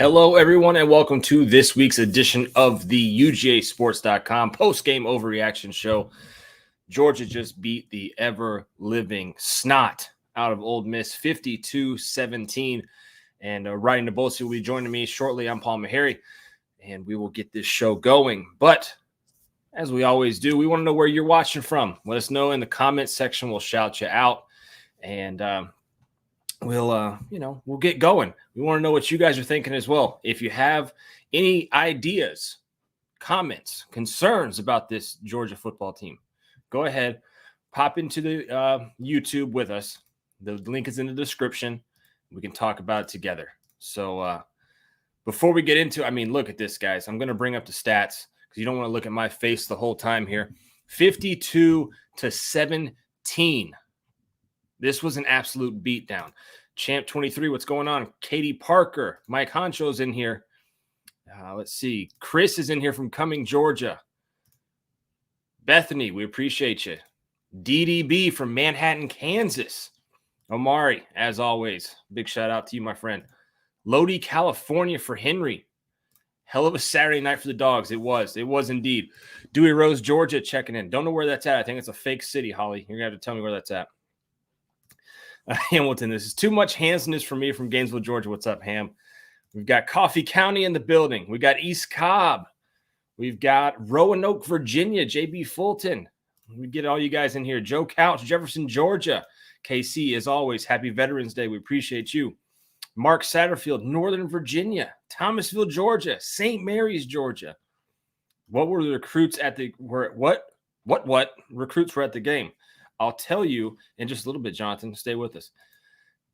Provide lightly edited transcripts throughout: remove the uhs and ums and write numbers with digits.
Hello, everyone, and welcome to this week's edition of the UGAsports.com Postgame Overreaction show. Georgia just beat the ever-living snot out of Ole Miss 52-17. And Ryan Nabosi will be joining me shortly. I'm Paul Meharry, and we will get this show going. But as we always do, we want to know where you're watching from. Let us know in the comments section. We'll shout you out. And we'll get going. We want to know what you guys are thinking as well. If you have any ideas, comments, concerns about this Georgia football team, go ahead, pop into the YouTube with us. The link is in the description. We can talk about it together. So before we get into, look at this, guys. I'm going to bring up the stats because you don't want to look at my face the whole time here. 52-17. This was an absolute beatdown. Champ 23, what's going on? Katie Parker, Mike Honcho's in here. Let's see. Chris is in here from Cumming, Georgia. Bethany, we appreciate you. DDB from Manhattan, Kansas. Omari, as always, big shout out to you, my friend. Lodi, California for Henry. Hell of a Saturday night for the Dogs. It was indeed. Dewey Rose, Georgia, checking in. Don't know where that's at. I think it's a fake city, Holly. You're going to have to tell me where that's at. Hamilton, this is too much handsomeness for me from Gainesville, Georgia. What's up, Ham? We've got Coffee County in the building. We got East Cobb. We've got Roanoke, Virginia, JB Fulton. We get all you guys in here. Joe Couch, Jefferson, Georgia. KC, as always, happy Veterans Day. We appreciate you. Mark Satterfield, Northern Virginia. Thomasville, Georgia. St. Mary's, Georgia. What were the recruits at the what recruits were at the game? I'll tell you in just a little bit, Jonathan. Stay with us.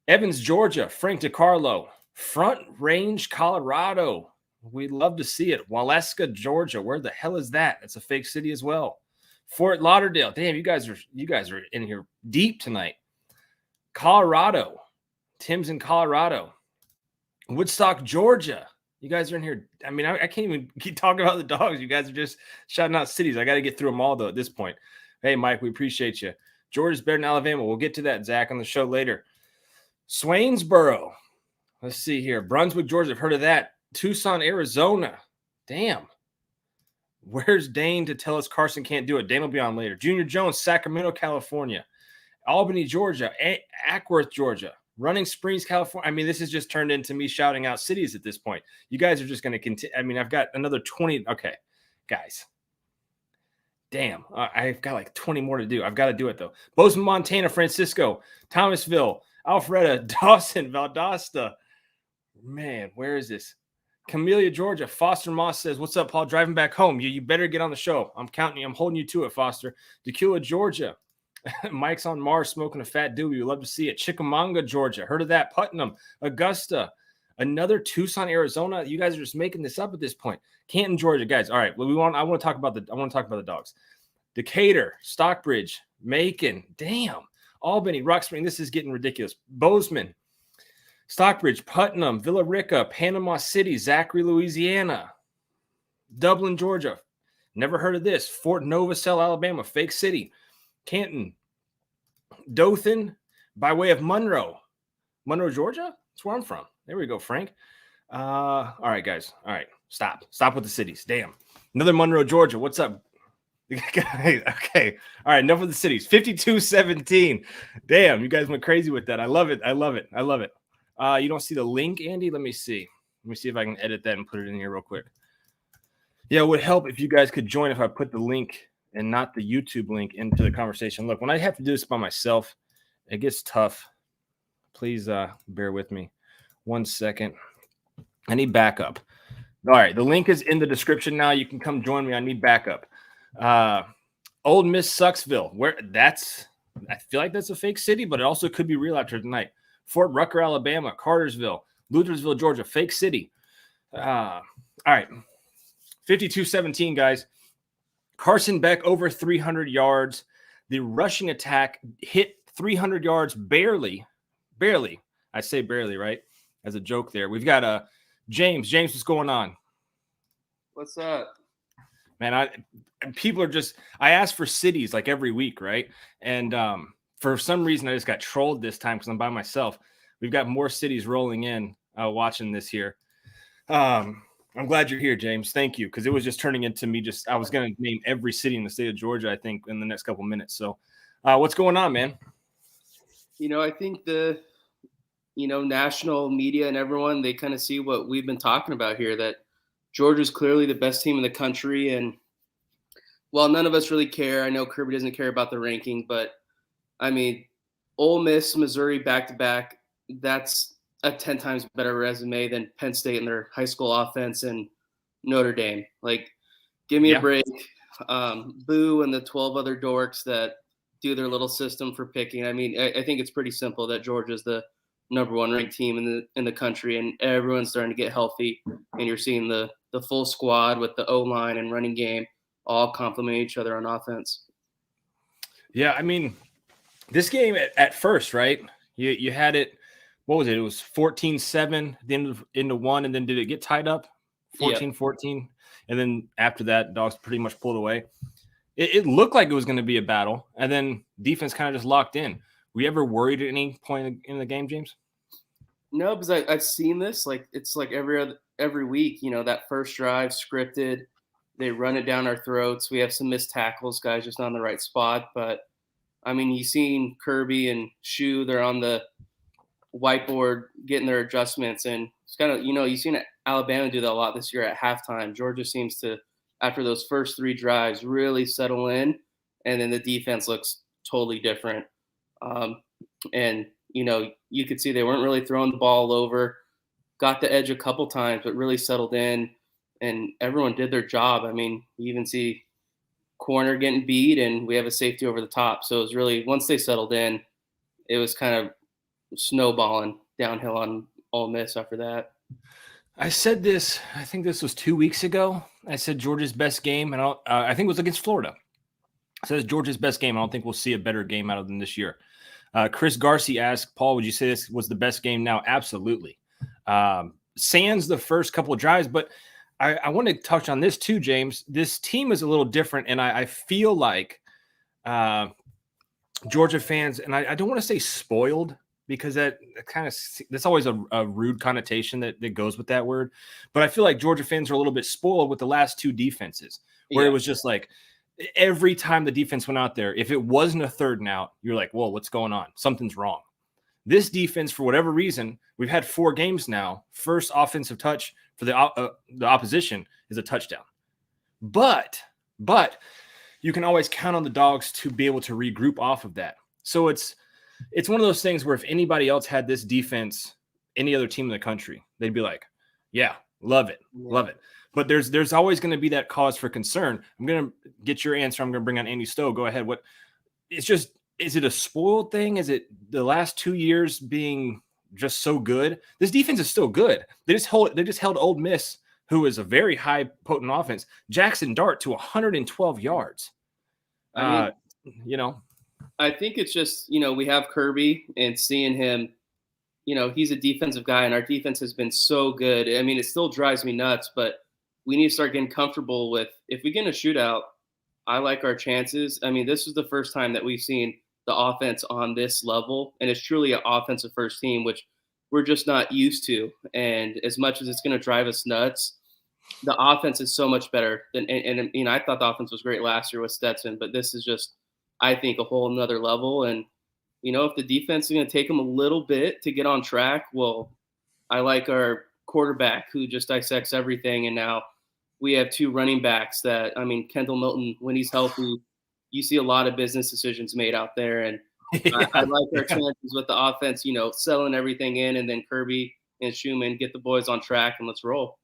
Evans, Georgia. Frank DiCarlo. Front Range, Colorado. We'd love to see it. Waleska, Georgia. Where the hell is that? It's a fake city as well. Fort Lauderdale. Damn, you guys are in here deep tonight. Colorado. Tim's in Colorado. Woodstock, Georgia. You guys are in here. I can't even keep talking about the Dogs. You guys are just shouting out cities. I got to get through them all, though, at this point. Hey, Mike, we appreciate you. Georgia's better than Alabama. We'll get to that, Zach, on the show later. Swainsboro. Let's see here. Brunswick, Georgia. I've heard of that. Tucson, Arizona. Damn. Where's Dane to tell us Carson can't do it? Dane will be on later. Junior Jones, Sacramento, California. Albany, Georgia. Ackworth, Georgia. Running Springs, California. This has just turned into me shouting out cities at this point. You guys are just going to continue. I've got another 20. Okay, guys. Damn, I've got like 20 more to do. I've got to do it, though. Bozeman, Montana, Francisco, Thomasville, Alpharetta, Dawson, Valdosta. Man, where is this? Camellia, Georgia. Foster Moss says, what's up, Paul? Driving back home. You better get on the show. I'm counting you. I'm holding you to it, Foster. Tequila, Georgia. Mike's on Mars smoking a fat doobie. We love to see it. Chickamauga, Georgia. Heard of that? Putnam, Augusta. Another Tucson, Arizona. You guys are just making this up at this point. Canton, Georgia, guys. All right. Well, I want to talk about the Dogs. Decatur, Stockbridge, Macon. Damn. Albany, Rock Spring. This is getting ridiculous. Bozeman, Stockbridge, Putnam, Villa Rica, Panama City, Zachary, Louisiana, Dublin, Georgia. Never heard of this. Fort Novacell, Alabama, fake city. Canton, Dothan, by way of Monroe, Georgia. That's where I'm from. There we go, Frank. All right, guys. All right. Stop with the cities. Damn. Another Monroe, Georgia. What's up? Okay. All right. Enough of the cities. 52-17. Damn. You guys went crazy with that. I love it. You don't see the link, Andy? Let me see. Let me see if I can edit that and put it in here real quick. Yeah, it would help if you guys could join if I put the link and not the YouTube link into the conversation. Look, when I have to do this by myself, it gets tough. Please bear with me. 1 second. I need backup. All right. The link is in the description now. You can come join me. I need backup. Old Miss Sucksville. I feel like that's a fake city, but it also could be real after tonight. Fort Rucker, Alabama. Cartersville. Luthersville, Georgia. Fake city. All right. 52-17, guys. Carson Beck over 300 yards. The rushing attack hit 300 yards barely. I say barely, right? As a joke there. We've got James. James, what's going on? What's up? Man, people are just – I ask for cities like every week, right? And for some reason, I just got trolled this time because I'm by myself. We've got more cities rolling in watching this here. I'm glad you're here, James. Thank you, because it was just turning into me. I was going to name every city in the state of Georgia, I think, in the next couple minutes. So, what's going on, man? I think the national media and everyone, they kind of see what we've been talking about here, that Georgia's clearly the best team in the country. And while none of us really care, I know Kirby doesn't care about the ranking, but I mean, Ole Miss, Missouri back to back, that's a 10 times better resume than Penn State in their high school offense and Notre Dame. Like, give me a break. Boo and the 12 other dorks that do their little system for picking. I mean, I think it's pretty simple that Georgia's the number one ranked team in the country, and everyone's starting to get healthy, and you're seeing the full squad with the O-line and running game all complement each other on offense. Yeah, I mean, this game at first, right? You had it. What was it? It was 14-7 at the end of one, and then did it get tied up? 14-14, and then after that, Dogs pretty much pulled away. It looked like it was going to be a battle, and then defense kind of just locked in. Were you ever worried at any point in the game, James? No, because I've seen this. Like, it's like every week. That first drive scripted, they run it down our throats. We have some missed tackles, guys just not in the right spot. But I mean, you've seen Kirby and Shu, they're on the whiteboard getting their adjustments, and it's kind of you've seen Alabama do that a lot this year at halftime. Georgia seems to, after those first three drives, really settle in, and then the defense looks totally different. And you could see they weren't really throwing the ball over, got the edge a couple times, but really settled in, and everyone did their job. I mean, you even see corner getting beat, and we have a safety over the top. So it was really, once they settled in, it was kind of snowballing downhill on Ole Miss after that. I said this, I think this was 2 weeks ago. I said Georgia's best game, and I think it was against Florida. I said it's Georgia's best game. I don't think we'll see a better game out of them this year. Chris Garcia asked, Paul, would you say this was the best game now? Absolutely. Sans the first couple of drives, but I want to touch on this too, James. This team is a little different, and I feel like Georgia fans, and I don't want to say spoiled, because that's always a rude connotation that goes with that word. But I feel like Georgia fans are a little bit spoiled with the last two defenses, where it was just like every time the defense went out there, if it wasn't a third and out, you're like, whoa, what's going on? Something's wrong. This defense, for whatever reason, we've had 4 games now. First offensive touch for the opposition is a touchdown. But you can always count on the Dogs to be able to regroup off of that. So it's one of those things where if anybody else had this defense, any other team in the country, they'd be like, yeah, love it. But there's always going to be that cause for concern. I'm going to get your answer. I'm going to bring on Andy Stowe. Go ahead. Is it a spoiled thing? Is it the last 2 years being just so good? This defense is still good. They just held Ole Miss, who is a very high potent offense, Jackson Dart, to 112 yards. I think it's just, we have Kirby, and seeing him, he's a defensive guy, and our defense has been so good. I mean, it still drives me nuts, but we need to start getting comfortable with, if we get in a shootout, I like our chances. I mean, this is the first time that we've seen the offense on this level, and it's truly an offensive first team, which we're just not used to. And as much as it's going to drive us nuts, the offense is so much better than, and I thought the offense was great last year with Stetson, but this is just, I think, a whole nother level. And, if the defense is going to take them a little bit to get on track, well, I like our quarterback who just dissects everything. And now we have 2 running backs that, I mean, Kendall Milton, when he's healthy, you see a lot of business decisions made out there. And I like our chances with the offense, selling everything in, and then Kirby and Schumann get the boys on track, and let's roll.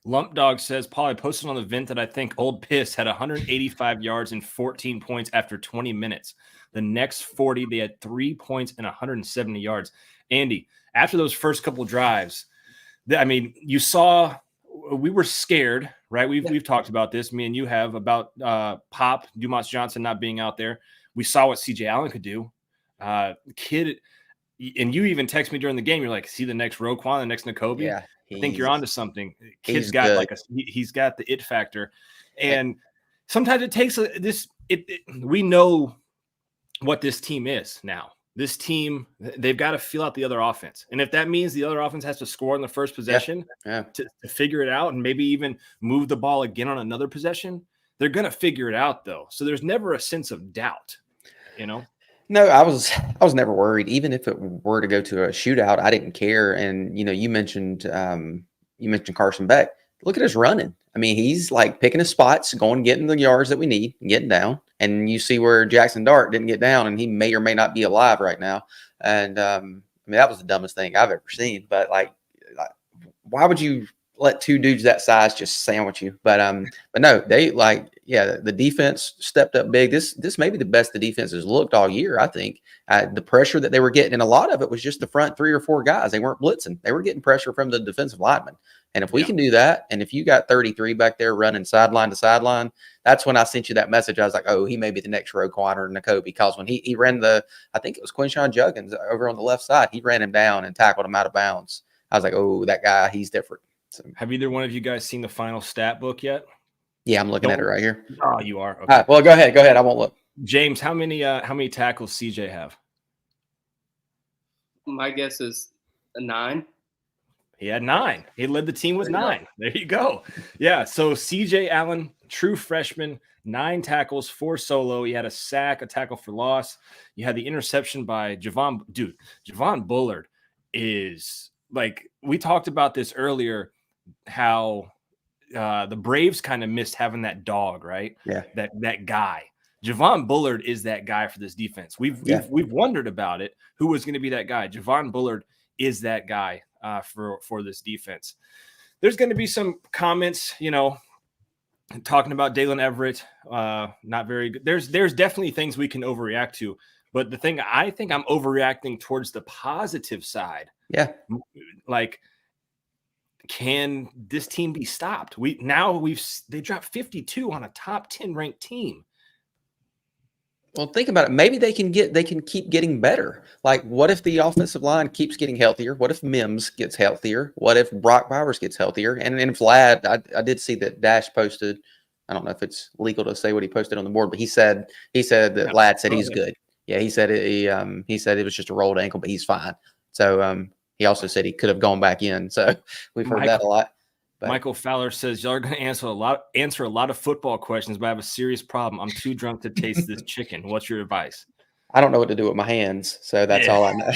Lump Dog says, Paul, I posted on the vent that I think Old Piss had 185 yards and 14 points after 20 minutes. The next 40, they had 3 points and 170 yards. Andy, after those first couple of drives, you saw we were scared, right? We've talked about this. Me and you have about Pop Dumas Johnson not being out there. We saw what CJ Allen could do. Kid, and you even text me during the game. You're like, see the next Roquan, the next Nakobe. Yeah, I think you're onto something. Kid's got he's got the it factor, and sometimes it takes we know what this team is now. this team, they've got to feel out the other offense. And if that means the other offense has to score in the first possession to figure it out and maybe even move the ball again on another possession, they're going to figure it out, though. So there's never a sense of doubt, you know? No, I was never worried. Even if it were to go to a shootout, I didn't care. And, you mentioned Carson Beck. Look at his running. I mean, he's like picking his spots, going, getting the yards that we need, and getting down. And you see where Jackson Dart didn't get down, and he may or may not be alive right now. And I mean, that was the dumbest thing I've ever seen. But like, why would you let two dudes that size just sandwich you? But no, they the defense stepped up big. This may be the best the defense has looked all year. I think the pressure that they were getting, and a lot of it was just the front 3 or 4 guys. They weren't blitzing. They were getting pressure from the defensive linemen. And if we can do that, and if you got 33 back there running sideline to sideline, that's when I sent you that message. I was like, oh, he may be the next Roquan or Nakobe, because when he ran I think it was Quinshon Juggins over on the left side, he ran him down and tackled him out of bounds. I was like, oh, that guy, he's different. So, have either one of you guys seen the final stat book yet? Yeah, I'm looking at it right here. Oh, you are? Okay. All right, well, go ahead. I won't look. James, how many tackles CJ have? My guess is a 9. He had 9. He led the team with 9. There you go. Yeah. So CJ Allen, true freshman, 9 tackles, 4 solo. He had a sack, a tackle for loss. You had the interception by Javon. Dude, Javon Bullard is like, we talked about this earlier, how the Braves kind of missed having that dog, right? Yeah. That guy. Javon Bullard is that guy for this defense. We've wondered about it. Who was going to be that guy? Javon Bullard is that guy for this defense. There's going to be some comments, talking about Dalen Everett, not very good. There's definitely things we can overreact to, but the thing I think I'm overreacting towards the positive side. Yeah. Like, can this team be stopped? They dropped 52 on a top 10 ranked team. Well, think about it. Maybe they can keep getting better. Like, what if the offensive line keeps getting healthier? What if Mims gets healthier? What if Brock Bowers gets healthier? And Vlad, I did see that Dash posted. I don't know if it's legal to say what he posted on the board, but he said that Vlad said he's good. Yeah, he said he said it was just a rolled ankle, but he's fine. So he also said he could have gone back in. So we've heard that a lot. But Michael Fowler says, y'all are going to answer a lot of football questions, but I have a serious problem. I'm too drunk to taste this chicken. What's your advice? I don't know what to do with my hands, so that's all I know.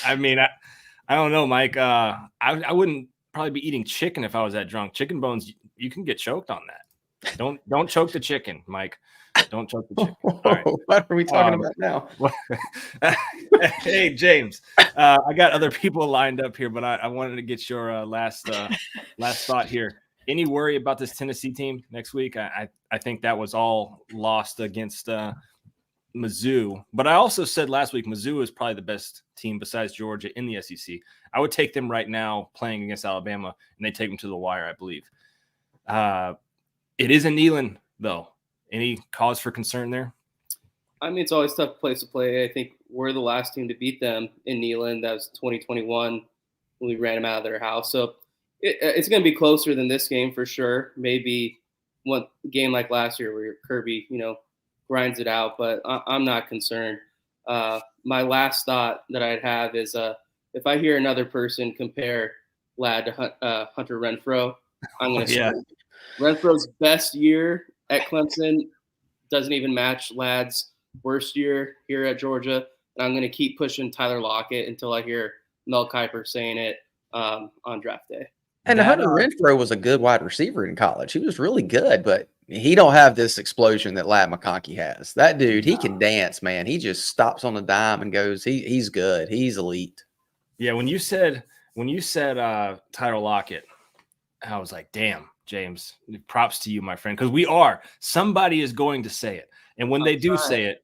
I mean, I don't know, Mike. I wouldn't probably be eating chicken if I was that drunk. Chicken bones, you can get choked on that. Don't choke the chicken, Mike. Don't choke the chicken. All right. What are we talking about now? Hey, James, I got other people lined up here, but I wanted to get your last thought here. Any worry about this Tennessee team next week? I think that was all lost against Mizzou. But I also said last week Mizzou is probably the best team besides Georgia in the SEC. I would take them right now playing against Alabama, and they take them to the wire, I believe. It is in Neyland, though. Any cause for concern there? I mean, it's always a tough place to play. I think we're the last team to beat them in Neyland. That was 2021 when we ran them out of their house. So it's going to be closer than this game for sure. Maybe one game like last year where Kirby, grinds it out. But I'm not concerned. My last thought that I'd have is if I hear another person compare Ladd to Hunter Renfrow, I'm going to say Renfro's best year at Clemson doesn't even match Ladd's worst year here at Georgia. And I'm going to keep pushing Tyler Lockett until I hear Mel Kiper saying it on draft day. And Hunter Renfrow was a good wide receiver in college. He was really good, but he don't have this explosion that Ladd McConkey has. That dude, he can dance, man. He just stops on a dime and goes. He's good. He's elite. Yeah, when you said Tyler Lockett, I was like, damn. James, props to you, my friend, because somebody is going to say it. And when they do say it,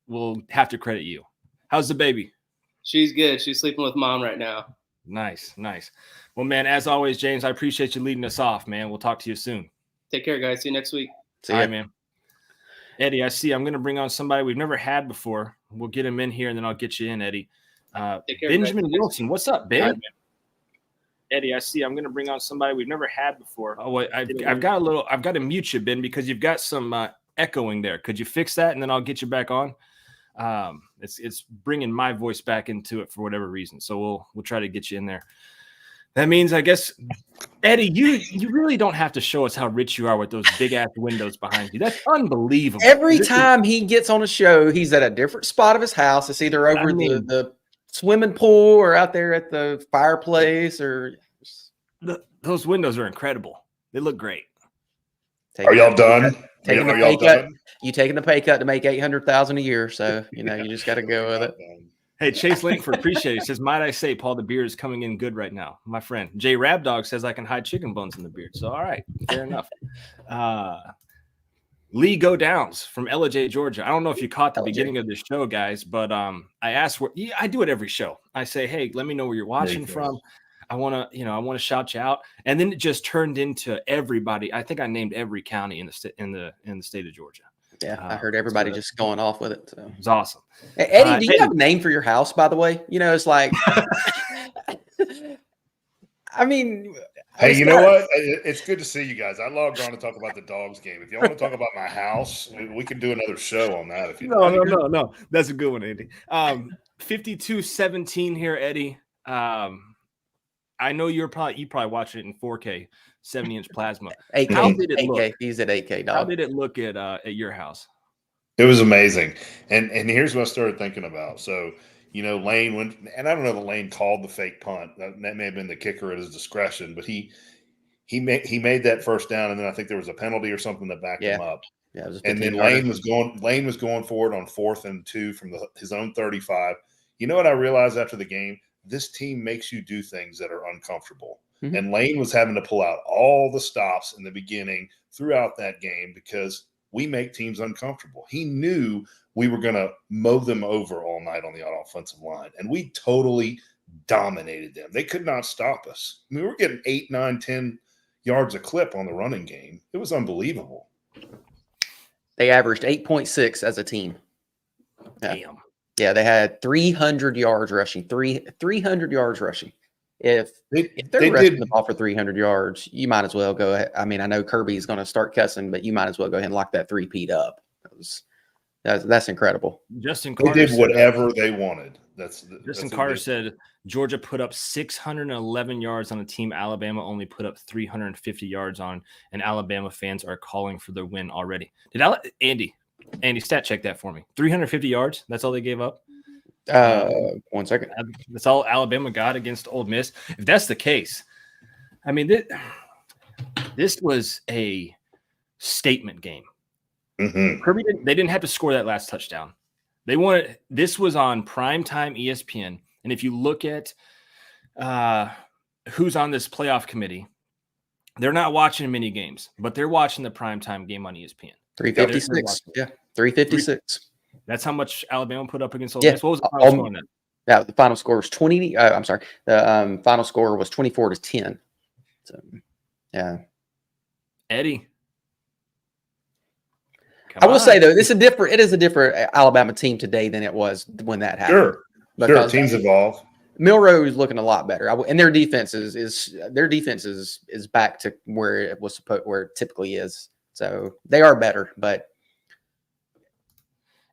we'll have to credit you. How's the baby? She's good. She's sleeping with mom right now. Nice. Well, man, as always, James, I appreciate you leading us off, man. We'll talk to you soon. Take care, guys. See you next week. All right, man. Eddie, I see I'm going to bring on somebody we've never had before. We'll get him in here, and then I'll get you in, Eddie. Take care, Benjamin guys. Wilson, what's up, Ben? Eddie, I see I'm going to bring on somebody we've never had before. Oh, wait, I've got to mute you, Ben, because you've got some echoing there. Could you fix that, and then I'll get you back on? It's bringing my voice back into it for whatever reason. So we'll try to get you in there. That means, I guess, Eddie, you really don't have to show us how rich you are with those big ass windows behind you. That's unbelievable. Every time he gets on a show, he's at a different spot of his house. It's either over the swimming pool or out there at the fireplace, or those windows are incredible. They look great. Are y'all done? Taking the pay cut. You taking the pay cut to make $800,000 a year, so you just got to go with it. Hey, Chase Langford, appreciate it. He says, might I say, Paul, the beard is coming in good right now. My friend Jay Rabdog says I can hide chicken bones in the beard. So all right, fair enough. Lee Go Downs from LJ, Georgia. I don't know if you caught the beginning of this show, guys, but I asked I do it every show. I say, hey, let me know where you're watching from. I want to shout you out. And then it just turned into everybody. I think I named every county in the state of Georgia. Yeah, I heard everybody just going off with it. So. It's awesome. Hey, Eddie, do you have a name for your house, by the way? It's like, I mean, hey, you know what? It's good to see you guys. I logged on to talk about the Dogs game. If y'all want to talk about my house, we can do another show on that. If you No. That's a good one, Eddie. 52-17 here, Eddie. I know you probably watched it in 4K, 70-inch plasma. 8K. How did it look? He's at 8K. Dog. How did it look at your house? It was amazing. And here's what I started thinking about. So, Lane went, and I don't know that Lane called the fake punt. That may have been the kicker at his discretion, but he made that first down, and then I think there was a penalty or something that backed him up. Yeah, and then Lane was going forward on 4th and 2 from his own 35. You know what I realized after the game? This team makes you do things that are uncomfortable. Mm-hmm. And Lane was having to pull out all the stops in the beginning throughout that game because we make teams uncomfortable. He knew we were going to mow them over all night on the offensive line, and we totally dominated them. They could not stop us. I mean, we were getting 8, 9, 10 yards a clip on the running game. It was unbelievable. They averaged 8.6 as a team. Yeah. Damn. Yeah, they had 300 yards rushing. 300 yards rushing. If they're rushing the ball for 300 yards, you might as well go ahead. I mean, I know Kirby's going to start cussing, but you might as well go ahead and lock that 3-peat up. That's incredible. Justin Carter did whatever they wanted. Justin Carter said Georgia put up 611 yards on a team Alabama only put up 350 yards on, and Alabama fans are calling for the win already. Did Andy, stat check that for me. 350 yards. That's all they gave up. 1 second. That's all Alabama got against Ole Miss. If that's the case, I mean, this was a statement game. Mm-hmm. Kirby they didn't have to score that last touchdown. They wanted. This was on primetime ESPN, and if you look at who's on this playoff committee, they're not watching many games, but they're watching the primetime game on ESPN. 356. Yeah, 356. That's how much Alabama put up against Ole Miss. What was the final score on that? Yeah, the final score was 20. I'm sorry. The final score was 24-10. So, yeah. Eddie. I will say though, it is a different Alabama team today than it was when that happened. Sure. Teams evolve. Milroe is looking a lot better, and their defense is back to where it typically is. So they are better, but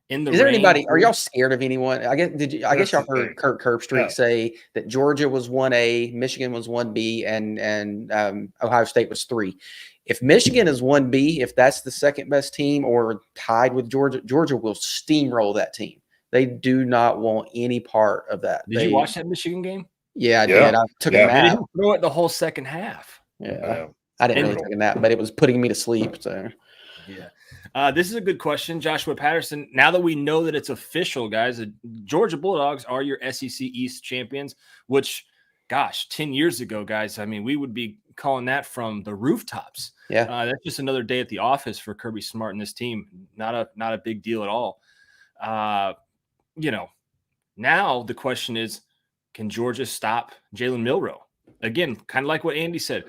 is there anybody? Are y'all scared of anyone? I guess y'all heard Kirk Herbstreit say that Georgia was 1A, Michigan was 1B, and Ohio State was 3. If Michigan is 1B, if that's the second best team or tied with Georgia, Georgia will steamroll that team. They do not want any part of that. Did you watch that Michigan game? Yeah, I did. I took a nap. They didn't throw it the whole second half. Yeah, I didn't really take a nap, but it was putting me to sleep. So, yeah. This is a good question, Joshua Patterson. Now that we know that it's official, guys, the Georgia Bulldogs are your SEC East champions, which, gosh, 10 years ago, guys, I mean, we would be calling that from the rooftops. Yeah. That's just another day at the office for Kirby Smart and this team. Not a big deal at all. Now the question is, can Georgia stop Jalen Milroe? Again, kind of like what Andy said.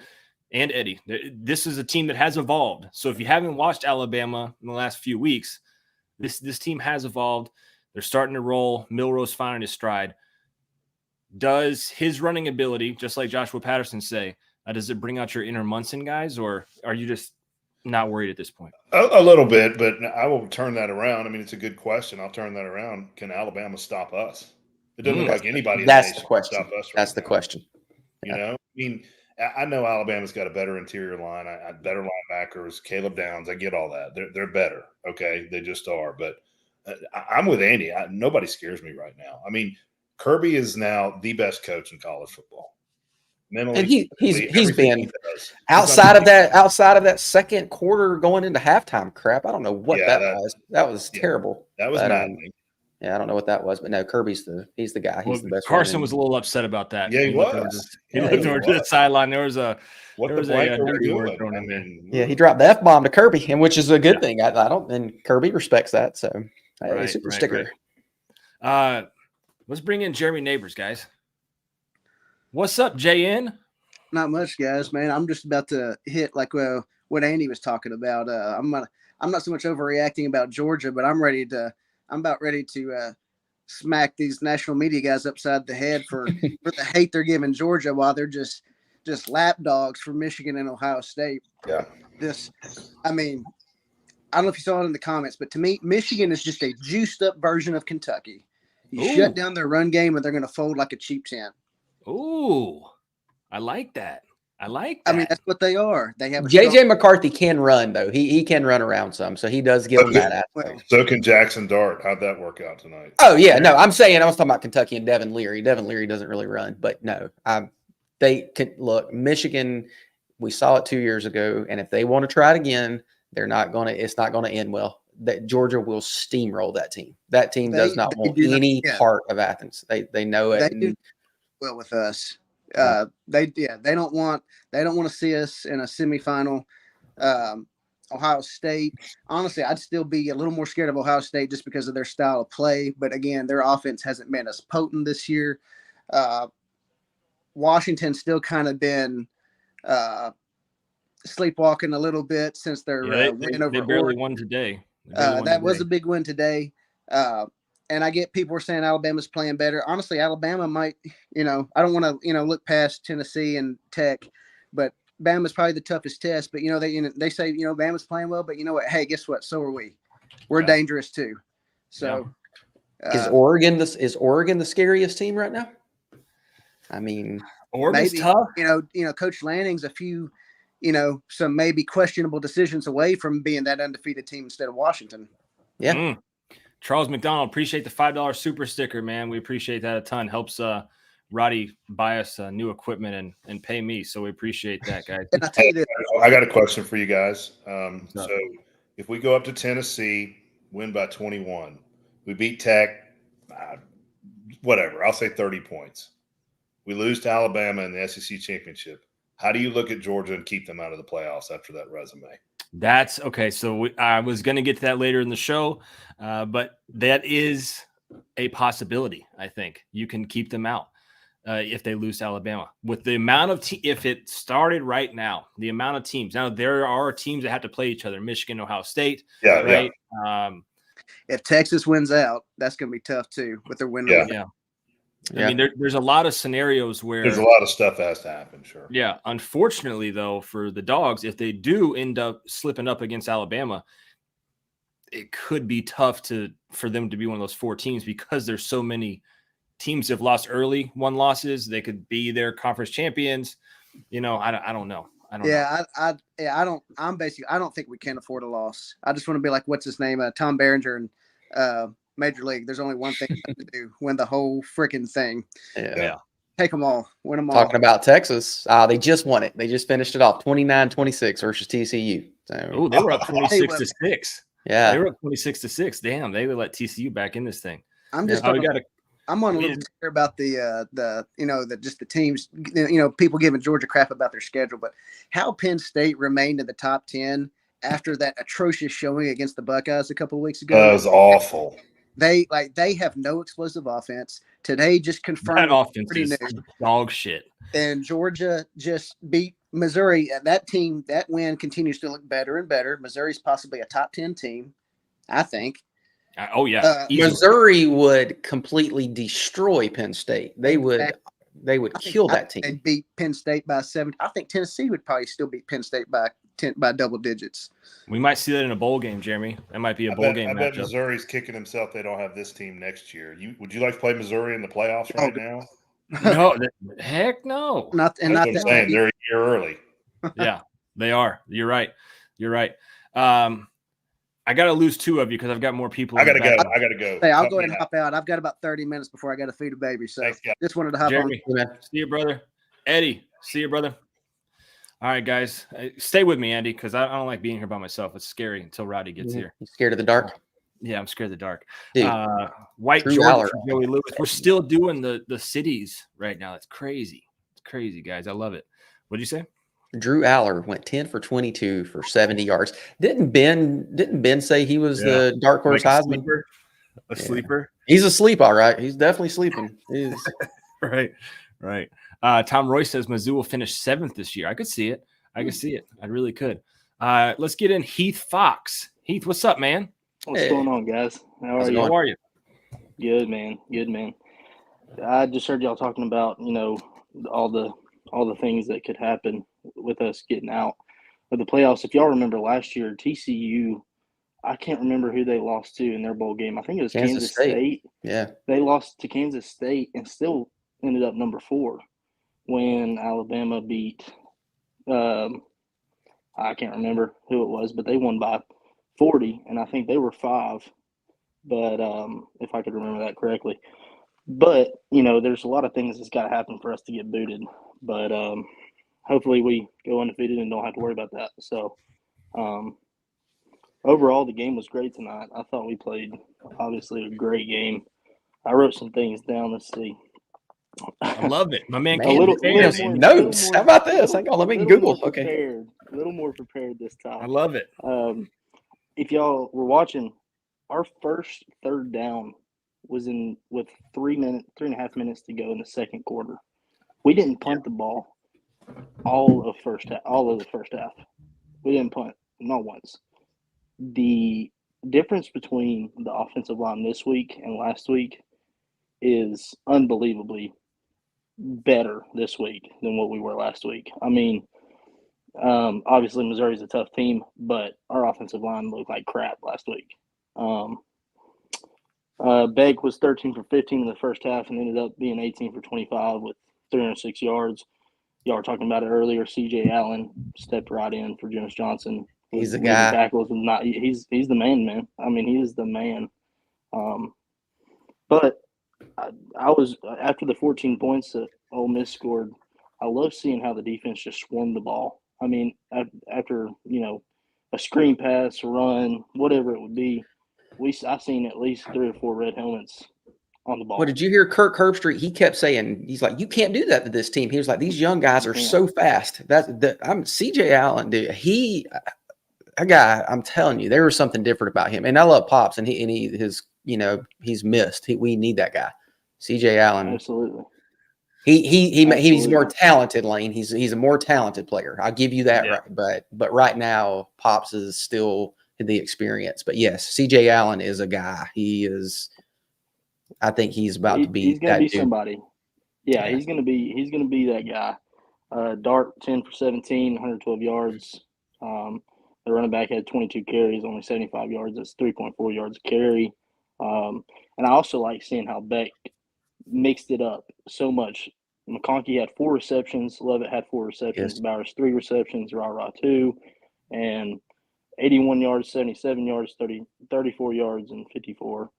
And Eddie, this is a team that has evolved. So if you haven't watched Alabama in the last few weeks, this team has evolved. They're starting to roll. Milroe's finding his stride. Does his running ability, just like Joshua Patterson say, does it bring out your inner Munson guys, or are you just not worried at this point? A little bit, but I will turn that around. I mean, it's a good question. I'll turn that around. Can Alabama stop us? It doesn't look like anybody in the That's nation the question. can stop us. That's the now. question. You know, I mean, I know Alabama's got a better interior line, better linebackers, Caleb Downs. I get all that. They're better. Okay, they just are. But I'm with Andy. Nobody scares me right now. I mean, Kirby is now the best coach in college football. Mentally, And he's been does. outside of that second quarter going into halftime crap. I don't know what that was. That was terrible. That was maddening. Yeah, I don't know what that was, but no, Kirby's the guy. He's the best. Carson was a little upset about that. Yeah, he was. He looked over to the sideline. There was a dirty word thrown in there. Yeah, he dropped the F-bomb to Kirby, and which is a good thing. I don't, and Kirby respects that. So super sticker. Right. Let's bring in Jeremy Neighbors, guys. What's up, JN? Not much, guys, man. I'm just about to hit like what Andy was talking about. I'm not so much overreacting about Georgia, but I'm about ready to smack these national media guys upside the head for the hate they're giving Georgia while they're just lapdogs for Michigan and Ohio State. Yeah. I mean, I don't know if you saw it in the comments, but to me, Michigan is just a juiced up version of Kentucky. You shut down their run game and they're going to fold like a cheap tent. Ooh, I like that. I mean, that's what they are. They have JJ McCarthy can run though. He can run around some, so he does give them that aspect. So can Jackson Dart. How'd that work out tonight? Oh yeah, no, I was talking about Kentucky and Devin Leary. Devin Leary doesn't really run, but no, they can look. Michigan, we saw it 2 years ago, and if they want to try it again, it's not going to end well. That Georgia will steamroll that team. That team does not want any part of Athens. They know it. They do well with us. They don't want to see us in a semifinal. Ohio State, honestly, I'd still be a little more scared of Ohio State just because of their style of play. But again, their offense hasn't been as potent this year. Washington's still kind of been sleepwalking a little bit since their win over. They barely won today. That was a big win today. And I get people are saying Alabama's playing better. Honestly, Alabama might, I don't want to, look past Tennessee and Tech, but Bama's probably the toughest test. But, they say, Bama's playing well, but you know what? Hey, guess what? So are we. We're dangerous too. So is Oregon the scariest team right now? I mean, Oregon's tough. Coach Lanning's a few, some maybe questionable decisions away from being that undefeated team instead of Washington. Yeah. Charles McDonald, appreciate the $5 super sticker, man. We appreciate that a ton. Helps Roddy buy us new equipment and pay me. So we appreciate that, guys. I got a question for you guys. So if we go up to Tennessee, win by 21, we beat Tech, whatever, I'll say 30 points. We lose to Alabama in the SEC championship. How do you look at Georgia and keep them out of the playoffs after that resume? That's okay. So I was going to get to that later in the show, but that is a possibility. I think you can keep them out if they lose to Alabama. With the amount of if it started right now, the amount of teams. Now there are teams that have to play each other: Michigan, Ohio State. Yeah, right. Yeah. If Texas wins out, that's going to be tough too with their win. Yeah. I mean, there's a lot of scenarios where there's a lot of stuff that has to happen. Sure. Yeah. Unfortunately, though, for the Dogs, if they do end up slipping up against Alabama, it could be tough for them to be one of those 4 teams because there's so many teams that have lost early 1 losses. They could be their conference champions. I don't know. I don't think we can afford a loss. I just want to be like, what's his name? Tom Berenger and Major League. There's only one thing to do: win the whole freaking thing. Yeah. Take them all. Win them all. Talking about Texas, they just won it. They just finished it off 29-26 versus TCU. So, they were up 26-6. Yeah, they were up 26-6. Damn, they let TCU back in this thing. I'm just. I'm on a little bit about the teams. People giving Georgia crap about their schedule, but how Penn State remained in the top 10 after that atrocious showing against the Buckeyes a couple of weeks ago. That was awful. They have no explosive offense. Today just confirmed that offense is dog shit. And Georgia just beat Missouri. That win continues to look better and better. Missouri's possibly a top 10 team, I think. Oh yeah. Missouri would completely destroy Penn State. They would kill that team. They'd beat Penn State by 7. I think Tennessee would probably still beat Penn State by by double digits. We might see that in a bowl game, Jeremy. That might be a bowl game I bet matchup. Missouri's kicking himself they don't have this team next year. Would you like to play Missouri in the playoffs right now? No, heck no. Not That's what I'm saying. They're a year early. Yeah, they are. You're right. I got to lose 2 of you because I've got more people. I got to go. Hey, I'll go ahead and hop out. I've got about 30 minutes before I got to feed a baby. So just wanted to hop Jeremy, on. See you, brother. Eddie, see you, brother. All right, guys. Stay with me, Andy, because I don't like being here by myself. It's scary until Rowdy gets here. You scared of the dark? Yeah, I'm scared of the dark. Dude, White Georgia for Joey Lewis. We're still doing the cities right now. It's crazy. It's crazy, guys. I love it. What'd you say? Drew Aller went 10 for 22 for 70 yards. Didn't Ben say he was the dark horse Heisman? A sleeper? He's asleep, all right. He's definitely sleeping. Right. Tom Roy says Mizzou will finish 7th this year. I could see it. I really could. Let's get in Heath Fox. Heath, what's up, man? What's going on, guys? How are you? Good, man. I just heard y'all talking about, all the things that could happen with us getting out of the playoffs. If y'all remember last year, TCU, I can't remember who they lost to in their bowl game. I think it was Kansas State. Yeah. They lost to Kansas State and still ended up number 4 when Alabama beat I can't remember who it was, but they won by 40, and I think they were 5. But if I could remember that correctly. But, there's a lot of things that's got to happen for us to get booted. But hopefully we go undefeated and don't have to worry about that. So, overall, the game was great tonight. I thought we played, obviously, a great game. I wrote some things down. Let's see. I love it. My man, notes. How about this? Hang on, let me Google. Okay. A little more prepared this time. I love it. If y'all were watching, our first third down was with 3.5 minutes to go in the second quarter. We didn't punt the ball all of the first half. We didn't punt, not once. The difference between the offensive line this week and last week is unbelievably better this week than what we were last week. I mean, obviously Missouri's a tough team, but our offensive line looked like crap last week. Begg was 13 for 15 in the first half and ended up being 18 for 25 with 306 yards. Y'all were talking about it earlier. C.J. Allen stepped right in for Jonas Johnson. He's the guy. Tackles and he's the man. I mean, he is the man. But I was after the 14 points that Ole Miss scored. I love seeing how the defense just swarmed the ball. I mean, after a screen pass, a run, whatever it would be, I seen at least 3 or 4 red helmets on the ball. Well, did you hear Kirk Herbstreit? He kept saying, he's like, you can't do that to this team. He was like, these young guys are so fast. I'm C.J. Allen, dude. I'm telling you, there was something different about him. And I love Pops, and he's missed. We need that guy, C.J. Allen. Absolutely. He's more talented, Lane. He's a more talented player. I'll give you that. Yeah. Right. But right now, Pops is still the experience. But yes, C.J. Allen is a guy. He is. I think he's about to be. He's going to be dude. Somebody. Yeah, he's going to be that guy. Dart 10 for 17, 112 yards. The running back had 22 carries, only 75 yards. That's 3.4 yards a carry. And I also like seeing how Beck mixed it up so much. McConkey had 4 receptions. Levitt had 4 receptions. Yes. Bowers 3 receptions. Rah 2. And 81 yards, 77 yards, 34 yards, and 54.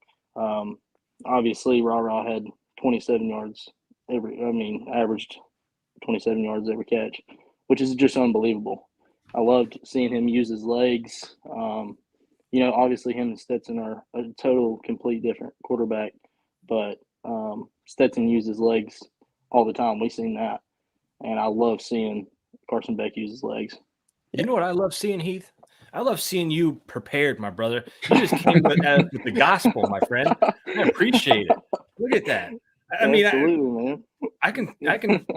Obviously, Rah had 27 yards averaged 27 yards every catch, which is just unbelievable. I loved seeing him use his legs. Obviously him and Stetson are a total, complete different quarterback, but Stetson uses legs all the time. We've seen that. And I love seeing Carson Beck use his legs. You know what I love seeing, Heath? I love seeing you prepared, my brother. You just came with the gospel, my friend. I appreciate it. Look at that. Absolutely, man. I can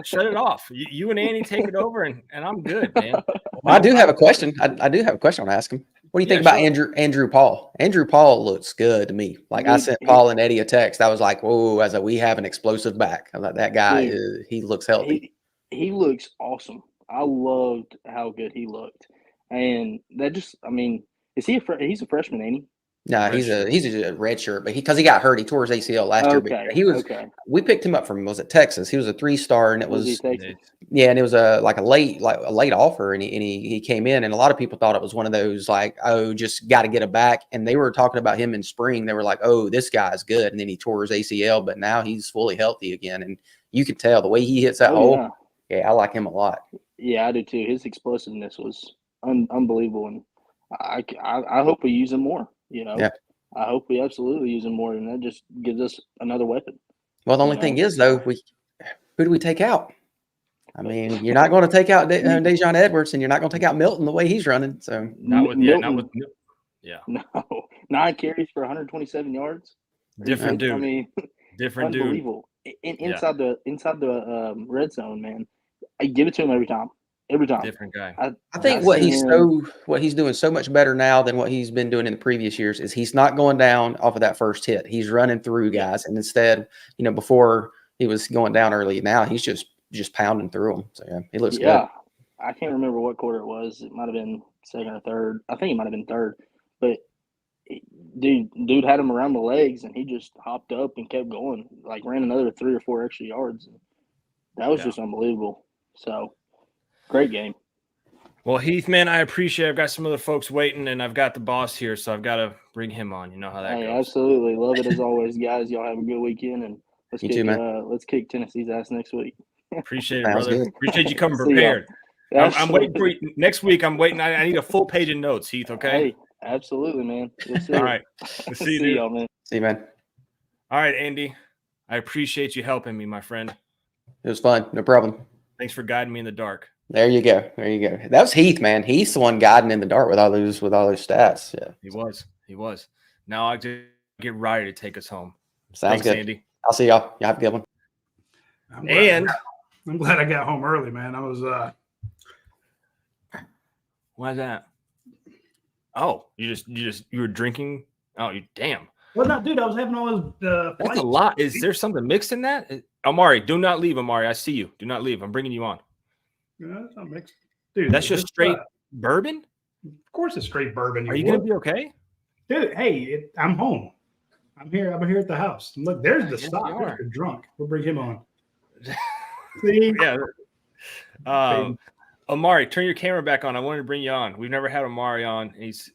shut it off. You and Annie take it over, and I'm good, man. Well, I do have a question. I do have a question I want to ask him. What do you think about Andrew Paul? Andrew Paul looks good to me. Like, I sent Paul and Eddie a text. I was like, whoa, we have an explosive back. I'm like, that guy, he looks healthy. He looks awesome. I loved how good he looked. And that just, I mean, is he he's a freshman, ain't he? No, he's a red shirt, but because he got hurt, he tore his ACL last year. But he was we picked him up from Texas. He was a 3-star, and it was and it was a late offer, and he came in, and a lot of people thought it was one of those like, oh, just got to get it back. And they were talking about him in spring. They were like, oh, this guy's good, and then he tore his ACL, but now he's fully healthy again, and you can tell the way he hits that hole. Yeah, I like him a lot. Yeah, I do too. His explosiveness was unbelievable, and I hope we use him more. You know, I hope we absolutely use him more, and that just gives us another weapon. Well, the only thing is, though, who do we take out? I mean, you're not going to take out Dejon Edwards, and you're not going to take out Milton the way he's running. So No, 9 carries for 127 yards. Different dude. I mean, different dude. Unbelievable. Inside the red zone, man. I give it to him every time. Every time. Different guy. I think what he's doing so much better now than what he's been doing in the previous years is he's not going down off of that first hit. He's running through guys, and instead, before he was going down early, now he's just pounding through them. So yeah, he looks good. I can't remember what quarter it was. It might have been second or third. I think it might have been third. But dude had him around the legs, and he just hopped up and kept going. Like ran another 3 or 4 extra yards. That was just unbelievable. So. Great game. Well, Heath, man, I appreciate it. I've got some other folks waiting, and I've got the boss here, so I've got to bring him on. You know how that goes. Absolutely. Love it as always, guys. Y'all have a good weekend, and let's kick Tennessee's ass next week. Appreciate it, brother. Appreciate you coming prepared. I'm waiting for you. Next week, I'm waiting. I need a full page of notes, Heath, okay? Hey, absolutely, man. All right. We'll see you, y'all, man. See you, man. All right, Andy. I appreciate you helping me, my friend. It was fun. No problem. Thanks for guiding me in the dark. There you go. That was Heath, man. He's the one guiding in the dark with all those stats. Yeah, he was. Now I just get Ryder to take us home. Sounds good, Andy. I'll see y'all. You have a good one. I'm glad I got home early, man. I was. Why's that? Oh, you were drinking. Oh, you damn. Well, no, dude, I was having all those. That's a lot. Is there something mixed in that? Amari, do not leave, Amari. I see you. Do not leave. I'm bringing you on. No, it's not mixed. Dude, that's just straight bourbon? Of course it's straight bourbon. Are you going to be okay? Dude, hey, I'm home. I'm here at the house. Look, there's the stop. There's the drunk. We'll bring him on. See? Yeah. Amari, turn your camera back on. I wanted to bring you on. We've never had Amari on. He's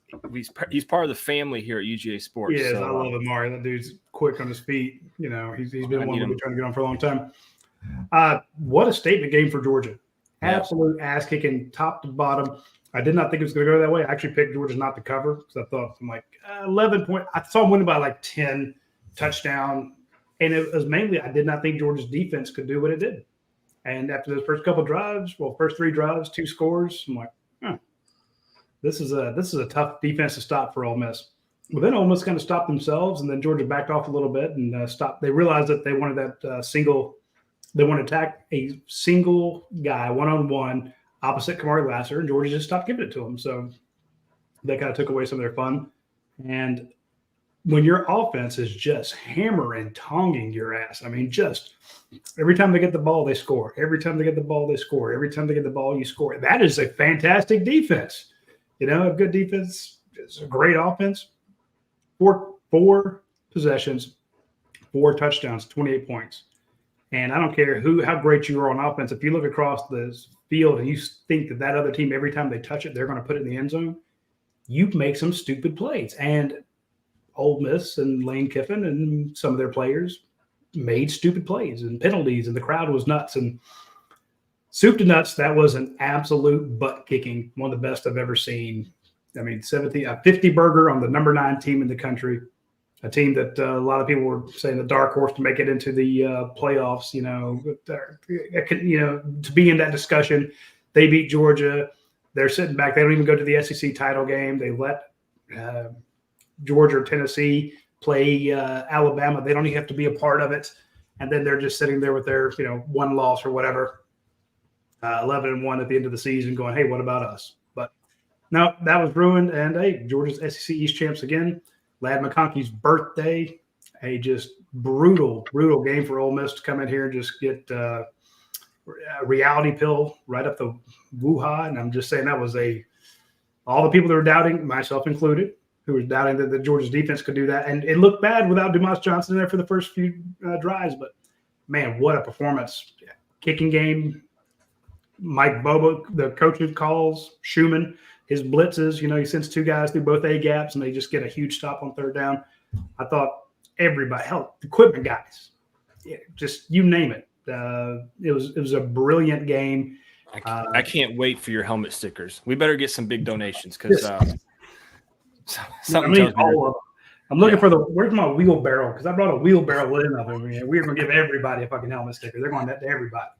part of the family here at UGA Sports. Yeah, so, I love Amari. That dude's quick on his feet. He's been one we've been trying to get on for a long time. What a statement game for Georgia. Absolute ass kicking, top to bottom. I did not think it was going to go that way. I actually picked Georgia not to cover because I thought 11 point. I saw them winning by like 10 touchdown, and it was mainly I did not think Georgia's defense could do what it did. And after those first couple drives, first 3 drives, 2 scores, I'm like, this is a tough defense to stop for Ole Miss. Well, then Ole Miss kind of stopped themselves, and then Georgia backed off a little bit and stopped. They realized that they wanted that single. They want to attack a single guy, one-on-one, opposite Kamari Lasser, and Georgia just stopped giving it to him. So that kind of took away some of their fun. And when your offense is just hammering, tonging your ass, I mean, just every time they get the ball, they score. Every time they get the ball, they score. Every time they get the ball, you score. That is a fantastic defense. A good defense is a great offense. Four possessions, 4 touchdowns, 28 points. And I don't care how great you are on offense. If you look across the field and you think that other team, every time they touch it, they're going to put it in the end zone, you make some stupid plays. And Ole Miss and Lane Kiffin and some of their players made stupid plays and penalties, and the crowd was nuts. And soup to nuts, that was an absolute butt kicking, one of the best I've ever seen. I mean, 50 burger on the number 9 team in the country. A team that a lot of people were saying the dark horse to make it into the playoffs, to be in that discussion. They beat Georgia. They're sitting back. They don't even go to the SEC title game. They let Georgia or Tennessee play Alabama. They don't even have to be a part of it. And then they're just sitting there with their, 1 loss or whatever, 11-1 at the end of the season going, hey, what about us? But no, that was ruined. And, hey, Georgia's SEC East champs again. Ladd McConkey's birthday, a just brutal game for Ole Miss to come in here and just get a reality pill right up the woo-ha. And I'm just saying that was a all the people that were doubting, myself included, who was doubting that the Georgia's defense could do that. And it looked bad without Dumas Johnson there for the first few drives. But, man, what a performance. Kicking game, Mike Bobo, the coach's calls, Schumann, his blitzes, he sends two guys through both A-gaps, and they just get a huge stop on third down. I thought everybody, hell, equipment guys, just you name it. It was a brilliant game. I can't wait for your helmet stickers. We better get some big donations because something tells me all of them. I'm looking for where's my wheelbarrow? Because I brought a wheelbarrow in of them. We're going to give everybody a fucking helmet sticker. They're going to everybody.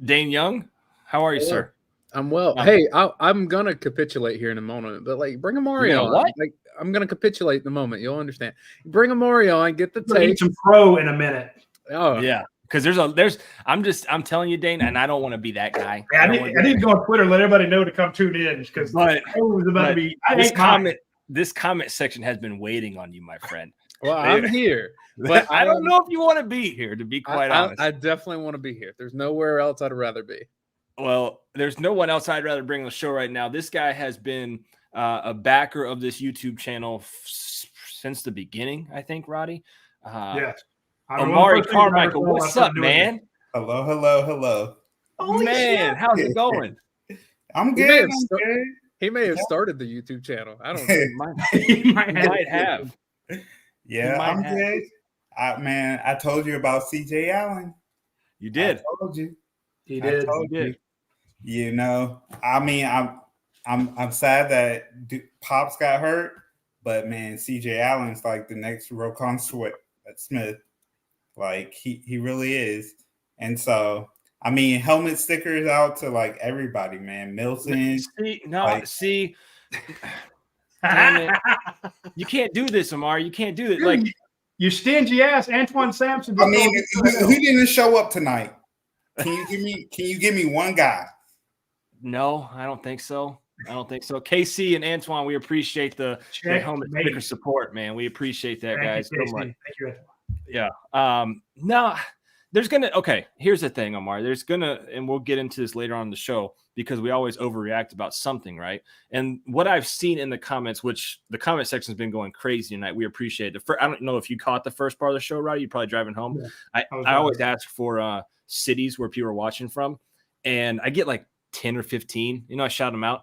Dane Young, how are you, sir? I'm well. Hey, I'm going to capitulate here in a moment, but bring Amari on. What? I'm going to capitulate in a moment. You'll understand. Bring Amari on, get the tape. Need some pro in a minute. Oh, yeah. Because I'm telling you, Dane, and I don't want to be that guy. Yeah, I need to go on Twitter, let everybody know to come tune in because this comment section has been waiting on you, my friend. Well, I'm here, but I don't know if you want to be here, to be quite honest. I definitely want to be here. There's nowhere else I'd rather be. Well, there's no one else I'd rather bring on the show right now. This guy has been a backer of this YouTube channel since the beginning, I think, Roddy. Yes. Amari Carmichael, what's up, man? Hello. Oh, man, how's it going? I'm good. He may have started the YouTube channel. I don't know. He might have. Yeah, I'm good. I told you about CJ Allen. You did. I told you. He did. I'm sad that Pops got hurt, but man, CJ Allen's like the next Roquan Smith. Like he really is. And so helmet stickers out to everybody, man. Milton. See. Damn it. You can't do this, Amari. You can't do it. You stingy ass Antoine Sampson. Who didn't show up tonight? Can you give me one guy? No, I don't think so. KC and Antoine, we appreciate the helmet sticker support, man. We appreciate that, guys. So much. Thank you. Yeah. Here's the thing, Omar. And we'll get into this later on in the show because we always overreact about something, right? And what I've seen in the comments, which the comment section has been going crazy tonight, we appreciate it. I don't know if you caught the first part of the show, right? You're probably driving home. Yeah, I always ask for cities where people are watching from, and I get 10 or 15. I shout them out.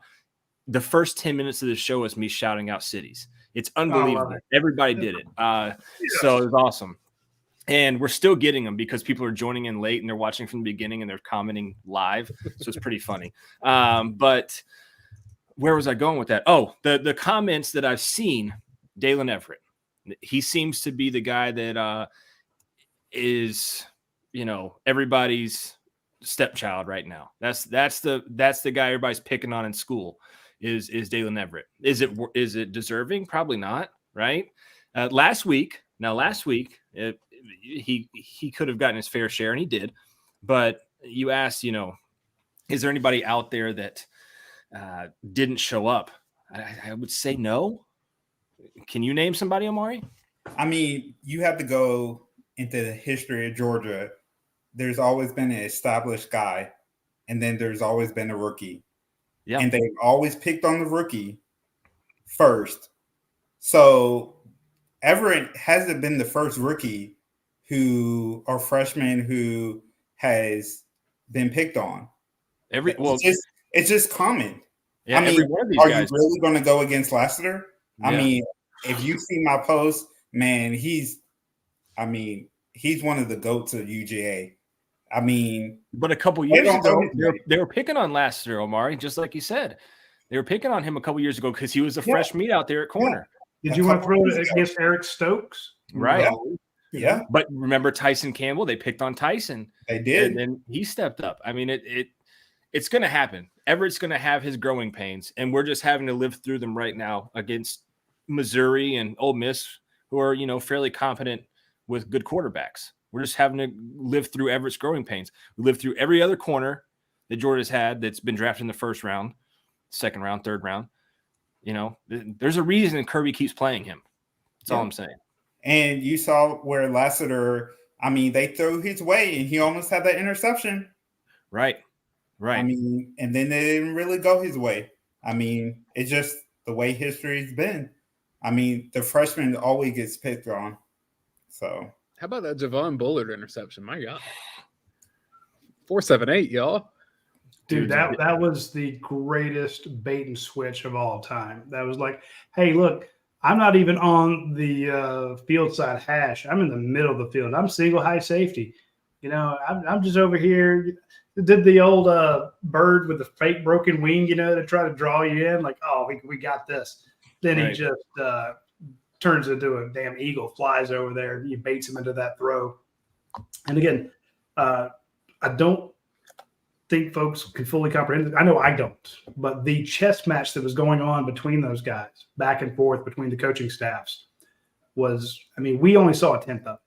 The first 10 minutes of the show is me shouting out cities. It's unbelievable. Everybody did it. So it was awesome. And we're still getting them because people are joining in late and they're watching from the beginning and they're commenting live. So it's pretty funny. But where was I going with that? Oh, the comments that I've seen, Dalen Everett. He seems to be the guy that is, everybody's stepchild right now. That's the guy everybody's picking on in school is Dalen Everett. Is it deserving? Probably not, right? Last week, he could have gotten his fair share, and he did. But you asked, is there anybody out there that didn't show up? I would say no. Can you name somebody, Amari? You have to go into the history of Georgia. There's always been an established guy, and then there's always been a rookie. Yeah. And they've always picked on the rookie first. So Everett hasn't been the first rookie or freshman who has been picked on. It's just common. Yeah, every one of these guys. You really going to go against Lassiter? Yeah. If you see my post, man, he's one of the GOATs of UGA. But a couple years ago, they were picking on Lassiter, Omari, just like you said. They were picking on him a couple years ago because he was a fresh meat out there at corner. Yeah. Did you want to throw it against Eric Stokes? Right. Yeah. But remember Tyson Campbell? They picked on Tyson. They did. And then he stepped up. It's going to happen. Everett's going to have his growing pains, and we're just having to live through them right now against Missouri and Ole Miss, who are, fairly competent with good quarterbacks. We're just having to live through Everett's growing pains. We lived through every other corner that Georgia's had that's been drafted in the first round, second round, third round. There's a reason Kirby keeps playing him. That's all I'm saying. And you saw where Lassiter, they threw his way and he almost had that interception. Right. And then they didn't really go his way. I mean, it's just the way history's been. I mean, the freshman always gets picked on. So how about that Javon Bullard interception? My God. 4.78, y'all. Dude, that was the greatest bait and switch of all time. That was like, hey, look, I'm not even on the field side hash. I'm in the middle of the field. I'm single high safety. You know, I'm just over here. Did the old bird with the fake broken wing, you know, to try to draw you in, like, oh, we got this. Then he just turns into a damn eagle, flies over there. He baits him into that throw. And again, I don't think folks can fully comprehend it. I know I don't, but the chess match that was going on between those guys, back and forth between the coaching staffs, was, I mean, we only saw a tenth of it.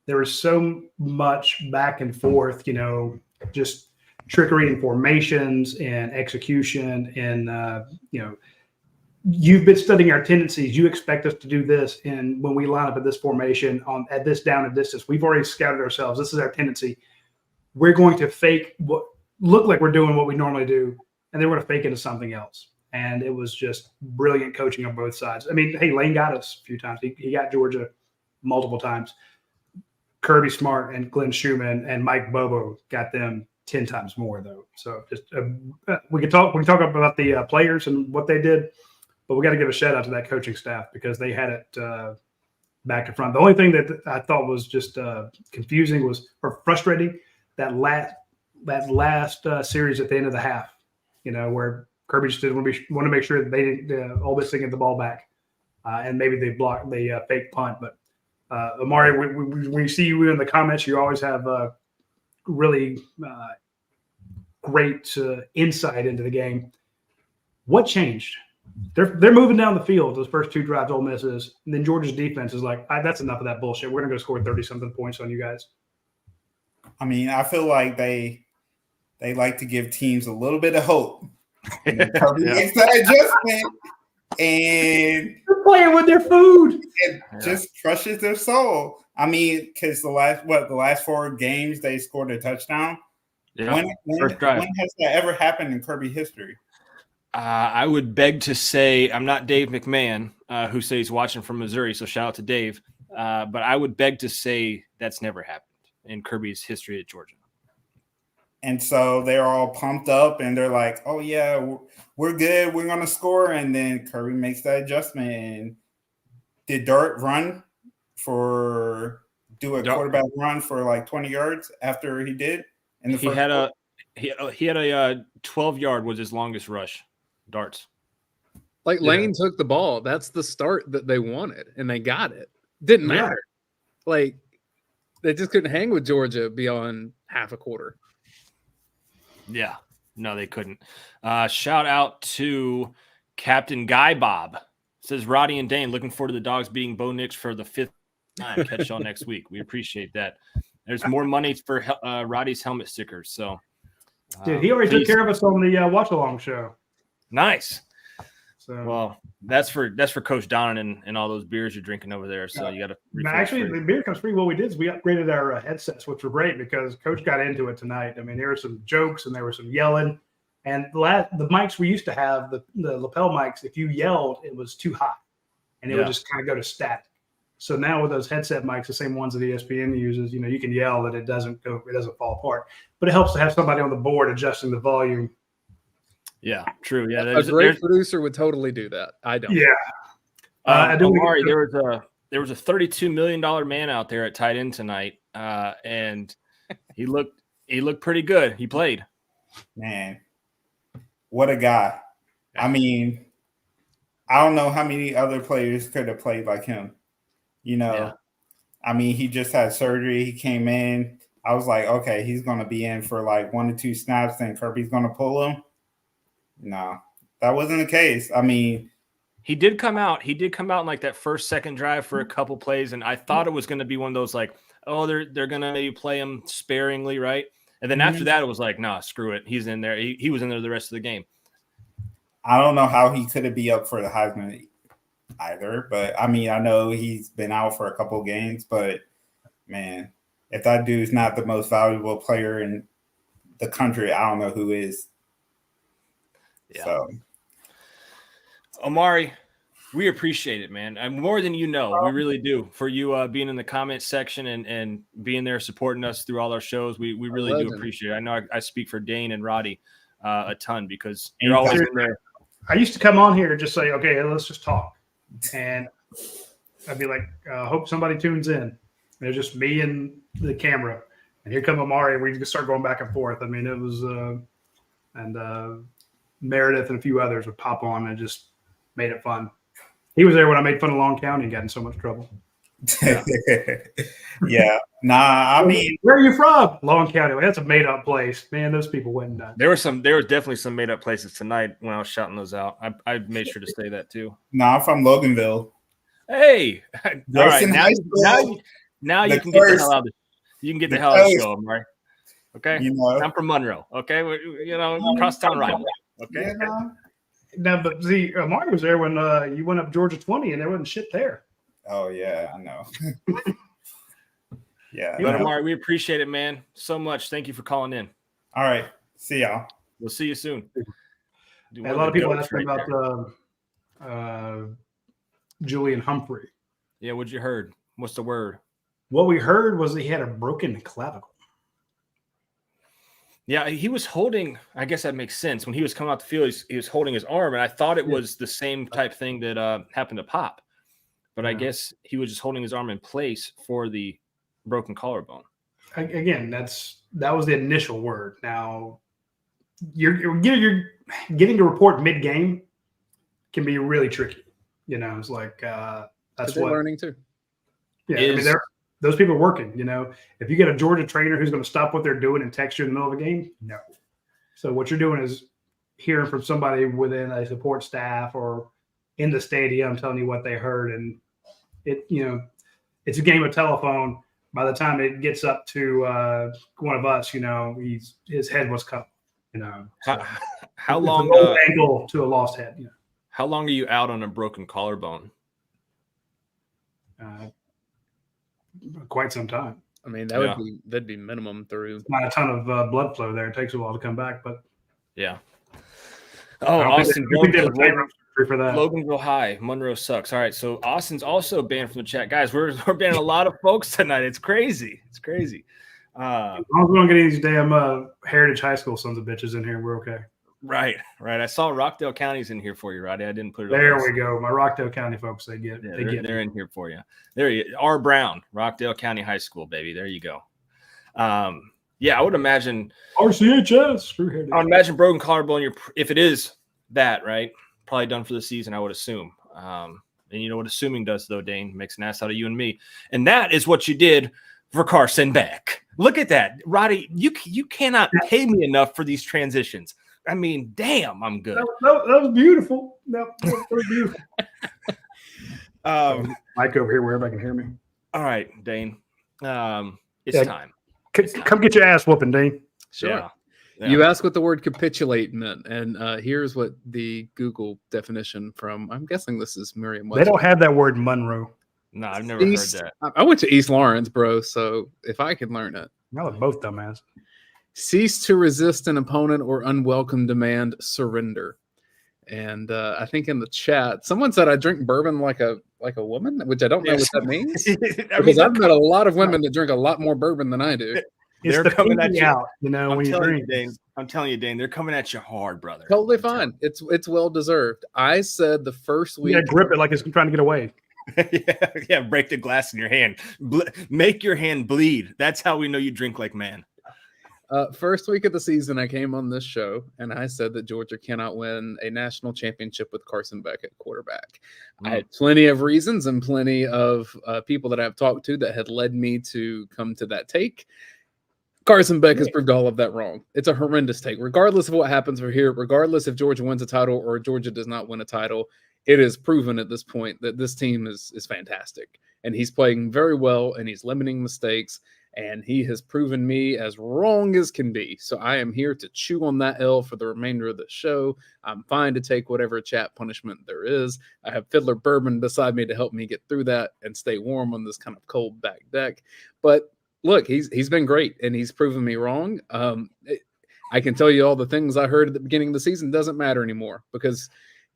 There was so much back and forth, you know, just trickery in formations and execution. And, you know, you've been studying our tendencies. You expect us to do this. And when we line up at this formation at this down and distance, we've already scouted ourselves. This is our tendency. We're going to fake what look like we're doing what we normally do, and then we're going to fake into something else. And it was just brilliant coaching on both sides. I mean, hey, Lane got us a few times. He got Georgia multiple times. Kirby Smart and Glenn Schumann and Mike Bobo got them 10 times more, though. So just we can talk about the players and what they did, but we got to give a shout out to that coaching staff because they had it back and front. The only thing that I thought was just confusing or frustrating, that last series at the end of the half, you know, where Kirby just didn't want to make sure that they didn't Ole Miss didn't get the ball back, and maybe they blocked the fake punt. But Amari, when we see you in the comments, you always have really great insight into the game. What changed? They're moving down the field those first two drives Ole Miss is, and then Georgia's defense is like, that's enough of that bullshit. We're going to go score 30-something points on you guys. I mean, I feel like they like to give teams a little bit of hope. Kirby makes that adjustment, and they're playing with their food. It just crushes their soul. I mean, because the last 4 games they scored a touchdown. Yeah. When has that ever happened in Kirby history? I would beg to say, I'm not Dave McMahon, who says he's watching from Missouri, so shout out to Dave. But I would beg to say that's never happened in Kirby's history at Georgia. And so they're all pumped up and they're like, oh, yeah, we're good. We're going to score. And then Kirby makes that adjustment. And did Dart do a quarterback run for like 20 yards after he did? He had a 12-yard was his longest rush, Darts. Like Lane took the ball. That's the start that they wanted, and they got it. Didn't matter. Like, they just couldn't hang with Georgia beyond half a quarter. Yeah. No, they couldn't. Shout out to Captain Guy Bob. Says Roddy and Dane, looking forward to the Dogs beating Bo Nix for the 5th time. Catch y'all next week. We appreciate that. There's more money for Roddy's helmet stickers. So, dude, he already took care of us on the watch along show. Nice. So, well, that's for Coach Don and all those beers you're drinking over there. So you got to actually the beer comes free. What we did is we upgraded our headsets, which were great because Coach got into it tonight. I mean, there were some jokes and there was some yelling. And the mics we used to have, the lapel mics, if you yelled, it was too hot, and it would just kind of go to static. So now with those headset mics, the same ones that ESPN uses, you know, you can yell that it doesn't fall apart. But it helps to have somebody on the board adjusting the volume. Yeah, true. Yeah, a great producer would totally do that. I don't. Yeah. Amari, there was a $32 million man out there at tight end tonight, and he looked pretty good. He played. Man, what a guy! I mean, I don't know how many other players could have played like him. You know, I mean, he just had surgery. He came in. I was like, okay, he's going to be in for like 1 or 2 snaps, and Kirby's going to pull him. No, that wasn't the case. I mean, he did come out in like that second drive for a couple plays, and I thought it was going to be one of those like, oh, they're going to maybe play him sparingly, right? And then after that, it was like, nah, screw it. He's in there. He was in there the rest of the game. I don't know how he could be up for the Heisman either, but I mean, I know he's been out for a couple of games, but man, if that dude's not the most valuable player in the country, I don't know who is. Yeah. So Omari, we appreciate it, man. And more than you know, we really do. For you being in the comment section and being there supporting us through all our shows, we really do appreciate it. I know I speak for Dane and Roddy a ton because you're always in there. I used to come on here and just say, okay, let's just talk. And I'd be like, hope somebody tunes in. And it's just me and the camera. And here come Omari, and we just start going back and forth. I mean, it was Meredith and a few others would pop on and just made it fun. He was there when I made fun of Long County and got in so much trouble. Yeah. Nah, I mean, where are you from? Long County. Well, that's a made up place. Man, those people went nuts. There were definitely some made up places tonight when I was shouting those out. I made sure to say that too. Nah, I'm from Loganville. Hey. All right. Now you can get the hell out of the You can get the hell out of the show, right? Okay. I'm from Monroe. Okay. Cross town rival. Okay. Yeah. Now, but see, Omari was there when you went up Georgia 20 and there wasn't shit there. Oh, yeah, I know. Yeah. But Omari, we appreciate it, man, so much. Thank you for calling in. All right. See y'all. We'll see you soon. A lot of people ask me about Julian Humphrey. Yeah, what'd you heard? What's the word? What we heard was that he had a broken clavicle. Yeah, he was holding, I guess that makes sense. When he was coming out the field, he was holding his arm, and I thought it was the same type thing that happened to Pop. But I guess he was just holding his arm in place for the broken collarbone. Again, that was the initial word. Now, you're getting a report mid-game can be really tricky. It's like that's what learning too. Yeah, I mean, those people are working. If you get a Georgia trainer who's going to stop what they're doing and text you in the middle of a game, no. So what you're doing is hearing from somebody within a support staff or in the stadium telling you what they heard, and it's a game of telephone. By the time it gets up to one of us, his head was cut. How long? Angle to a lost head. How long are you out on a broken collarbone? Quite some time. I mean, that'd be minimum through. Not a ton of blood flow there. It takes a while to come back, but yeah. Oh, Austin, Loganville High, Monroe sucks. All right, so Austin's also banned from the chat, guys. We're banning a lot of folks tonight. It's crazy. As long as we don't get any of these damn Heritage High School sons of bitches in here, we're okay. Right. I saw Rockdale County's in here for you, Roddy. I didn't put it. There we go. My Rockdale County folks, they're in here for you. There you R. Brown, Rockdale County High School, baby. There you go. Yeah, I would imagine RCHS. I would imagine broken collarbone. If it is that, right, probably done for the season, I would assume. And you know what assuming does, though, Dane? Makes an ass out of you and me. And that is what you did for Carson Beck. Look at that. Roddy, you cannot pay me enough for these transitions. I mean, damn, I'm good. That was beautiful. That was beautiful. Mike over here, wherever I can hear me. All right, Dane. It's time. Come get your ass whooping, Dane. Sure. Yeah. You asked what the word capitulate meant, and here's what the Google definition from, I'm guessing this is Merriam-Webster. They don't have that word Monroe. No, I've never heard that. I went to East Lawrence, bro, so if I can learn it. Y'all are both dumbass. Cease to resist an opponent or unwelcome demand, surrender. And I think in the chat, someone said I drink bourbon like a woman, which I don't know what that means. Because I've met a lot of women that drink a lot more bourbon than I do. They're coming at you out, when you drink. I'm telling you, Dane, they're coming at you hard, brother. Totally fine. It's well deserved. I said the first week. Yeah, grip it like it's trying to get away. yeah, break the glass in your hand. Make your hand bleed. That's how we know you drink like man. First week of the season, I came on this show and I said that Georgia cannot win a national championship with Carson Beck at quarterback. I had plenty of reasons and plenty of people that I've talked to that had led me to come to that take. Carson Beck has proved all of that wrong. It's a horrendous take. Regardless of what happens from here, regardless if Georgia wins a title or Georgia does not win a title, it is proven at this point that this team is fantastic. And he's playing very well and he's limiting mistakes. And he has proven me as wrong as can be. So I am here to chew on that L for the remainder of the show. I'm fine to take whatever chat punishment there is. I have Fiddler Bourbon beside me to help me get through that and stay warm on this kind of cold back deck. But look, he's been great, and he's proven me wrong. I can tell you all the things I heard at the beginning of the season doesn't matter anymore because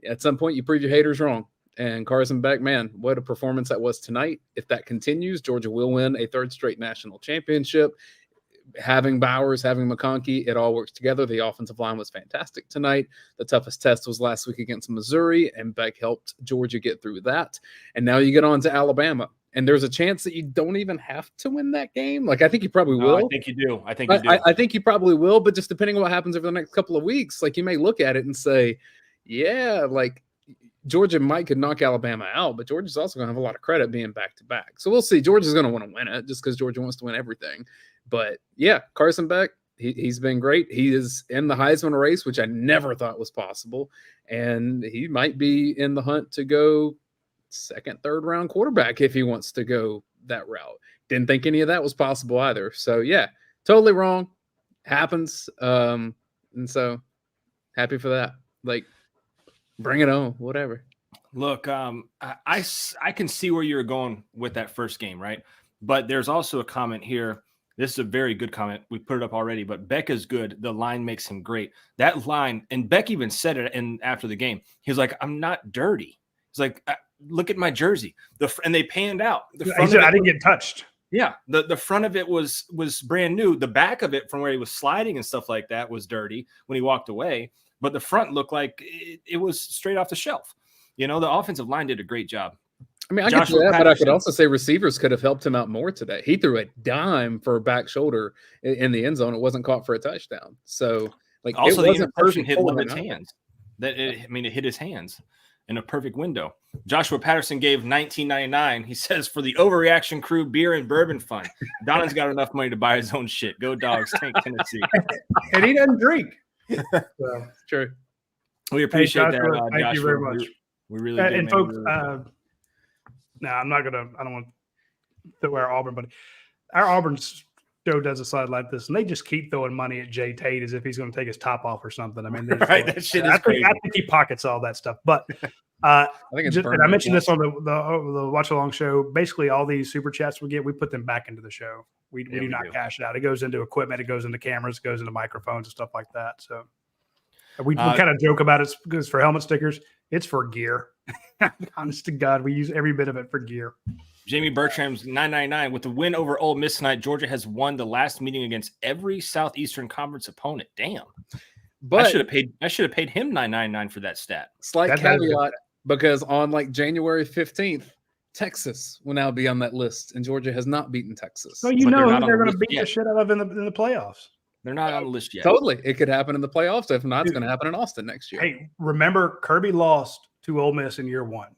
at some point you prove your haters wrong. And Carson Beck, man, what a performance that was tonight. If that continues, Georgia will win a third straight national championship. Having Bowers, having McConkey, it all works together. The offensive line was fantastic tonight. The toughest test was last week against Missouri, and Beck helped Georgia get through that. And now you get on to Alabama. And there's a chance that you don't even have to win that game. Like, I think you probably will. I think you do. I think you do. I think you probably will, but just depending on what happens over the next couple of weeks, like, you may look at it and say, yeah, like, Georgia could knock Alabama out, but Georgia's also going to have a lot of credit being back-to-back. So we'll see. Georgia's going to want to win it just because Georgia wants to win everything. But, yeah, Carson Beck, he's been great. He is in the Heisman race, which I never thought was possible. And he might be in the hunt to go second, third round quarterback if he wants to go that route. Didn't think any of that was possible either. So, yeah, totally wrong. Happens. And so happy for that. Like, bring it on, whatever. Look, I can see where you're going with that first game, right? But there's also a comment here. This is a very good comment. We put it up already, but Beck is good. The line makes him great. That line, and Beck even said it after the game. He was like, I'm not dirty. He's like, look at my jersey. And they panned out. He said, I didn't get touched. Yeah, the front of it was brand new. The back of it, from where he was sliding and stuff like that, was dirty when he walked away. But the front looked like it was straight off the shelf. You know, the offensive line did a great job. I mean, I could say that, but I could also say receivers could have helped him out more today. He threw a dime for a back shoulder in the end zone. It wasn't caught for a touchdown. So, like, also it the wasn't interception hit Levitt's hands. It hit his hands in a perfect window. Joshua Patterson gave $19.99. He says, for the Overreaction crew, beer and bourbon fun. Donna's got enough money to buy his own shit. Go Dogs, tank Tennessee. And he doesn't drink. So, true. We appreciate that. Joshua, thank Joshua. you very much. We really do. And folks, I don't want to wear Auburn, but our Auburn show does a side like this, and they just keep throwing money at Jay Tate as if he's going to take his top off or something. I mean, right? That shit is crazy. I think he pockets all that stuff. But I mentioned this on the Watch Along show. Basically, all these super chats we get, we put them back into the show. We do not cash it out. It goes into equipment, it goes into cameras, it goes into microphones and stuff like that. So we kind of joke about it because for helmet stickers, it's for gear. Honest to God, we use every bit of it for gear. Jamie Bertram's 999 with the win over Ole Miss tonight. Georgia has won the last meeting against every Southeastern Conference opponent. Damn, but I should have paid him $9.99 for that stat. Slight caveat, because on like January 15th, Texas will now be on that list, and Georgia has not beaten Texas. So they're going to beat the shit out of in the playoffs. They're not on the list yet. Totally, it could happen in the playoffs. If not, it's going to happen in Austin next year. Hey, remember Kirby lost to Ole Miss in year one,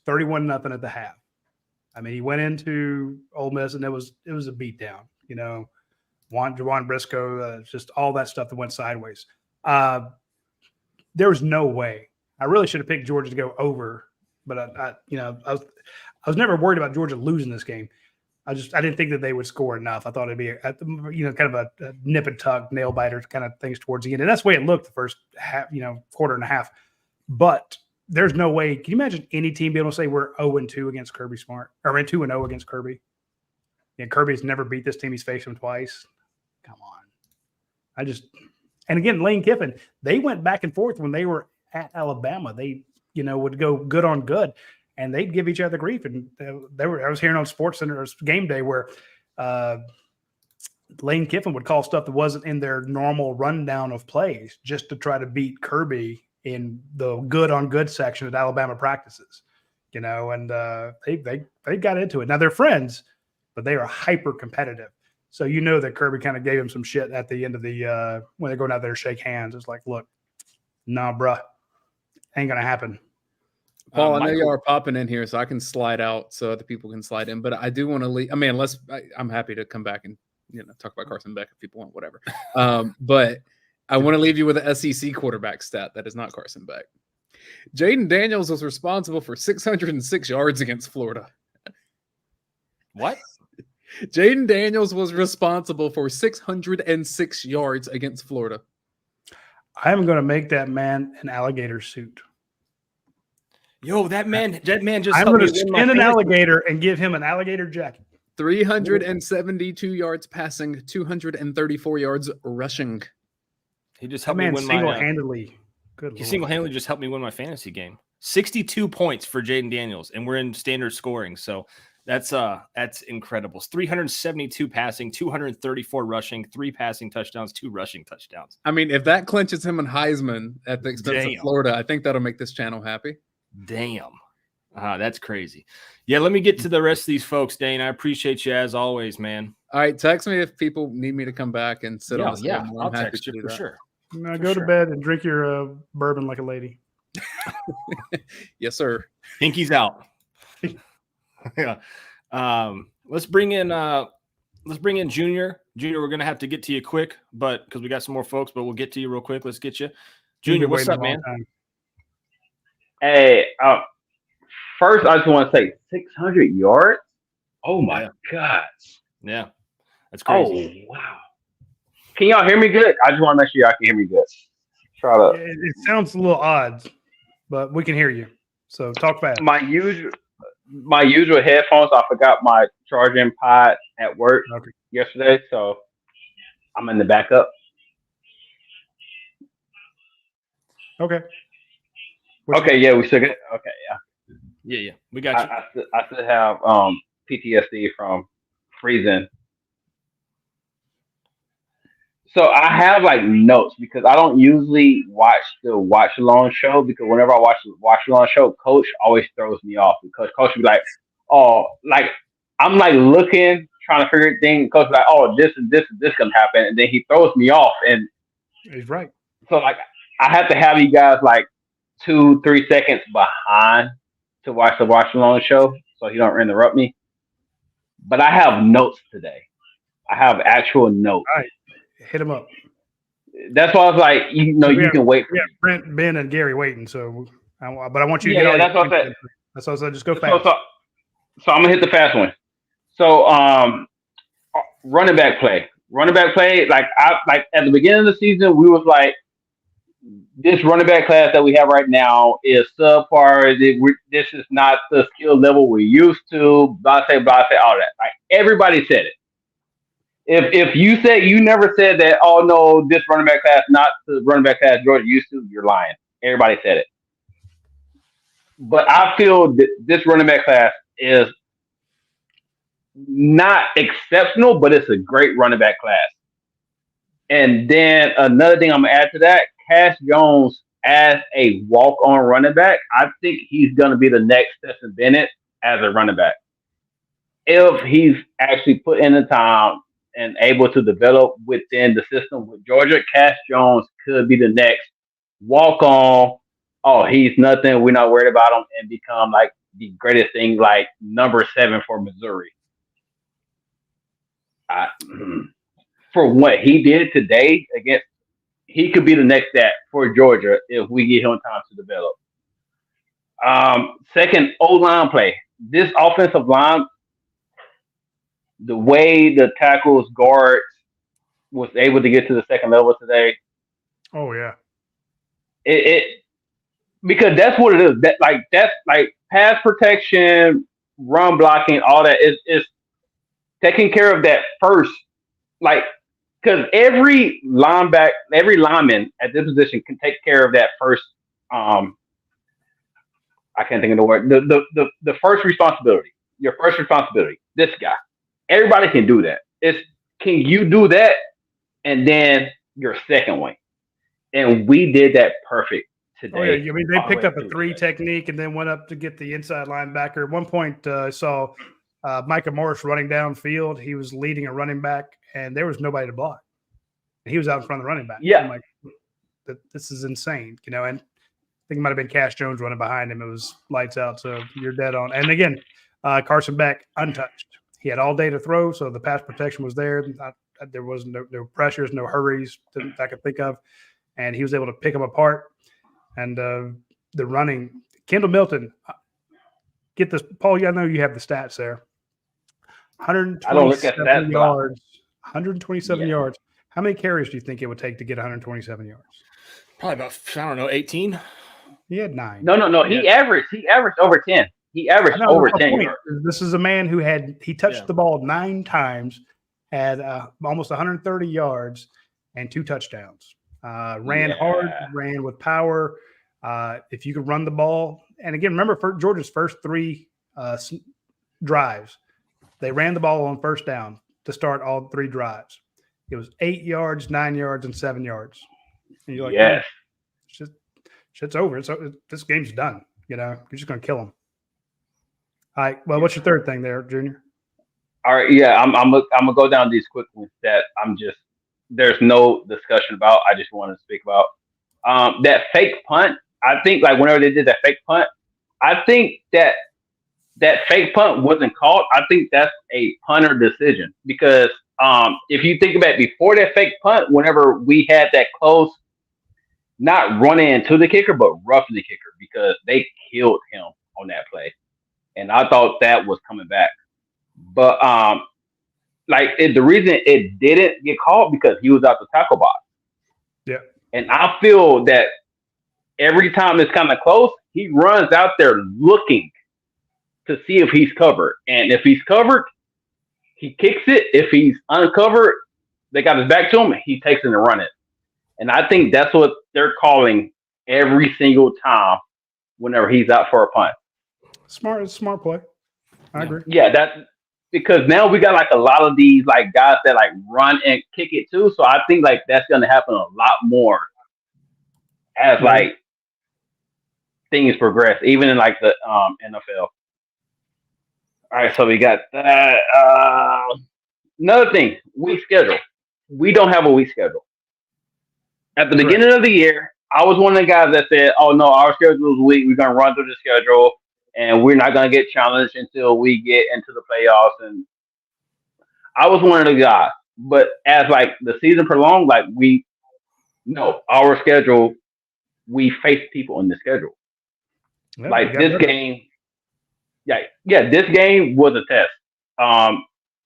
31-0 at the half. I mean, he went into Ole Miss and it was a beatdown. You know, Jawan Briscoe, just all that stuff that went sideways. There was no way. I really should have picked Georgia to go over, but I was never worried about Georgia losing this game. I didn't think that they would score enough. I thought it'd be kind of a nip and tuck, nail biter kind of things towards the end, and that's the way it looked the first half, quarter and a half. But there's no way. Can you imagine any team being able to say we're 0-2 against Kirby Smart, or 2-0 against Kirby? Yeah, Kirby's never beat this team. He's faced him twice. Come on. And again, Lane Kiffin, they went back and forth when they were at Alabama. They, would go good on good, and they'd give each other grief. And I was hearing on SportsCenter game day where Lane Kiffin would call stuff that wasn't in their normal rundown of plays just to try to beat Kirby in the good on good section at Alabama practices, and they got into it. Now they're friends, but they are hyper competitive. So that Kirby kind of gave him some shit at the end of the when they're going out there to shake hands. It's like, look, nah, bruh, ain't gonna happen. Paul, I know you are popping in here, so I can slide out so other people can slide in. But I do want to leave. I mean, I'm happy to come back and talk about Carson Beck if people want, whatever. But I want to leave you with an SEC quarterback stat that is not Carson Beck. Jaden Daniels was responsible for 606 yards against Florida. What? Jaden Daniels was responsible for 606 yards against Florida. I am going to make that man an alligator suit. Yo, that man just. I'm going to skin an alligator and give him an alligator jacket. 372 yards passing, 234 yards rushing. He just helped me win single-handedly Good He Lord. single-handedly just helped me win my fantasy game. 62 points for Jaden Daniels, and we're in standard scoring. So that's incredible. 372 passing, 234 rushing, 3 passing touchdowns, 2 rushing touchdowns. I mean, if that clinches him and Heisman at the expense of Florida, I think that'll make this channel happy. Damn. That's crazy. Yeah, let me get to the rest of these folks, Dane. I appreciate you as always, man. All right, text me if people need me to come back and sit on the Yeah, table. I'll I'm happy text to you do for that. sure. Now go to bed and drink your bourbon like a lady. Yes, sir. Pinky's out. Yeah. Let's bring in Junior. Junior, we're gonna have to get to you quick, but because we got some more folks, but we'll get to you real quick. Let's get you. Junior, what's up, man? Hey, first I just want to say 600 yards. Oh my God. Yeah, that's crazy. Oh wow. Can y'all hear me good? I just want to make sure y'all can hear me good. Try to. It sounds a little odd, but we can hear you. So talk fast. My usual headphones. I forgot my charging pod at work yesterday, so I'm in the backup. Okay. Okay. Yeah, we still good. Okay. Yeah. Yeah. We got you. I still have PTSD from freezing. So I have like notes because I don't usually watch the watch along show because whenever I watch the watch along show, Coach always throws me off because Coach be like, "Oh, like I'm like looking, trying to figure things." Coach be like, "Oh, this and this and this gonna happen," and then he throws me off, and he's right. So like I have to have you guys like 2-3 seconds behind to watch the watch along show so you don't interrupt me. But I have notes today. I have actual notes. All right. Hit him up. That's why I was like, you can wait for Brent, Ben, and Gary waiting. So, but I want you to get all. That's what I said. That's what I said. Just go fast. So I'm gonna hit the fast one. So, running back play. Like at the beginning of the season, we was like, this running back class that we have right now is subpar. This is not the skill level we're used to. Blah, all that. Like everybody said it. If you said you never said that, oh no, this running back class not the running back class Georgia used to, you're lying. Everybody said it. But I feel that this running back class is not exceptional, but it's a great running back class. And then another thing I'm gonna add to that, Cash Jones as a walk-on running back, I think he's gonna be the next Stetson Bennett as a running back. If he's actually put in the time and able to develop within the system with Georgia, Cash Jones could be the next walk-on. Oh, he's nothing. We're not worried about him, and become like the greatest thing, like number 7 for Missouri. For what he did today against, he could be the next that for Georgia if we give him time to develop. Second, O-line play. This offensive line, the way the tackles guards was able to get to the second level today. Oh yeah. It because that's what it is. That's like pass protection, run blocking, all that is taking care of that first. Like, because every lineman at this position can take care of that first. I can't think of the word. The first responsibility. Your first responsibility. This guy. Everybody can do that. Can you do that? And then your second one. And we did that perfect today. Oh, yeah. I mean, they picked up a 3 technique and then went up to get the inside linebacker. At one point, I saw Micah Morris running downfield. He was leading a running back, and there was nobody to block. And he was out in front of the running back. Yeah. I'm like, this is insane, and I think it might have been Cash Jones running behind him. It was lights out, so you're dead on. And again, Carson Beck untouched. He had all day to throw, so the pass protection was there. There was no pressures, no hurries that I could think of, and he was able to pick them apart. And the running, Kendall Milton, get this, Paul. I know you have the stats there. 127 yards. 127 yards. How many carries do you think it would take to get 127 yards? Probably about 18. He had 9. No. He averaged over 10. He averaged over 10 yards. This is a man who touched the ball 9 times, had almost 130 yards and 2 touchdowns. Ran hard, ran with power. If you could run the ball, and again, remember for Georgia's first 3 drives, they ran the ball on first down to start all 3 drives. It was 8 yards, 9 yards, and 7 yards. And you're like, yes, shit's over. So this game's done. You're just going to kill them. All right. Well, what's your third thing there, Junior? All right, yeah, I'm gonna go down these quick ones that there's no discussion about. I just want to speak about that fake punt. I think like whenever they did that fake punt, I think that fake punt wasn't called. I think that's a punter decision because if you think about it, before that fake punt, whenever we had that close, not running into the kicker but roughing the kicker because they killed him on that play, and I thought that was coming back. But the reason it didn't get called because he was out the tackle box. Yeah. And I feel that every time it's kind of close, he runs out there looking to see if he's covered. And if he's covered, he kicks it. If he's uncovered, they got his back to him, he takes it and run it. And I think that's what they're calling every single time whenever he's out for a punt. Smart play. I agree. Yeah, because now we got like a lot of these like guys that like run and kick it too. So I think like that's gonna happen a lot more as like things progress, even in like the NFL. All right, so we got that. Another thing, week schedule. We don't have a week schedule. At the beginning of the year, I was one of the guys that said, "Oh no, our schedule is weak. We're gonna run through the schedule." And we're not going to get challenged until we get into the playoffs. And I was one of the guys. But as like the season prolonged, like our schedule, we face people in the schedule. Yeah, like this game, this game was a test.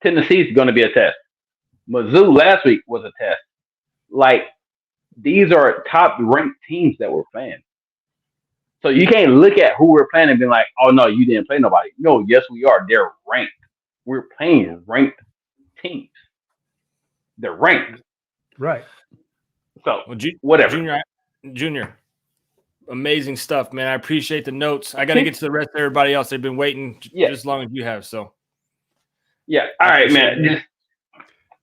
Tennessee's going to be a test. Mizzou last week was a test. Like these are top ranked teams that we're playing. So you can't look at who we're playing and be like, oh, no, you didn't play nobody. No, yes, we are. They're ranked. We're playing ranked teams. They're ranked. Right. So, whatever. Junior, amazing stuff, man. I appreciate the notes. I got to get to the rest of everybody else. They've been waiting just as long as you have. So, yeah. All right, man.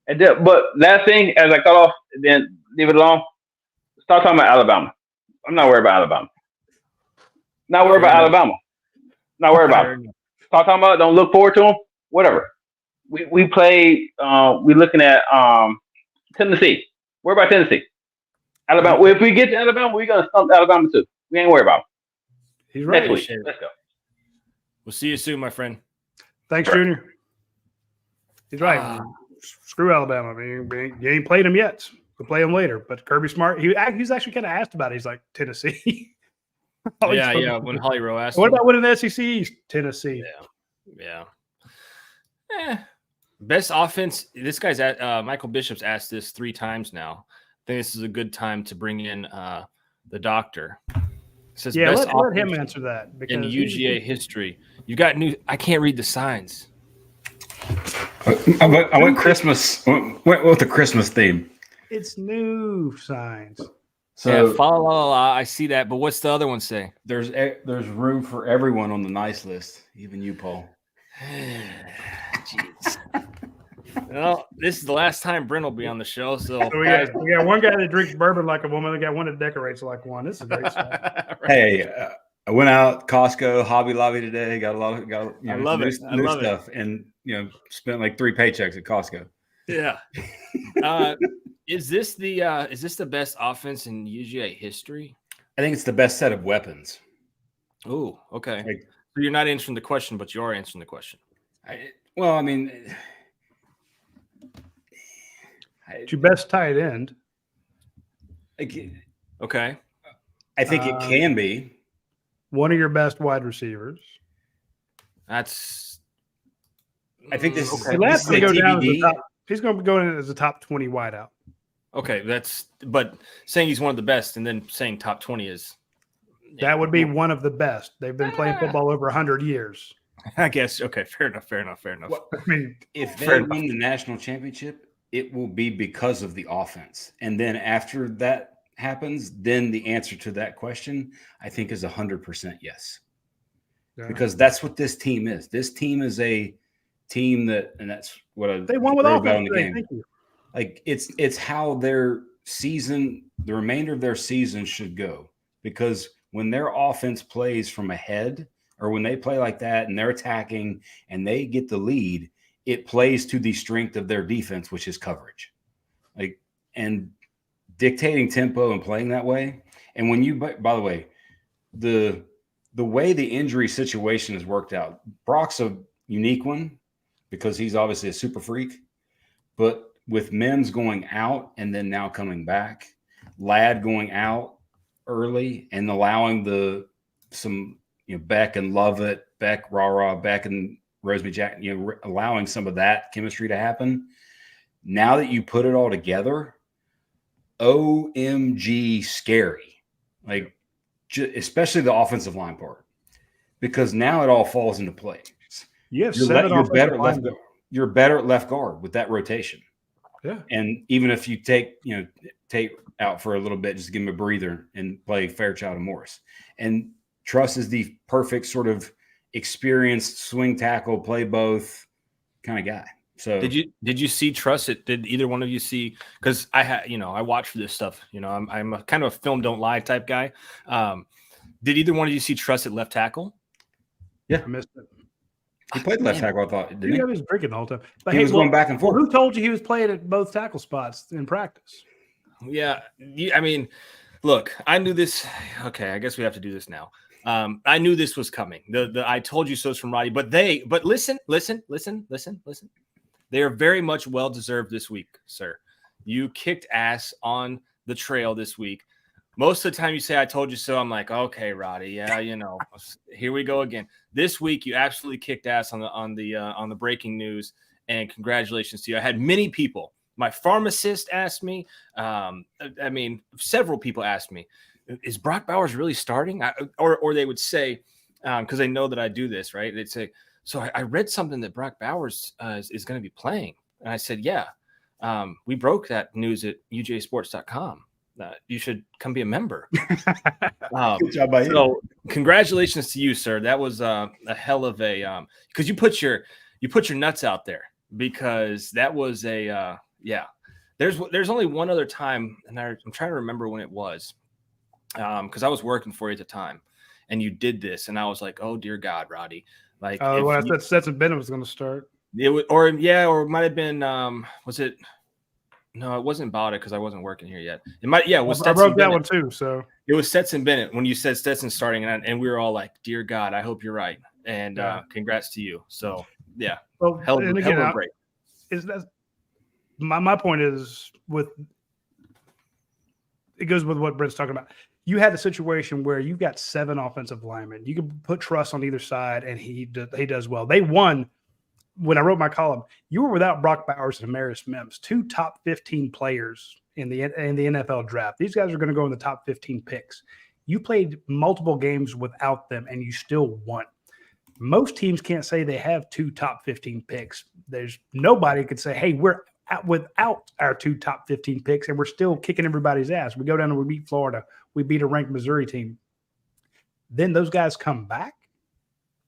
But last thing, as I cut off, then leave it alone. Start talking about Alabama. I'm not worried about Alabama. Not worry about Alabama. Not worry about it. Start talking about it. Don't look forward to them. Whatever. We play. We're looking at Tennessee. Worry about Tennessee. Alabama. Well, if we get to Alabama, we're gonna stump Alabama too. We ain't worried about them. He's right. Next week. Let's go. We'll see you soon, my friend. Thanks, Junior. He's right. Screw Alabama. I mean, you ain't played them yet. We'll play them later. But Kirby Smart, he's actually kind of asked about it. He's like, Tennessee. Yeah. When Holly Rowe asked, what about winning the SEC East? Tennessee. Yeah. Best offense. This guy's at Michael Bishop's asked this 3 times now. I think this is a good time to bring in the doctor. It says best let him answer that in UGA history. You got new. I can't read the signs. I went Christmas. Went with the Christmas theme. It's new signs. So fa la la la, I see that, but what's the other one say? There's room for everyone on the nice list, even you, Paul. Jeez. Well, this is the last time Brent will be on the show, so we got one guy that drinks bourbon like a woman. We got one that decorates like one. This is great stuff. Right. Hey, I went out Costco, Hobby Lobby today. Got a lot of I love new, it. I new love stuff, and spent like 3 paychecks at Costco. Yeah. Is this the best offense in UGA history? I think it's the best set of weapons. Oh, okay. So you're not answering the question, but you are answering the question. It's your best tight end. Okay. I think it can be. One of your best wide receivers. I think this is okay. He's going to go in as a top 20 wideout. Okay, but saying he's one of the best and then saying top 20 is. That would be one of the best. They've been playing football over 100 years. I guess. Okay, fair enough. Well, I mean, if they win the national championship, it will be because of the offense. And then after that happens, then the answer to that question, I think, is 100% yes. Yeah. Because that's what this team is. This team is a team that, and that's what they won with wrote offense about in the today. game. Thank you. Like it's how their season, the remainder of their season should go. Because when their offense plays from ahead, or when they play like that and they're attacking and they get the lead, it plays to the strength of their defense, which is coverage. Like, and dictating tempo and playing that way. And when you, by the way, the way the injury situation has worked out, Brock's a unique one because he's obviously a super freak, but with Mims going out and then now coming back, Ladd going out early and allowing Beck and Lovett, Beck, Beck and Roseby Jack, allowing some of that chemistry to happen. Now that you put it all together, OMG scary, like especially the offensive line part, because now it all falls into place. You have you're better at left guard with that rotation. Yeah, and even if you take out for a little bit, just give him a breather and play Fairchild and Morris. And Truss is the perfect sort of experienced swing tackle, play both kind of guy. So did you see Truss? Did either one of you see? Because I watch for this stuff. I'm a kind of a film don't lie type guy. Did either one of you see Truss at left tackle? Yeah, I missed it. He played left tackle, I thought. Didn't he? He was drinking the whole time. But he was going back and forth. Who told you he was playing at both tackle spots in practice? Yeah, I mean, look, I knew this. Okay, I guess we have to do this now. I knew this was coming. The I told you so's from Roddy, but listen. They are very much well-deserved this week, sir. You kicked ass on the trail this week. Most of the time you say, I told you so. I'm like, okay, Roddy. Yeah, here we go again. This week, you absolutely kicked ass on the breaking news, and congratulations to you. I had many people. My pharmacist asked me. Several people asked me, is Brock Bowers really starting? Or they would say, because they know that I do this, right? They'd say, so I read something that Brock Bowers is going to be playing. And I said, yeah, we broke that news at ujsports.com. You should come be a member. Good job by you. So congratulations to you, sir. That was a hell of a because you put your nuts out there, because that was a There's only one other time, and I'm trying to remember when it was, because I was working for you at the time, and you did this, and I was like, oh dear God, Roddy. Like, I thought Stetson Bennett was going to start. It would, or it might have been. Was it? No, it wasn't Bauta because I wasn't working here yet. It might. Yeah, it was. I broke that one too. So it was Stetson Bennett when you said Stetson starting, and we were all like, "Dear God, I hope you're right." And congrats to you. So yeah, well, hell of a break. Is that my point? Is it goes with what Brent's talking about. You had a situation where you've got 7 offensive linemen. You can put Truss on either side, and he does well. They won. When I wrote my column, you were without Brock Bowers and Amaris Mims, 2 top 15 players in the NFL draft. These guys are going to go in the top 15 picks. You played multiple games without them, and you still won. Most teams can't say they have 2 top 15 picks. There's nobody could say, hey, we're without our 2 top 15 picks, and we're still kicking everybody's ass. We go down and we beat Florida. We beat a ranked Missouri team. Then those guys come back.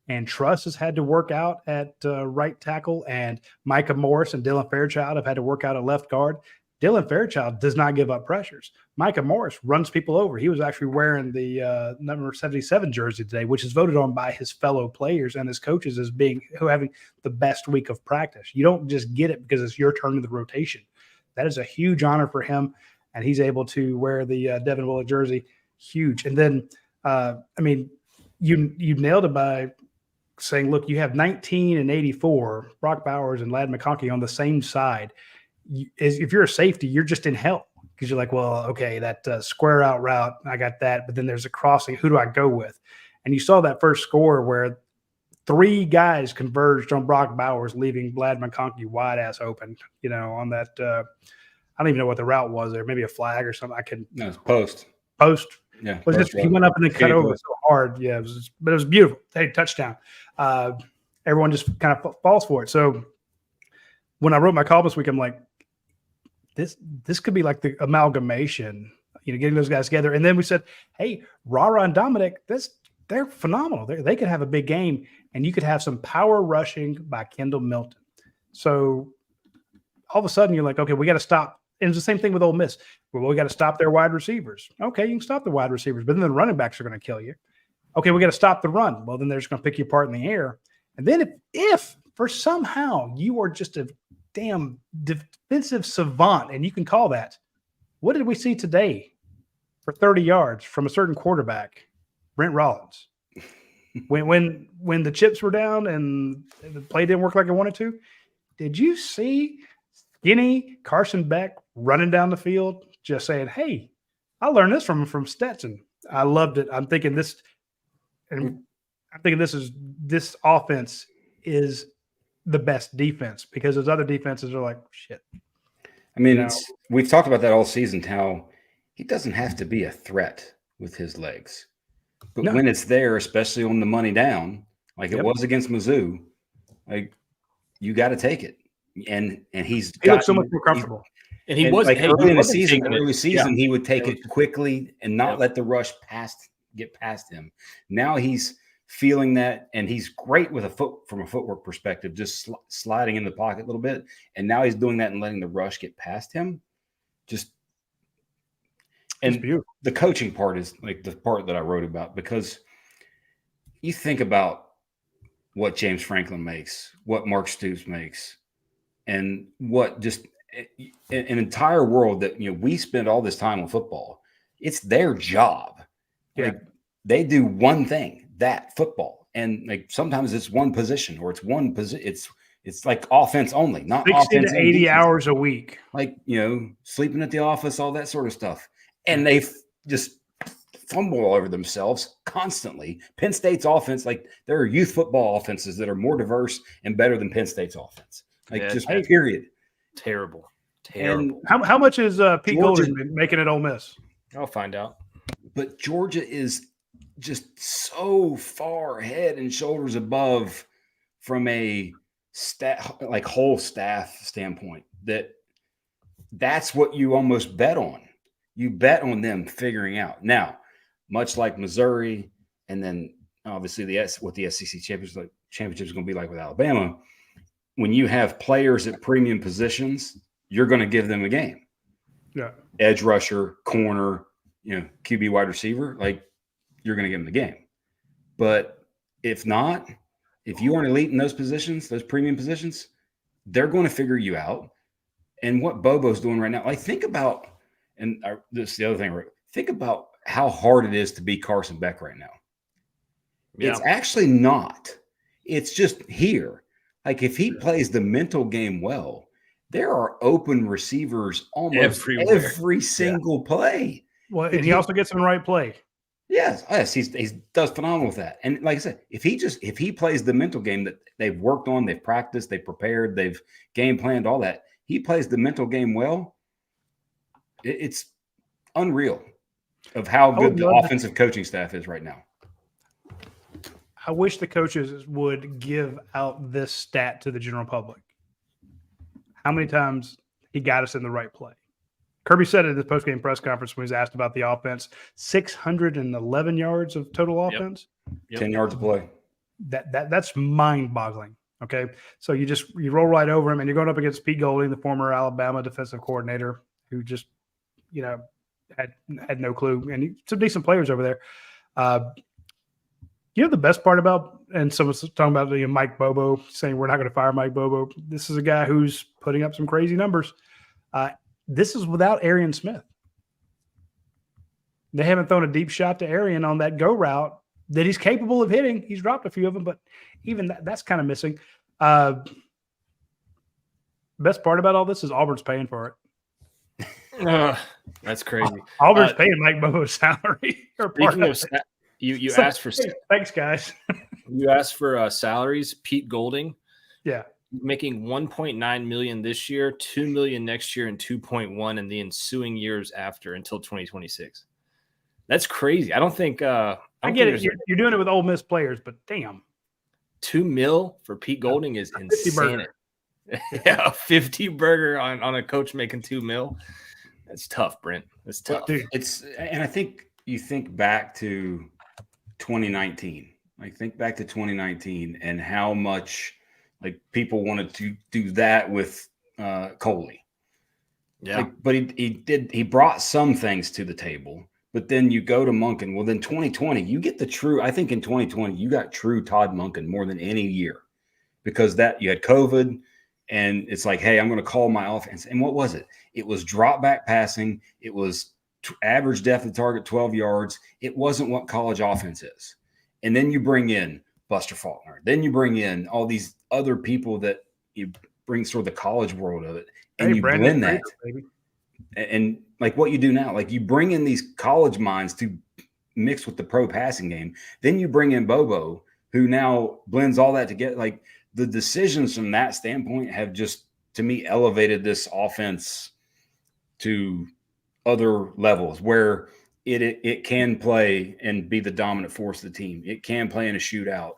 And Truss has had to work out at right tackle, and Micah Morris and Dylan Fairchild have had to work out at left guard. Dylan Fairchild does not give up pressures. Micah Morris runs people over. He was actually wearing the number 77 jersey today, which is voted on by his fellow players and his coaches as having the best week of practice. You don't just get it because it's your turn in the rotation. That is a huge honor for him, and he's able to wear the Devin Willett jersey. Huge. And then, you nailed it by saying, look, you have 19 and 84, Brock Bowers and Ladd McConkey on the same side. If you're a safety, you're just in hell because you're like, well, okay, that square out route, I got that, but then there's a crossing. Who do I go with? And you saw that first score where 3 guys converged on Brock Bowers, leaving Ladd McConkey wide ass open, on that. I don't even know what the route was there. Maybe a flag or something. No, it's post. Yeah, he went up and then cut over so hard. Yeah, but it was beautiful. Hey, touchdown. Everyone just kind of falls for it. So when I wrote my call this week, I'm like, this could be like the amalgamation, getting those guys together. And then we said, hey, Rara and Dominic, they're phenomenal. They could have a big game, and you could have some power rushing by Kendall Milton. So all of a sudden you're like, okay, we got to stop. And it's the same thing with Ole Miss. Well, we got to stop their wide recievers. Okay, you can stop the wide receivers, but then the running backs are going to kill you. Okay, we got to stop the run. Well, then they're just going to pick you apart in the air. And then if for somehow you are just a damn defensive savant, and you can call that, what did we see today for 30 yards from a certain quarterback, Brent Rollins? When the chips were down and the play didn't work like I wanted to, did you see skinny Carson Beck running down the field just saying, hey, I learned this from Stetson. I loved it. I'm thinking this offense is the best defense, because those other defenses are like, shit. I mean, we've talked about that all season, how he doesn't have to be a threat with his legs. But when it's there, especially on the money down, like it was against Mizzou, like you got to take it. And he looks so much more comfortable. And he was like early in the season. Yeah. He would take it quickly and not let the rush get past him. Now he's feeling that, and he's great with from a footwork perspective, just sliding in the pocket a little bit. And now he's doing that and letting the rush get past him. And the coaching part is like the part that I wrote about, because you think about what James Franklin makes, what Mark Stoops makes, and what just an entire world that, we spend all this time on football. It's their job. Yeah. Like they do one thing, that football. And like sometimes it's one position, or it's one position. It's like offense only, not 60 offense to 80 defense. hours a week. Like, sleeping at the office, all that sort of stuff. And they just fumble all over themselves constantly. Penn State's offense, like there are youth football offenses that are more diverse and better than Penn State's offense. Like period. Terrible. And how much is Pete Golding making at Ole Miss? I'll find out. But Georgia is just so far head and shoulders above from a whole staff standpoint that's what you almost bet on. You bet on them figuring out. Now, much like Missouri, and then obviously what the SEC championship is going to be like with Alabama, when you have players at premium positions, you're going to give them a game. Yeah. Edge rusher, corner, QB wide receiver, like you're going to give them the game. But if not, if you aren't elite in those positions, those premium positions, they're going to figure you out. And what Bobo's doing right now, like think about, and this is the other thing, think about how hard it is to beat Carson Beck right now. Yeah. It's actually not. It's just here. Like if he plays the mental game well, there are open receivers almost every single play. Well, and he also gets in the right play. Yes, he does phenomenal with that. And like I said, if he plays the mental game that they've worked on, they've practiced, they've prepared, they've game planned, all that, he plays the mental game well. It's unreal of how good the offensive coaching staff is right now. I wish the coaches would give out this stat to the general public. How many times he got us in the right play? Kirby said it at the postgame press conference when he was asked about the offense, 611 yards of total offense. 10 yards of play. That's mind-boggling. Okay. So you roll right over him, and you're going up against Pete Golding, the former Alabama defensive coordinator, who just, had no clue. And some decent players over there. The best part about, and someone's talking about Mike Bobo saying we're not going to fire Mike Bobo. This is a guy who's putting up some crazy numbers. This is without Arian Smith. They haven't thrown a deep shot to Arian on that go route that he's capable of hitting. He's dropped a few of them, but even that's kind of missing. Best part about all this is Auburn's paying for it. That's crazy. Auburn's paying Mike Bobo's salary. Speaking of you asked for thanks, guys. You asked for salaries. Pete Golding, making $1.9 million this year, $2 million next year, and $2.1 in the ensuing years after until 2026. That's crazy. I don't think I get it. You're doing it with Ole Miss players, but damn, $2 million for Pete Golding is insane. Yeah, a 50 burger on a coach making $2 million. It's tough, Brent. It's tough. Dude, and I think you think back to 2019. Like think back to 2019 and how much like people wanted to do that with Coley. Yeah. Like, but he brought some things to the table. But then you go to Monken. Well, then 2020, you get the true. I think in 2020, you got true Todd Monken more than any year because that you had COVID, and it's like, hey, I'm going to call my offense. And what was it? It was drop back passing. It was average depth of target 12 yards. It wasn't what college offense is. And then you bring in Buster Faulkner. Then you bring in all these other people that you bring sort of the college world of it, and you blend that. And like what you do now, like you bring in these college minds to mix with the pro passing game. Then you bring in Bobo, who now blends all that together. Like the decisions from that standpoint have just, to me, elevated this offense to other levels where it can play and be the dominant force of the team. It can play in a shootout.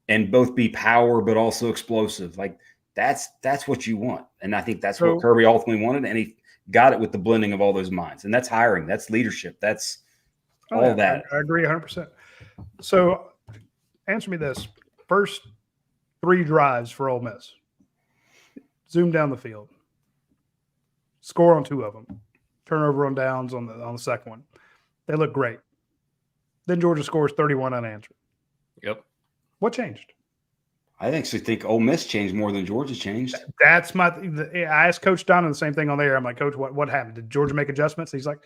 And both be power, but also explosive. Like that's what you want. And I think that's what Kirby ultimately wanted. And he got it with the blending of all those minds. And that's hiring. That's leadership. That's all that. I agree 100%. So answer me this. First 3 drives for Ole Miss. Zoom down the field. Score on 2 of them. Turnover on downs on the second one. They look great. Then Georgia scores 31 unanswered. Yep. What changed? I actually think Ole Miss changed more than Georgia changed. That's I asked Coach Donovan the same thing on there. I'm like, Coach, what happened? Did Georgia make adjustments? He's like,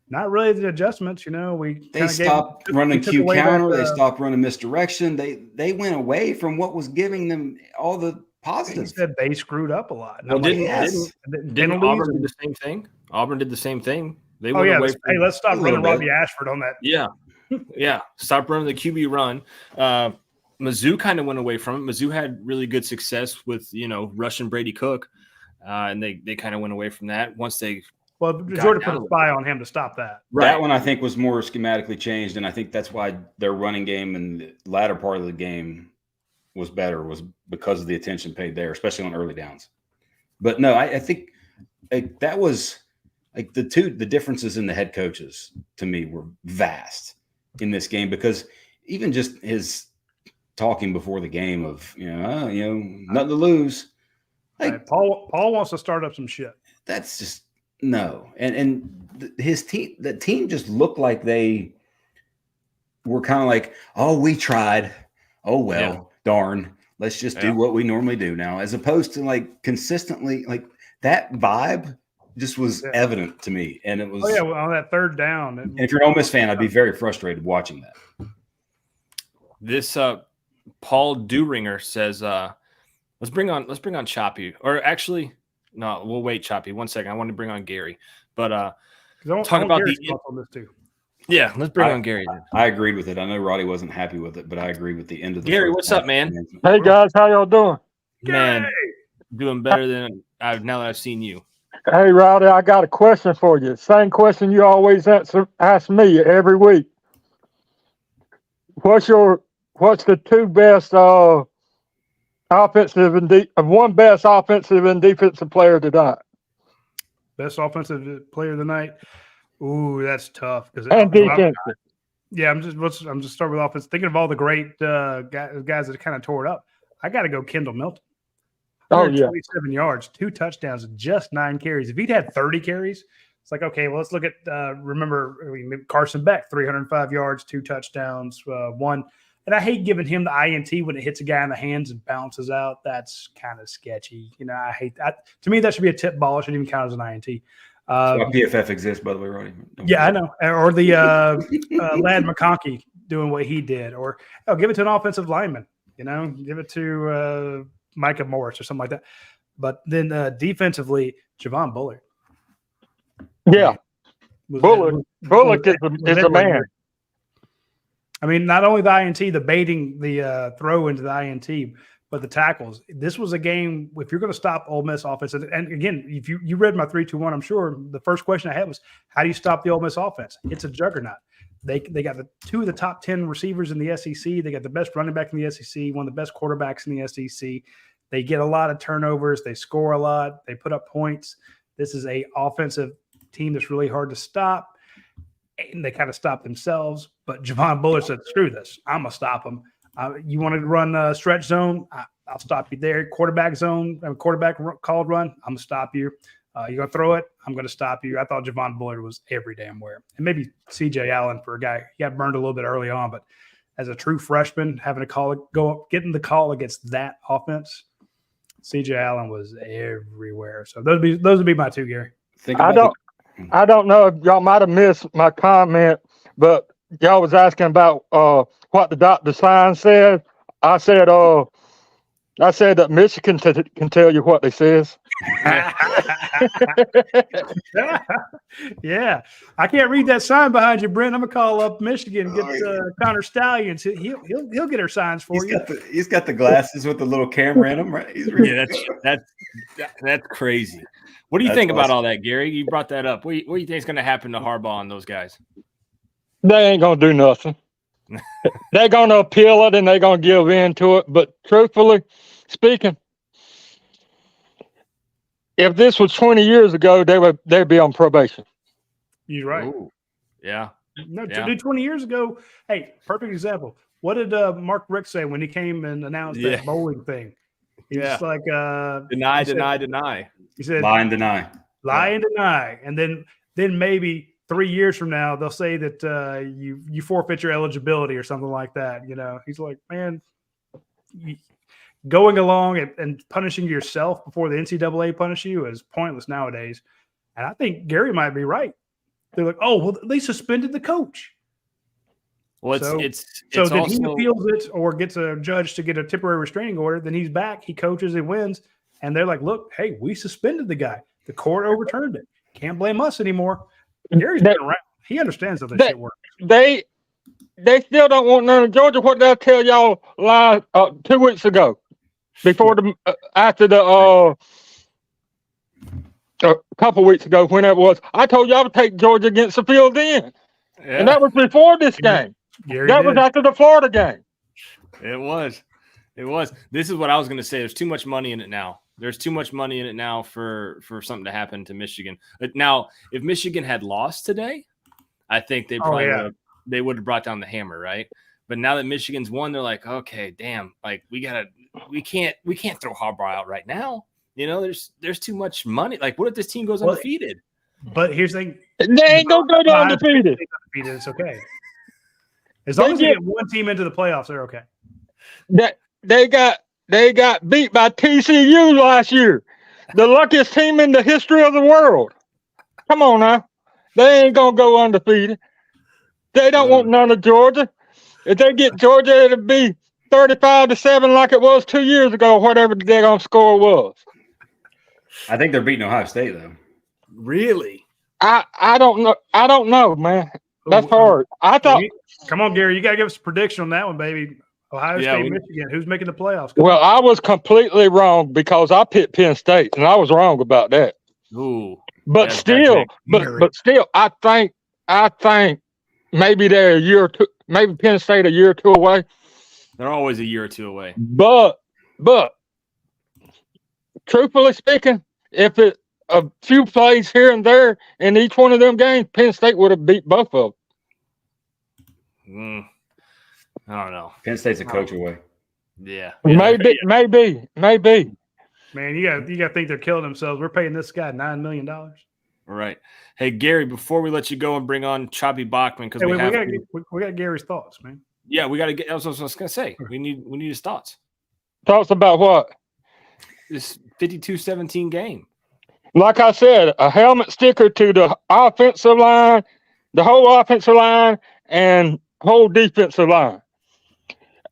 not really the adjustments. You know, they stopped running Q counter. They stopped running misdirection. They went away from what was giving them all the positives. He said they screwed up a lot. Well, didn't Auburn do the same thing? Auburn did the same thing. They went away. Hey, let's stop running Robbie Ashford on that. Yeah. Yeah. Stop running the QB run. Mizzou kind of went away from it. Mizzou had really good success with, rushing Brady Cook. And they kind of went away from that once they. Well, Georgia put a spy on him to stop that. Right. That one I think was more schematically changed. And I think that's why their running game in the latter part of the game was better, was because of the attention paid there, especially on early downs. But no, I think that was like the differences in the head coaches to me were vast in this game, because even just his talking before the game of, nothing to lose. Like right. Paul wants to start up some shit. That's just no. And his team, the team just looked like they were kind of like, oh, we tried. Oh, well, darn. Let's just do what we normally do now, as opposed to like consistently, like that vibe just was evident to me. And it was on that third down. And if you're an Ole Miss fan, I'd be very frustrated watching that. This Paul Duringer says, let's bring on Choppy. Or actually, no, we'll wait, Choppy. 1 second. I want to bring on Gary. But talk about on this too. Yeah, let's bring on Gary. I agreed with it. I know Roddy wasn't happy with it, but I agree with the end of the Gary, what's up, man? Hey guys, how y'all doing? Man, doing better than now that I've seen you. Hey Roddy, I got a question for you. Same question you always ask me every week. What's the 2 best offensive and one best offensive and defensive player tonight? Best offensive player of the night. Ooh, that's tough. And defensive. Yeah, I'm just starting with offense. Thinking of all the great guys that kind of tore it up. I got to go Kendall Milton. Oh yeah, 27 yards, 2 touchdowns, just 9 carries. If he'd had 30 carries, it's like, okay, well, let's look at Carson Beck, 305 yards, 2 touchdowns, 1. And I hate giving him the INT when it hits a guy in the hands and bounces out. That's kind of sketcy. I hate that. To me, that should be a tip ball. It shouldn't even count as an INT. PFF exists, by the way, Roddy. Yeah, I know. Or the Lad McConkey doing what he did. Or give it to an offensive lineman. Give it to Micah Morris or something like that. But then defensively, Javon Bullard. Yeah. Bullock is a man. I mean, not only the INT, the baiting, the throw into the INT, but the tackles. This was a game, if you're going to stop Ole Miss offense, and again, if you read my 3-2-1, I'm sure the first question I had was, how do you stop the Ole Miss offense? It's a juggernaut. They got 2 of the top 10 receivers in the SEC. They got the best running back in the SEC, one of the best quarterbacks in the SEC. They get a lot of turnovers. They score a lot. They put up points. This is a offensive team that's really hard to stop, and they kind of stop themselves. But Javon Bullard said, "Screw this! I'm gonna stop them. You want to run stretch zone? I'll stop you there. Quarterback zone, quarterback called run. I'm gonna stop you. You're gonna throw it. I'm gonna stop you." I thought Javon Bullard was every damn where, and maybe C.J. Allen for a guy he got burned a little bit early on, but as a true freshman, having to getting the call against that offense, C.J. Allen was everywhere. So those would be my two, Gary. I don't know if y'all might have missed my comment, but y'all was asking about what the sign said. I said that Michigan can tell you what they says. Yeah, I can't read that sign behind you, Brent. I'm gonna call up Michigan and get Connor Stallions. He'll get her signs for you. He's got the glasses with the little camera in them, right? Yeah, that's crazy. What do you think about all that, Gary? You brought that up. What do you think is going to happen to Harbaugh and those guys? They ain't gonna do nothing. They're gonna appeal it and they're gonna give in to it. But truthfully speaking, if this was 20 years ago, they'd be on probation. You're right. Ooh. Yeah. No, 20 years ago. Hey, perfect example. What did Mark Rick say when he came and announced that bowling thing? He was like deny. He said lie and deny. Lie and deny. And then maybe 3 years from now they'll say that you forfeit your eligibility or something like that. You know, he's like, man, going along and punishing yourself before the NCAA punish you is pointless nowadays. And I think Gary might be right. They're like, oh, well, they suspended the coach. Well, so he appeals it or gets a judge to get a temporary restraining order. Then he's back. He coaches and wins. And they're like, look, hey, we suspended the guy. The court overturned it. Can't blame us anymore. Gary's been around. He understands how this shit works. They still don't want none of Georgia. What did I tell y'all 2 weeks ago? Before after a couple weeks ago, whenever it was, I told y'all to take Georgia against the field then. Yeah. And that was before this game. That was after the Florida game. It was. This is what I was going to say. There's too much money in it now. There's too much money in it now for something to happen to Michigan. Now, if Michigan had lost today, I think they probably would have brought down the hammer, right? But now that Michigan's won, they're like, okay, damn, like we can't throw Harbaugh out right now. You know, there's too much money. Like, what if this team goes undefeated? But here's the thing: they ain't gonna go undefeated. It's okay. As long as they get one team into the playoffs, they're okay. They got beat by TCU last year, the luckiest team in the history of the world. Come on now, they ain't gonna go undefeated. They don't want none of Georgia. If they get Georgia, it'll be 35-7 like it was 2 years ago, whatever the daggone score was. I think they're beating Ohio State though. Really? I don't know. I don't know, man. That's hard. I thought. Come on, Gary. You got to give us a prediction on that one, baby. Ohio State, Michigan. Who's making the playoffs? Well, I was completely wrong because I picked Penn State, and I was wrong about that. Ooh. But still, I think maybe they're a year or two. Maybe Penn State a year or two away. They're always a year or two away. But truthfully speaking, if it a few plays here and there in each one of them games, Penn State would have beat both of them. I don't know. Penn State's a coach away. Yeah. Maybe. Man, you got to think they're killing themselves. We're paying this guy $9 million. Right. Hey, Gary, before we let you go and bring on Choppy Bachman, because we got Gary's thoughts, man. Yeah, we got to get. That's what I was going to say. We need his thoughts. Thoughts about what? This 52-17 game. Like I said, a helmet sticker to the offensive line, the whole offensive line, and whole defensive line.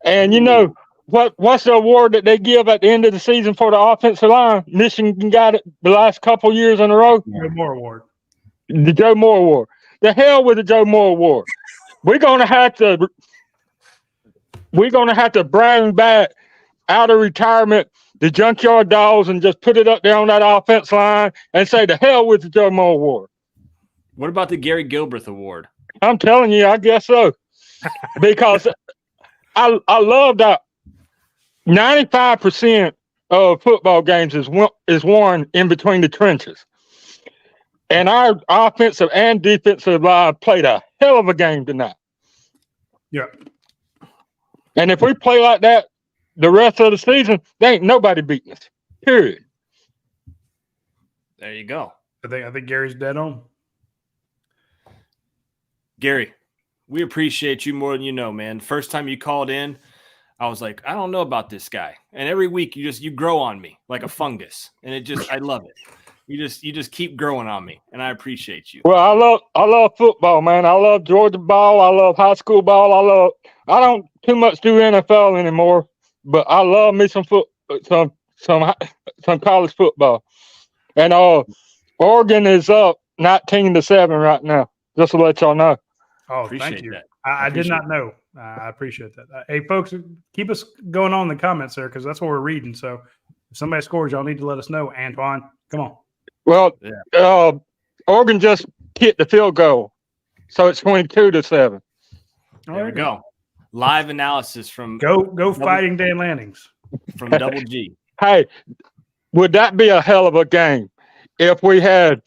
And you know what's the award that they give at the end of the season for the offensive line? Michigan got it the last couple years in a row. Joe Moore Award. The Joe Moore Award. The hell with the Joe Moore Award. We're gonna have to bring back out of retirement the junkyard dolls and just put it up there on that offense line and say the hell with the Joe Moore Award. What about the Gary Gilbreth Award? I'm telling you, I guess so. Because I love that 95% of football games is won in between the trenches. And our offensive and defensive line played a hell of a game tonight. Yeah. And if we play like that the rest of the season, there ain't nobody beating us. Period. There you go. I think Gary's dead on. Gary, we appreciate you more than you know, man. First time you called in, I was like, I don't know about this guy. And every week you grow on me like a fungus. And I love it. You just keep growing on me, and I appreciate you. Well, I love football, man. I love Georgia ball. I love high school ball. I don't too much do NFL anymore, but I love me some college football. And Oregon is up 19-7 right now. Just to let y'all know. Oh, appreciate thank you. That. I did not know. I appreciate that. Hey, folks, keep us going on in the comments there because that's what we're reading. So if somebody scores, y'all need to let us know. Antoine, come on. Well, Oregon just hit the field goal, so it's 22-7. There we go. Live analysis from Go Fighting Dan Lannings from Double G. Hey, would that be a hell of a game if we had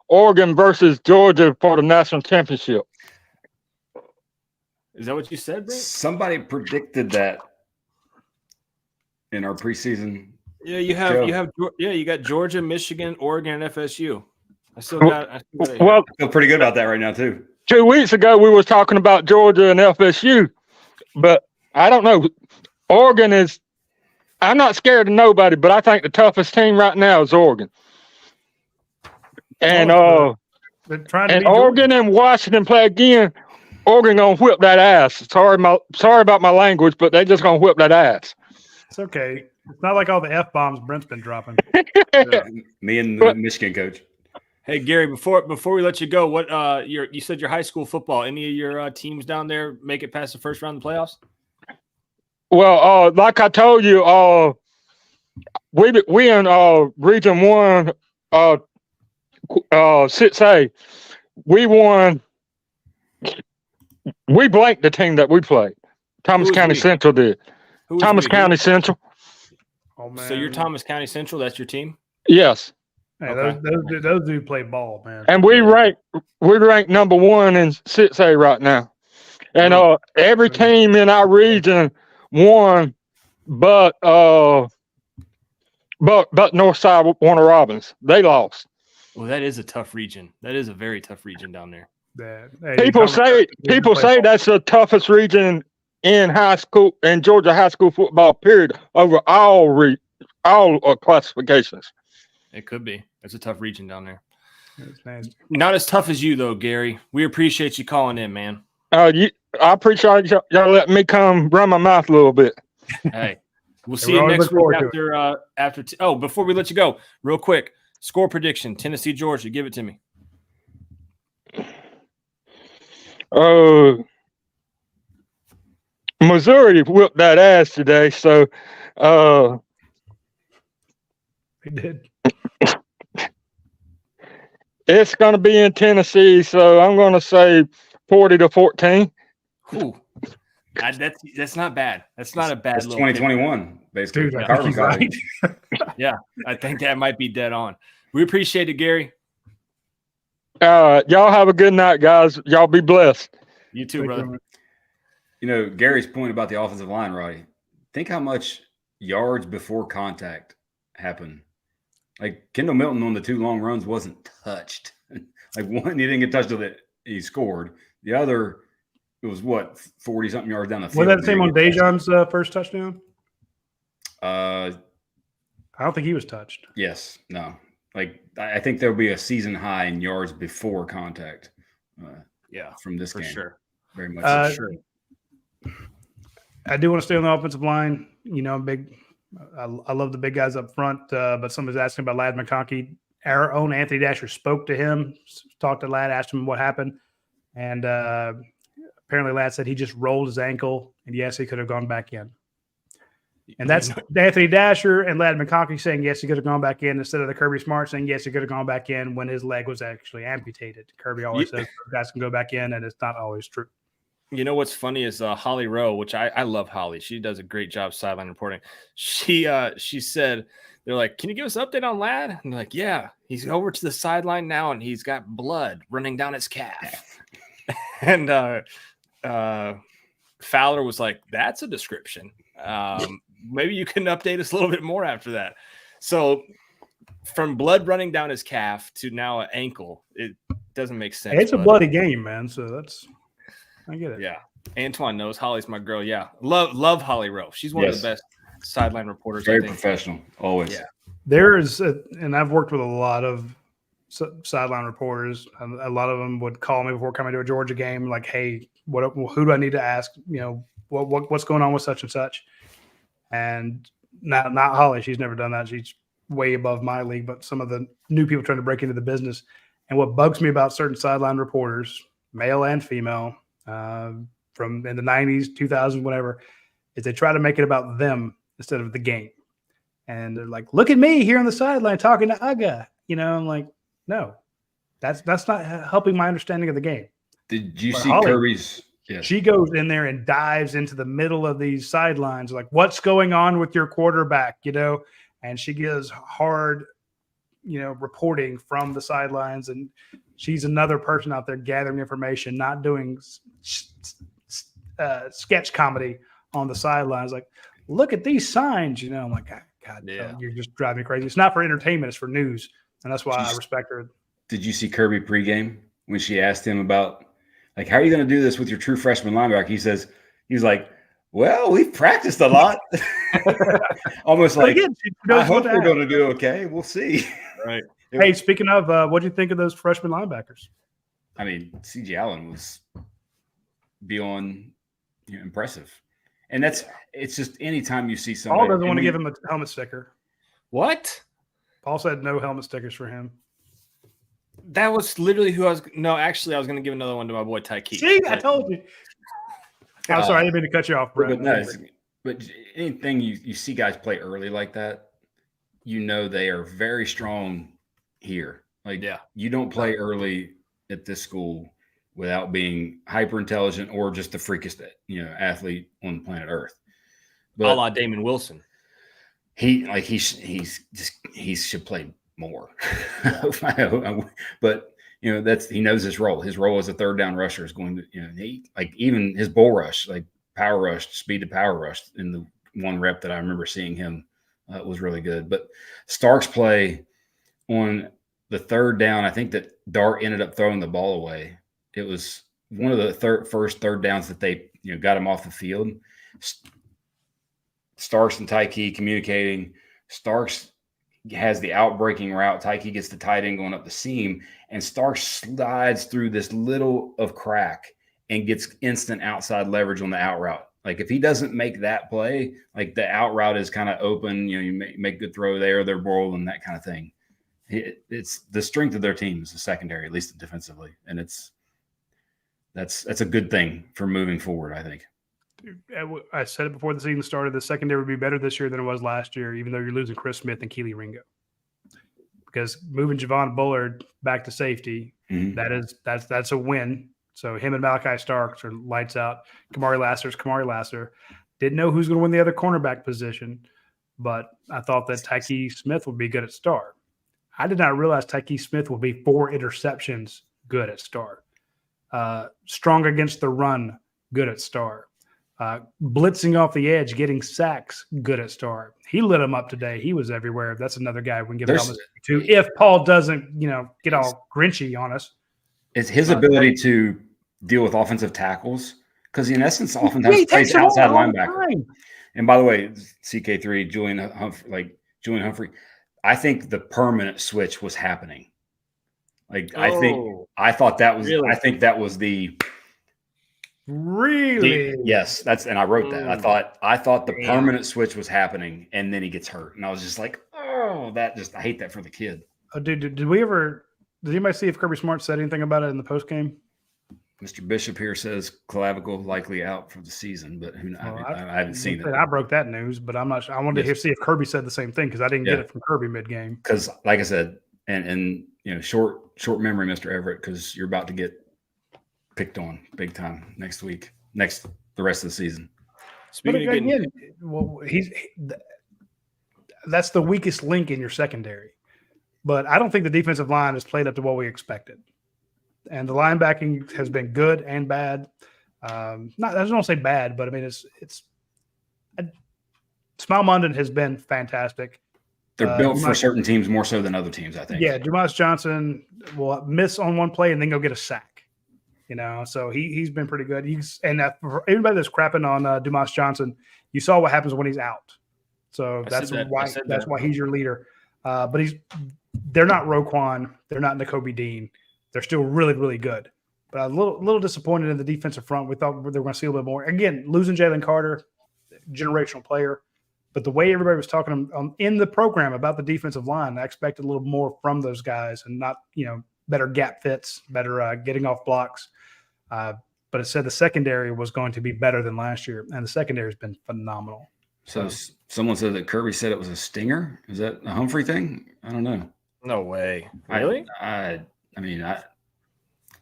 Oregon versus Georgia for the national championship? Is that what you said, Brent? Somebody predicted that in our preseason. Yeah, you got Georgia, Michigan, Oregon, and FSU. I feel pretty good about that right now too. 2 weeks ago we were talking about Georgia and FSU, but I don't know. I'm not scared of nobody, but I think the toughest team right now is Oregon. And Oregon and Washington play again. Oregon gonna whip that ass. Sorry about my language, but they just gonna whip that ass. It's okay. It's not like all the F-bombs Brent's been dropping. Me and the Michigan coach. Hey Gary, before we let you go, what you said your high school football? Any of your teams down there make it past the first round of the playoffs? Well, like I told you, we in Region 1, 6A, we won. We blanked the team that we played. Thomas County Central did. Thomas County Central. Oh man! So you're Thomas County Central. That's your team. Yes. Hey, those do play ball, man. And we rank number 1 in 6A right now. And every team in our region won, but Northside Warner Robins, they lost. Well, that is a tough region. That is a very tough region down there. People say that's the toughest region in high school, in Georgia high school football, period, over all classifications. It could be. It's a tough region down there. Not as tough as you, though, Gary. We appreciate you calling in, man. I appreciate y'all letting me come run my mouth a little bit. Hey, we'll see you next week after. Before we let you go, real quick, score prediction: Tennessee, Georgia. Give it to me. Missouri whipped that ass today, so they did. It's going to be in Tennessee, so I'm going to say 40-14. Ooh, that's not bad. That's not a bad. It's 2021, basically. Dude, right. Yeah, I think that might be dead on. We appreciate it, Gary. Y'all have a good night, guys. Y'all be blessed. You too, brother. You know, Gary's point about the offensive line, Roddy. Think how much yards before contact happened. Like Kendall Milton on the 2 long runs wasn't touched. Like one, he didn't get touched till he scored. The other, it was 40-something yards down the field. Was that the same on Dejan's first touchdown? I don't think he was touched. Yes. No. Like I think there'll be a season high in yards before contact. From this game. Sure. Very much for sure. I do want to stay on the offensive line. You know, I love the big guys up front, but somebody's asking about Ladd McConkey. Our own Anthony Dasher spoke to him, talked to Ladd, asked him what happened. And apparently Ladd said he just rolled his ankle, and yes, he could have gone back in. And that's Anthony Dasher and Ladd McConkey saying yes, he could have gone back in, instead of the Kirby Smart saying yes, he could have gone back in when his leg was actually amputated. Kirby always says guys can go back in, and it's not always true. You know what's funny is Holly Rowe, which I love Holly. She does a great job sideline reporting. She said, they're like, "Can you give us an update on Ladd?" And they're like, "Yeah, he's over to the sideline now, and he's got blood running down his calf." And Fowler was like, "That's a description. Maybe you can update us a little bit more after that." So from blood running down his calf to now an ankle, it doesn't make sense. It's a bloody game, man. So that's, I get it. Yeah. Antoine knows Holly's my girl. Yeah. Love Holly Rowe. She's one of the best sideline reporters. Very professional. Always. Yeah. There's, and I've worked with a lot of sideline reporters. A lot of them would call me before coming to a Georgia game, like, "Hey, who do I need to ask? You know, what's going on with such and such?" And not Holly. She's never done that. She's way above my league. But some of the new people trying to break into the business, and what bugs me about certain sideline reporters, male and female, from in the 90s, 2000s, whatever, is they try to make it about them instead of the game. And they're like, "Look at me here on the sideline talking to Uga." You know, I'm like, no, that's not helping my understanding of the game. Did you see Holly, Kirby's? Yeah. She goes in there and dives into the middle of these sidelines, like, "What's going on with your quarterback?" You know, and she gives hard, reporting from the sidelines. And she's another person out there gathering information, not doing sketch comedy on the sidelines. Like, "Look at these signs." I'm like, God, you're just driving me crazy. It's not for entertainment; it's for news, and that's why I respect her. Did you see Kirby pregame when she asked him about, like, how are you going to do this with your true freshman linebacker? He was like, "Well, we've practiced a lot." Almost like, I hope we're going to do okay. We'll see. Right. Hey, speaking of, what do you think of those freshman linebackers? I mean, C.J. Allen was beyond impressive. And it's just anytime you see somebody. Paul doesn't want to give him a helmet sticker. What? Paul said no helmet stickers for him. That was literally who I was. No, actually, I was going to give another one to my boy Tyke. See, I told you. I'm sorry, I didn't mean to cut you off, Brett. But anything you see guys play early like that, they are very strong here. Like, you don't play early at this school without being hyper intelligent or just the freakest, athlete on planet Earth. But a la Damon Wilson. He should play more. But he knows his role. His role as a third down rusher is going to, even his bull rush, like power rush, speed to power rush in the one rep that I remember seeing him was really good. But Stark's play on the third down, I think that Dart ended up throwing the ball away. It was one of the first third downs that they got him off the field. Starks and Tyke communicating. Starks has the outbreaking route. Tyke gets the tight end going up the seam, and Starks slides through this little of crack and gets instant outside leverage on the out route. Like, if he doesn't make that play, like the out route is kind of open, you make good throw there, they're rolling, that kind of thing. It's the strength of their team is the secondary, at least defensively, and that's a good thing for moving forward, I think. I said it before the season started, the secondary would be better this year than it was last year, even though you're losing Chris Smith and Keely Ringo. Because moving Javon Bullard back to safety, that's a win. So him and Malachi Starks are lights out. Kamari Lasser. Didn't know who's going to win the other cornerback position, but I thought that Tyke Smith would be good at star. I did not realize Tyke Smith would be 4 interceptions good at star. Strong against the run, good at star. Blitzing off the edge, getting sacks, good at star. He lit him up today. He was everywhere. That's another guy we can give helmets to if Paul doesn't, get all grinchy on us. It's his ability to deal with offensive tackles, because in essence, oftentimes plays outside linebacker. And by the way, CK3, Julian Humphrey, I think the permanent switch was happening. Like, I thought that was, really? I think that was the. Really? Yes, and I wrote that. I thought the permanent switch was happening, and then he gets hurt, and I was just like, I hate that for the kid. Oh, did anybody see if Kirby Smart said anything about it in the post game? Mr. Bishop here says clavicle likely out for the season, but who knows? I haven't seen it. I broke that news, but I'm not sure. I wanted to see if Kirby said the same thing, because I didn't get it from Kirby mid game. Because, like I said, and short memory, Mr. Everett, because you're about to get picked on big time the rest of the season. Speaking again, that's the weakest link in your secondary. But I don't think the defensive line has played up to what we expected. And the linebacking has been good and bad. I don't say bad, but I mean Smile Munden has been fantastic. They're built for certain teams more so than other teams, I think. Yeah, Dumas Johnson will miss on one play and then go get a sack. So he's been pretty good. For everybody that's crapping on Dumas Johnson, you saw what happens when he's out. So that's why he's your leader. But they're not Roquan. They're not Nakobe Dean. They're still really, really good. But I'm a little disappointed in the defensive front. We thought they were going to see a little bit more. Again, losing Jalen Carter, generational player. But the way everybody was talking in the program about the defensive line, I expected a little more from those guys and not, better gap fits, better getting off blocks. But it said the secondary was going to be better than last year, and the secondary has been phenomenal. So someone said that Kirby said it was a stinger. Is that a Humphrey thing? I don't know. No way. Really? I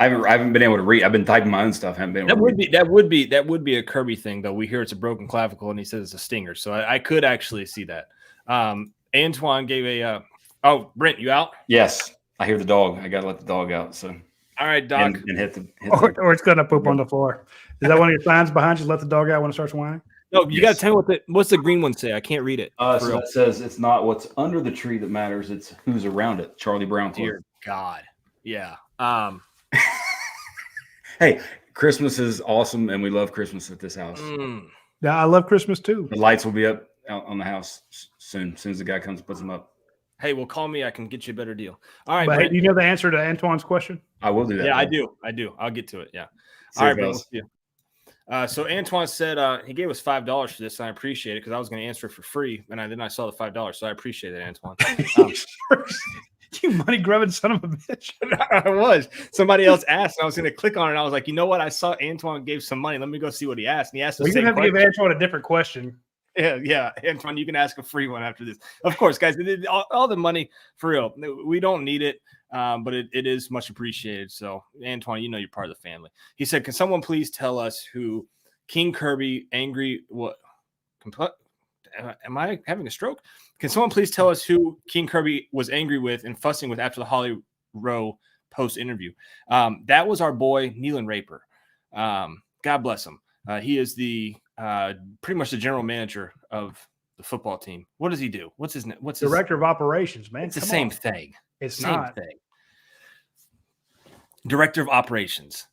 haven't been able to read. I've been typing my own stuff. That would be a Kirby thing, though. We hear it's a broken clavicle, and he says it's a stinger. So I could actually see that. Antoine gave a. Brent, you out? Yes, I hear the dog. I gotta let the dog out. So all right, dog. And hit the or it's gonna poop on the floor. Is that one of your signs behind you? Let the dog out when it starts whining. No, you got to tell me what's the green one say? I can't read it. So that says it's not what's under the tree that matters; it's who's around it. Charlie Brown. Dear God, yeah. Hey, Christmas is awesome, and we love Christmas at this house. Yeah, I love Christmas too. The lights will be up out on the house soon. As soon as the guy comes and puts them up. Hey, well, call me. I can get you a better deal. All right, but hey, do you know the answer to Antoine's question? I will do that. Yeah, I do. I'll get to it. Yeah. All right, Brent. So Antoine said he gave us $5 for this, and I appreciate it because I was going to answer it for free, and then I saw the $5, so I appreciate it, Antoine. You money grubbing son of a bitch. I was. Somebody else asked, and I was going to click on it, and I was like, you know what? I saw Antoine gave some money. Let me go see what he asked. And he asked the same question. You're going to have to give Antoine a different question. Yeah, Antoine, you can ask a free one after this. Of course, guys, all the money, for real. We don't need it. But it is much appreciated. So, Antoine, you're part of the family. He said, can someone please tell us who King Kirby am I having a stroke? Can someone please tell us who King Kirby was angry with and fussing with after the Holly Rowe post interview? That was our boy, Nealon Raper. God bless him. He is the pretty much the general manager of the football team. What does he do? What's his director of operations, man? It's the same thing. It's same not. thing. Director of operations.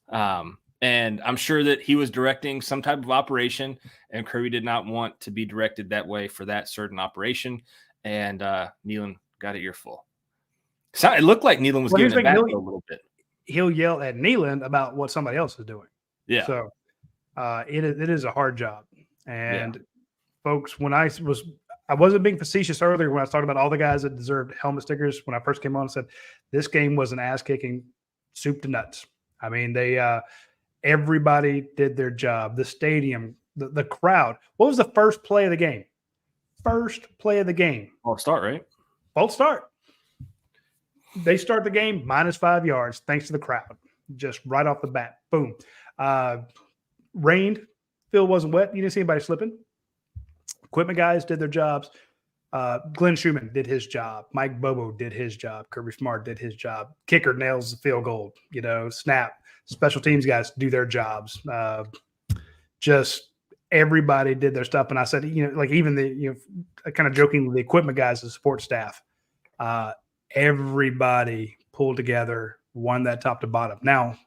And I'm sure that he was directing some type of operation, and Kirby did not want to be directed that way for that certain operation. And Nealon got an earful. So it looked like Nealon was giving it back a little bit. He'll yell at Nealon about what somebody else is doing. Yeah. So it is a hard job. And folks, I wasn't being facetious earlier when I was talking about all the guys that deserved helmet stickers. When I first came on and said this game was an ass kicking, soup to nuts. I mean, everybody did their job. The stadium, the crowd. What was the first play of the game? False start, right? False start. They start the game -5 yards thanks to the crowd. Just right off the bat. Boom. Rained. Field wasn't wet. You didn't see anybody slipping. Equipment guys did their jobs. Glenn Schumann did his job. Mike Bobo did his job. Kirby Smart did his job. Kicker nails the field goal. Snap. Special teams guys do their jobs. Just everybody did their stuff. And I said, even kind of joking, the equipment guys, the support staff, everybody pulled together, won that top to bottom. Now,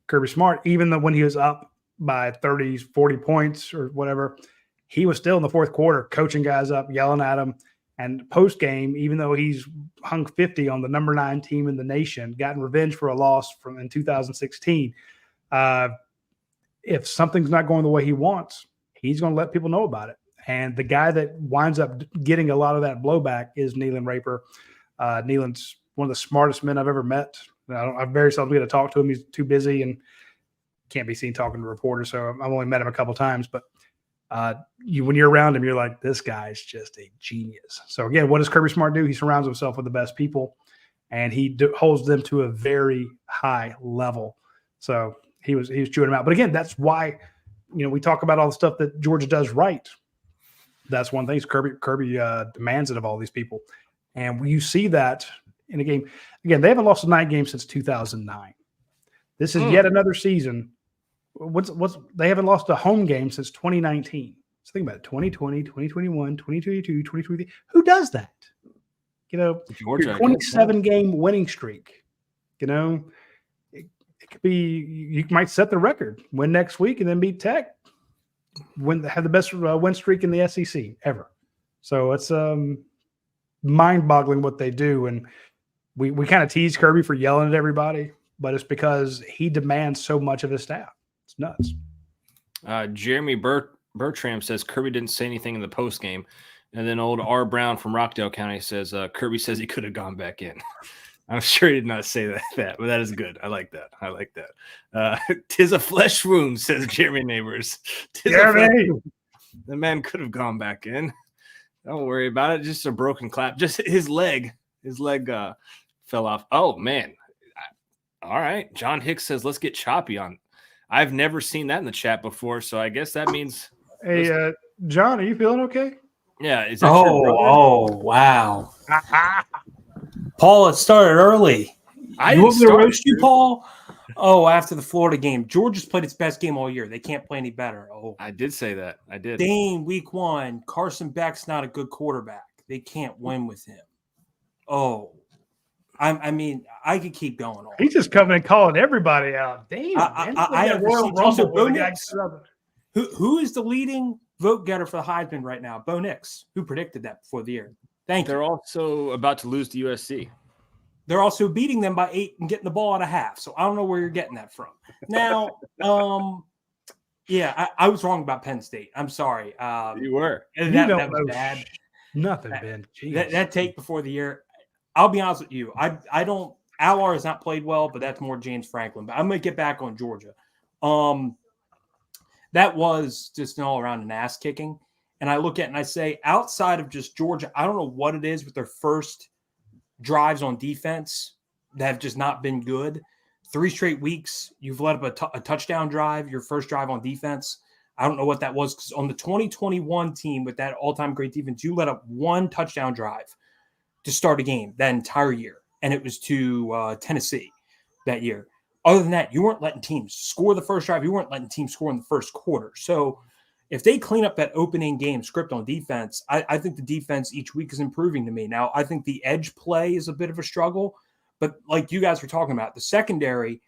Kirby Smart, even though when he was up by 30, 40 points or whatever, he was still in the fourth quarter coaching guys up, yelling at them. And post game, even though he's hung 50 on the number 9 team in the nation, gotten revenge for a loss in 2016. If something's not going the way he wants, he's going to let people know about it. And the guy that winds up getting a lot of that blowback is Nealon Raper. Nealon's one of the smartest men I've ever met. I very seldom get to talk to him. He's too busy and can't be seen talking to reporters. So I've only met him a couple times, but when you're around him, you're like, this guy's just a genius. So again, what does Kirby Smart do? He surrounds himself with the best people, and he holds them to a very high level. So he was chewing him out. But again, that's why, we talk about all the stuff that Georgia does right. That's one thing. Kirby demands it of all these people. And you see that in a game. Again, they haven't lost a night game since 2009. This is yet another season. They haven't lost a home game since 2019. So think about it. 2020, 2021, 2022, 2023. Who does that? Georgia, your 27-game winning streak. It could be, you might set the record, win next week, and then beat Tech. Have the best win streak in the SEC ever. So it's mind-boggling what they do. And we kind of tease Kirby for yelling at everybody, but it's because he demands so much of his staff. It's nuts. Jeremy Bertram says Kirby didn't say anything in the post game. And then old R. Brown from Rockdale County says Kirby says he could have gone back in. I'm sure he did not say that, but that is good. I like that. Tis a flesh wound, says Jeremy Neighbors. The man could have gone back in. Don't worry about it. Just a broken clap. Just his leg fell off. Oh, man. All right. John Hicks says, let's get choppy on. I've never seen that in the chat before, so I guess that means. Hey, John, are you feeling okay? Yeah. Is that your brother? Oh, wow. Paul, it started early. You want me to roast you, Paul? Oh, after the Florida game. Georgia's played its best game all year. They can't play any better. Oh, I did say that. I did. Dane, week 1. Carson Beck's not a good quarterback. They can't win with him. Oh, I mean, I could keep going on. He's just coming and calling everybody out. Damn, I have Royal Rumble. Bo Nix, who is the leading vote getter for the Heisman right now? Bo Nix, who predicted that before the year. Thank you. They're also about to lose to USC. They're also beating them by 8 and getting the ball at a half. So I don't know where you're getting that from. Now, yeah, I was wrong about Penn State. I'm sorry. You were. That was bad. Nothing, Ben. That take before the year. I'll be honest with you. I don't. Allard has not played well, but that's more James Franklin. But I'm going to get back on Georgia. That was just an all-around an ass kicking. And I look at it and I say, outside of just Georgia, I don't know what it is with their first drives on defense that have just not been good. 3 straight weeks, you've let up a touchdown drive, your first drive on defense. I don't know what that was, because on the 2021 team with that all-time great defense, you let up 1 touchdown drive to start a game that entire year, and it was to Tennessee that year. Other than that, you weren't letting teams score the first drive. You weren't letting teams score in the first quarter. So if they clean up that opening game script on defense, I think the defense each week is improving to me. Now, I think the edge play is a bit of a struggle, but like you guys were talking about, the secondary,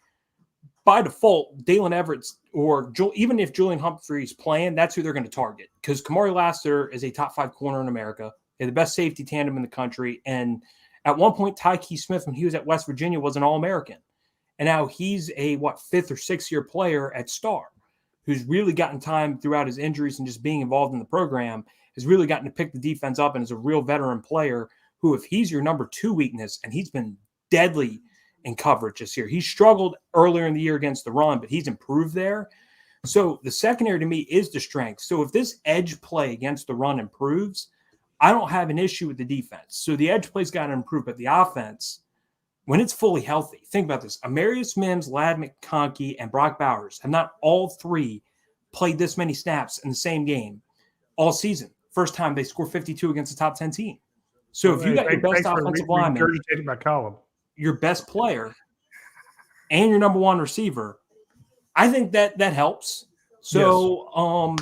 by default, Dalen Everett's or even if Julian Humphrey's playing, that's who they're going to target, because Kamari Lassiter is a top 5 corner in America. They're the best safety tandem in the country. And at one point, Tyke Smith, when he was at West Virginia, was an All-American. And now he's a, 5th or 6th year player at Star, who's really gotten time throughout his injuries and just being involved in the program, has really gotten to pick the defense up and is a real veteran player who, if he's your number 2 weakness, and he's been deadly in coverage this year. He struggled earlier in the year against the run, but he's improved there. So the secondary to me is the strength. So if this edge play against the run improves, I don't have an issue with the defense. So the edge play's got to improve, but the offense, when it's fully healthy, think about this. Amarius Mims, Ladd McConkey, and Brock Bowers have not all 3 played this many snaps in the same game all season. First time they score 52 against a top 10 team. So if you got your best offensive lineman, your best player, and your number 1 receiver, I think that helps. So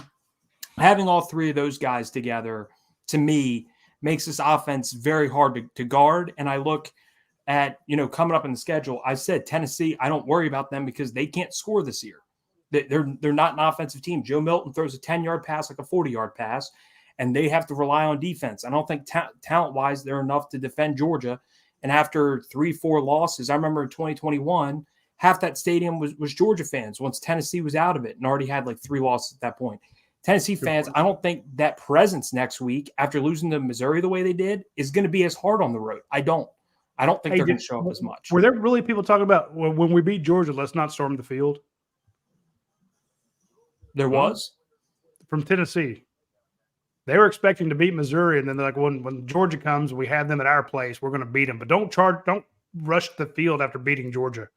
having all 3 of those guys together, to me, makes this offense very hard to guard. And I look at, coming up in the schedule, I said Tennessee, I don't worry about them because they can't score this year. They're not an offensive team. Joe Milton throws a 10-yard pass like a 40-yard pass, and they have to rely on defense. I don't think talent-wise they're enough to defend Georgia. And after 3-4 losses, I remember in 2021, half that stadium was Georgia fans once Tennessee was out of it and already had 3 losses at that point. Tennessee fans, I don't think that presence next week after losing to Missouri the way they did is going to be as hard on the road. I don't think they're going to show up as much. Were there really people talking about when we beat Georgia, let's not storm the field? There was? From Tennessee. They were expecting to beat Missouri, and then they're like, when Georgia comes, we have them at our place, we're going to beat them. But don't rush the field after beating Georgia.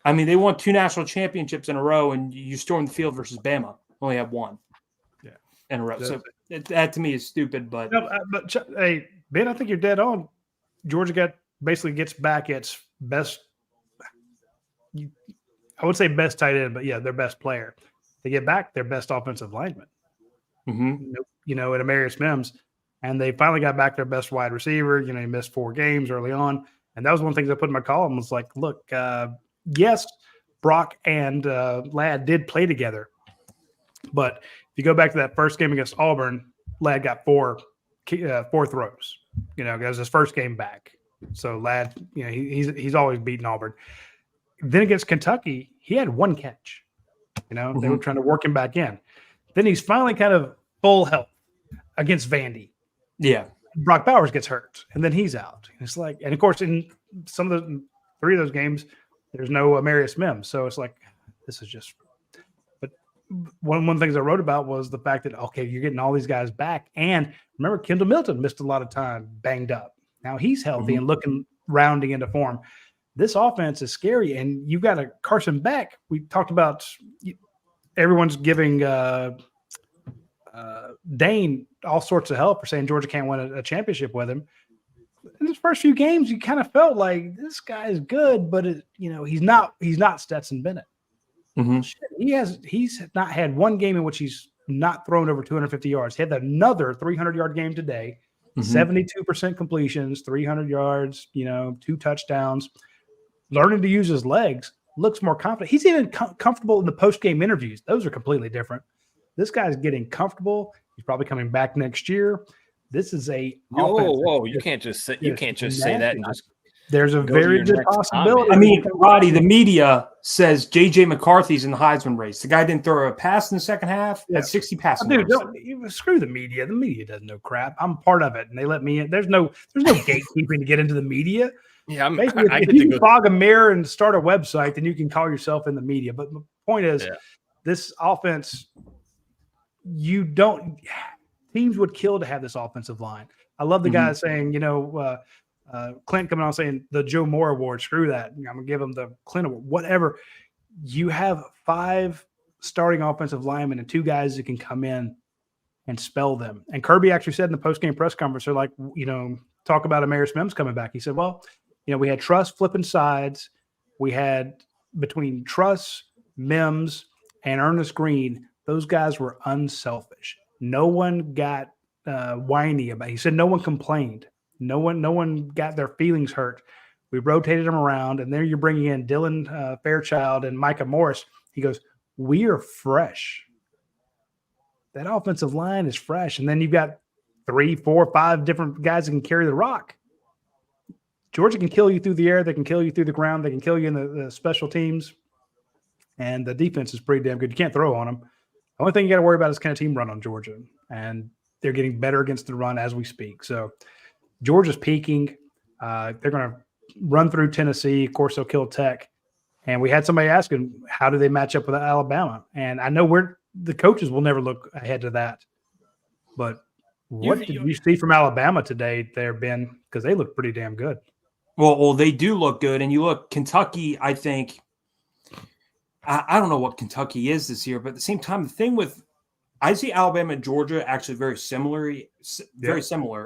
I mean, they won 2 national championships in a row, and you stormed the field versus Bama. Only have 1. Yeah, in a row. So that to me is stupid. But hey, Ben, I think you're dead on. Georgia basically gets back its best. I would say best tight end, but yeah, their best player. They get back their best offensive lineman. Mm-hmm. You know, at Amarius Mims, and they finally got back their best wide receiver. You know, he missed 4 games early on, and that was one of the things I put in my column was like, look, yes, Brock and Ladd did play together, but if you go back to that first game against Auburn, Ladd got 4 throws. You know, that was his first game back. So Ladd, you know, he's always beaten Auburn. Then against Kentucky, he had 1 catch. You know, they were trying to work him back in. Then he's finally kind of full health against Vandy. Yeah. Brock Bowers gets hurt, and then he's out. It's like, and of course, in some of the 3 of those games, there's no Amarius Mims. So it's like, this is just. But one of the things I wrote about was the fact that, okay, you're getting all these guys back. And remember, Kendall Milton missed a lot of time banged up. Now he's healthy and looking rounding into form. This offense is scary, and you've got a Carson Beck. We talked about everyone's giving Dane all sorts of help for saying Georgia can't win a championship with him. In his first few games, you kind of felt like this guy is good, but he's not Stetson Bennett. He's not had 1 game in which he's not thrown over 250 yards. He had another 300-yard game today. 72% completions, 300 yards, 2 touchdowns. Learning to use his legs, looks more confident. He's even comfortable in the post-game interviews. Those are completely different. This guy's getting comfortable. He's probably coming back next year. This is a whoa! You can't just say that. And just there's a very good possibility. I mean, Roddy, the media says J.J. McCarthy's in the Heisman race. The guy didn't throw a pass in the second half. Had 60 passing yards. Dude, screw the media. The media doesn't know crap. I'm part of it, and they let me in. There's no gatekeeping to get into the media. Yeah, if you can fog a mirror and start a website, then you can call yourself in the media. But the point is, this offense, teams would kill to have this offensive line. I love the guy saying, Clint coming on saying the Joe Moore Award, screw that. I'm going to give him the Clint Award, whatever. You have 5 starting offensive linemen and 2 guys that can come in and spell them. And Kirby actually said in the post-game press conference, they're like, talk about Amarius Mims coming back. He said, well, we had Truss flipping sides. We had between Truss, Mims, and Ernest Green, those guys were unselfish. No one got whiny about it. He said no one complained. No one got their feelings hurt. We rotated them around, and there you're bringing in Dylan Fairchild and Micah Morris. He goes, we are fresh. That offensive line is fresh. And then you've got 3, 4, 5 different guys that can carry the rock. Georgia can kill you through the air. They can kill you through the ground. They can kill you in the special teams. And the defense is pretty damn good. You can't throw on them. The only thing you got to worry about is can a team run on Georgia. And they're getting better against the run as we speak. So Georgia's peaking. They're going to run through Tennessee. Of course, they'll kill Tech. And we had somebody asking, how do they match up with Alabama? And I know the coaches will never look ahead to that. But what did you see from Alabama today there, Ben? Because they look pretty damn good. Well, they do look good. And you look, Kentucky, I think, I don't know what Kentucky is this year, but at the same time, the thing I see Alabama and Georgia actually very similar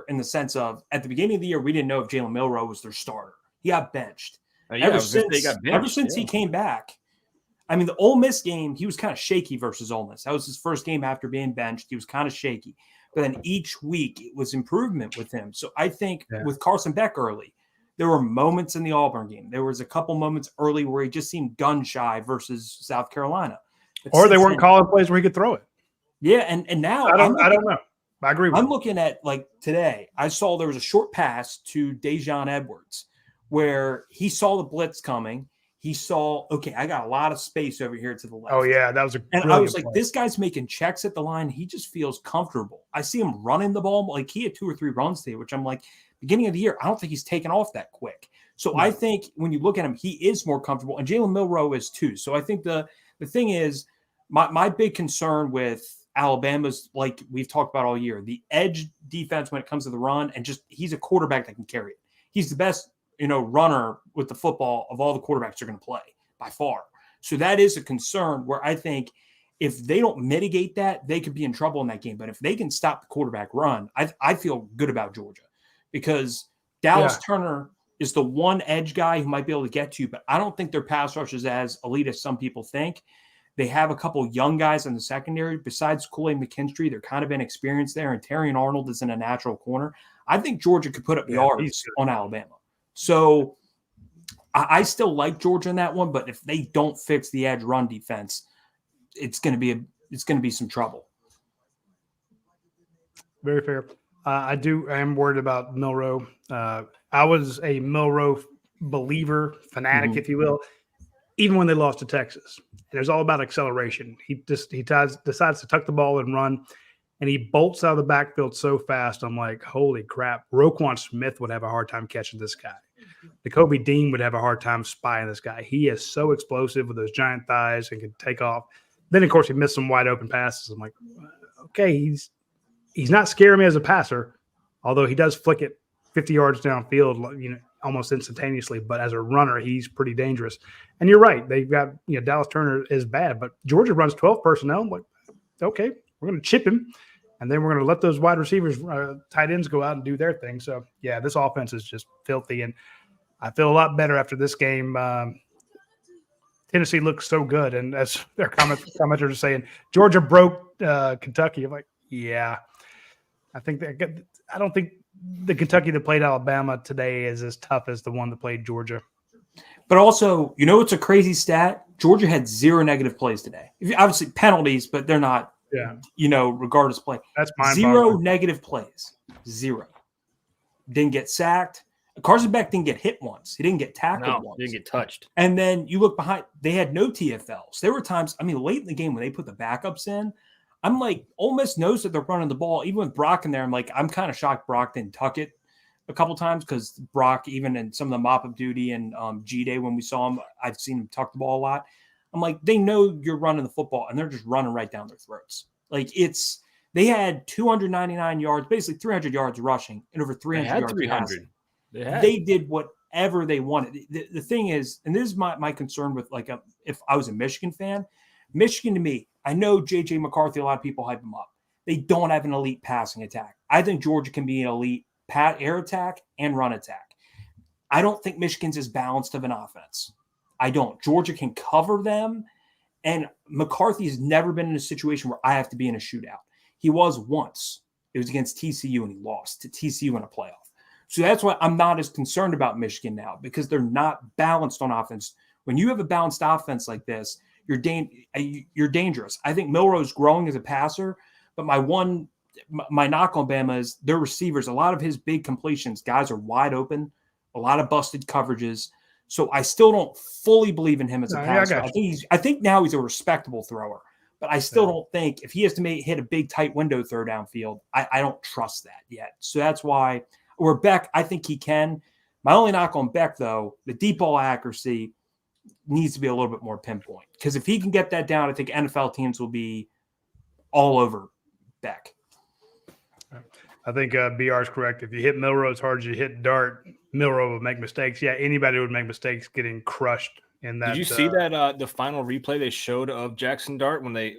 in the sense of at the beginning of the year, we didn't know if Jalen Milroe was their starter. He got benched. Ever since he came back, I mean, the Ole Miss game, he was kind of shaky versus Ole Miss. That was his first game after being benched. He was kind of shaky. But then each week, it was improvement with him. So I think with Carson Beck early, there were moments in the Auburn game. There was a couple moments early where he just seemed gun shy versus South Carolina. Or they weren't calling plays where he could throw it. Yeah, and now I don't know. I agree with you. I'm looking at, like, today, I saw there was a short pass to Dejon Edwards where he saw the blitz coming. He saw, okay, I got a lot of space over here to the left. Oh, yeah, that was and I was like, this guy's making checks at the line. He just feels comfortable. I see him running the ball. Like, he had 2 or 3 runs today, which I'm like, beginning of the year, I don't think he's taken off that quick. So I think when you look at him, he is more comfortable, and Jalen Milroe is too. So I think the thing is, my big concern with Alabama's, like we've talked about all year, the edge defense when it comes to the run, and just he's a quarterback that can carry it. He's the best, runner with the football of all the quarterbacks you're going to play. by far. So that is a concern where I think if they don't mitigate that, they could be in trouble in that game. But if they can stop the quarterback run, I feel good about Georgia because Dallas Turner is the one edge guy who might be able to get to you, but I don't think their pass rush is as elite as some people think. They have a couple young guys in the secondary. Besides Kool-Aid McKinstry, they're kind of inexperienced there, and Terrion Arnold is in a natural corner. I think Georgia could put up yards on Alabama. So I still like Georgia in that one, but if they don't fix the edge run defense, it's going to be some trouble. Very fair. I am worried about Milroe. I was a Milroe believer, fanatic, if you will, even when they lost to Texas. It was all about acceleration. He decides to tuck the ball and run, and he bolts out of the backfield so fast. I'm like, holy crap. Roquan Smith would have a hard time catching this guy. Nakobe Dean would have a hard time spying this guy. He is so explosive with those giant thighs and can take off. Then, of course, he missed some wide open passes. I'm like, okay, he's not scaring me as a passer, although he does flick it 50 yards downfield, almost instantaneously. But as a runner, he's pretty dangerous. And you're right. They've got, Dallas Turner is bad, but Georgia runs 12 personnel. I'm like, okay, we're going to chip him. And then we're going to let those wide receivers, tight ends go out and do their thing. So, yeah, this offense is just filthy. And I feel a lot better after this game. Tennessee looks so good. And as their commenters are saying, Georgia broke Kentucky. I'm like, yeah. I don't think the Kentucky that played Alabama today is as tough as the one that played Georgia. But also, it's a crazy stat. Georgia had 0 negative plays today. Obviously penalties, but they're not, regardless of play. That's mine. 0 negative plays. 0. Didn't get sacked. Carson Beck didn't get hit once. He didn't get tackled once. Didn't get touched. And then you look behind, they had no TFLs. There were times, late in the game when they put the backups in, I'm like, Ole Miss knows that they're running the ball. Even with Brock in there, I'm like, I'm kind of shocked Brock didn't tuck it a couple times because Brock, even in some of the mop-up duty and G-Day when we saw him, I've seen him tuck the ball a lot. I'm like, they know you're running the football, and they're just running right down their throats. Like, they had 299 yards, basically 300 yards rushing and over 300 yards passing. They did whatever they wanted. The thing is, and this is my concern with, if I was a Michigan fan, Michigan to me, I know J.J. McCarthy, a lot of people hype him up. They don't have an elite passing attack. I think Georgia can be an elite air attack and run attack. I don't think Michigan's as balanced of an offense. I don't. Georgia can cover them, and McCarthy has never been in a situation where I have to be in a shootout. He was once. It was against TCU, and he lost to TCU in a playoff. So that's why I'm not as concerned about Michigan now, because they're not balanced on offense. When you have a balanced offense like this, you're dangerous. I think Milroe's growing as a passer, but my knock on Bama is their receivers. A lot of his big completions, guys are wide open, a lot of busted coverages. So I still don't fully believe in him as a passer. I think now he's a respectable thrower, but I still don't think if he has to hit a big tight window throw downfield, I don't trust that yet. So that's why, or Beck, I think he can. My only knock on Beck, though, the deep ball accuracy needs to be a little bit more pinpoint, because if he can get that down, I think NFL teams will be all over Beck. I think BR is correct. If you hit Milroe as hard as you hit Dart, Milroe would make mistakes. Yeah, anybody would make mistakes getting crushed in that. Did you see that the final replay they showed of Jackson Dart when they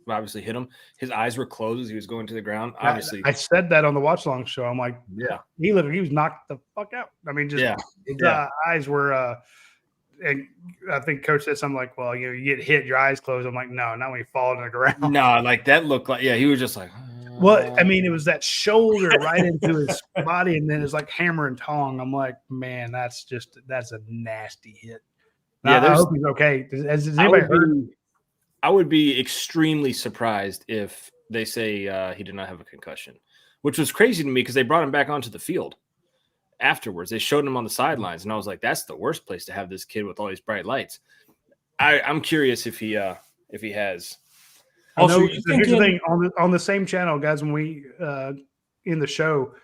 obviously hit him? His eyes were closed as he was going to the ground. Obviously, I said that on the watch along show. I'm like, yeah, he was knocked the fuck out. His eyes were. And I think Coach said something like, "Well, you get hit, your eyes closed." I'm like, "No, not when you fall to the ground." No, like that looked like he was just like. Well, it was that shoulder right into his body, and then it's like hammer and tong. I'm like, man, that's a nasty hit. Yeah, I hope he's okay. Has anybody heard? I would be extremely surprised if they say he did not have a concussion, which was crazy to me because they brought him back onto the field afterwards. They showed him on the sidelines, and I was like, that's the worst place to have this kid with all these bright lights. I'm curious if he has. Also, here's the thing on the same channel, guys. When we in the show,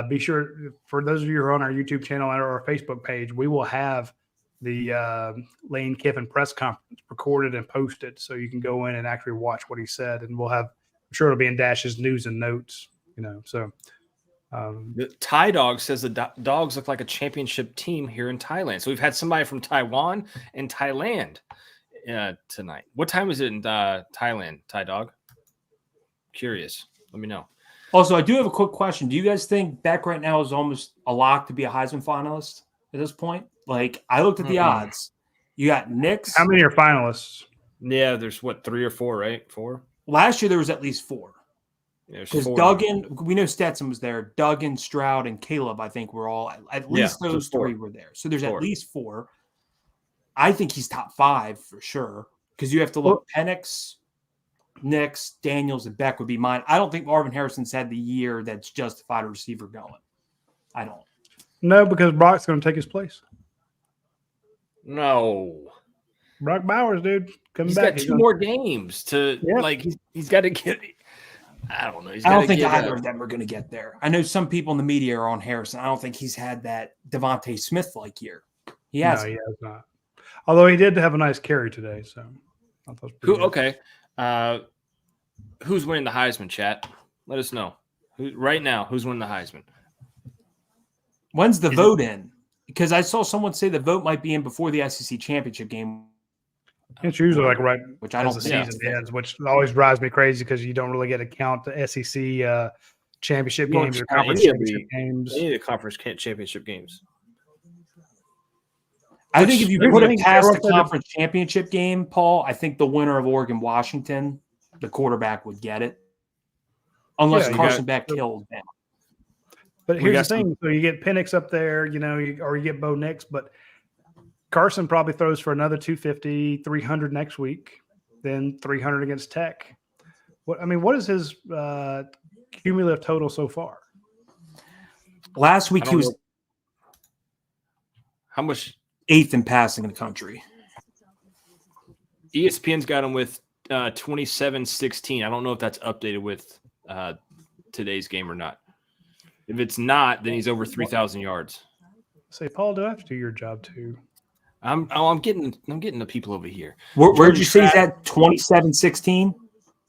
be sure, for those of you who are on our YouTube channel and our Facebook page, we will have the Lane Kiffin press conference recorded and posted, so you can go in and actually watch what he said. And I'm sure it'll be in Dash's news and notes. So The Thai Dog says the Dogs look like a championship team here in Thailand. So we've had somebody from Taiwan and Thailand tonight. What time is it in Thailand, Thai Dog? Curious. Let me know. Also, I do have a quick question. Do you guys think Beck right now is almost a lock to be a Heisman finalist at this point? Like, I looked at the odds. You got Nix. How many are finalists? Yeah, there's 3 or 4, right? 4? Last year there was at least 4. Because Duggan, we know Stetson was there. Duggan, Stroud, and Caleb, I think, were all at least those 3 were there. So there's 4. At least 4. I think he's top 5 for sure. Because you have to look Penix, Nix, Daniels, and Beck would be mine. I don't think Marvin Harrison's had the year that's justified a receiver going. I don't. No, because Brock's going to take his place. No. Brock Bowers, dude, he's back. Got 2 more games to like. He's got to get. I don't know. I don't think either of them are going to get there. I know some people in the media are on Harrison. I don't think he's had that Devontae Smith-like year. He has. No, he has not. Although he did have a nice carry today. So I thought okay. Who's winning the Heisman, chat? Let us know. Right now, who's winning the Heisman? When's the vote in? Because I saw someone say the vote might be in before the SEC championship game. It's usually like right which I don't as the season ends, which always drives me crazy because you don't really get to count the SEC championship games or conference championship games. Any of the conference championship games. I think if you put it past the conference championship game, Paul, I think the winner of Oregon-Washington, the quarterback, would get it. Unless Carson Beck killed them. But here's the thing. So you get Penix up there, or you get Bo Nix, but Carson probably throws for another 250, 300 next week, then 300 against Tech. What is his cumulative total so far? Last week he was how much 8th in passing in the country. ESPN's got him with 27-16. I don't know if that's updated with today's game or not. If it's not, then he's over 3,000 yards. Say, Paul, do I have to do your job too? I'm getting the people over here. Where'd you say he's at? 27-16?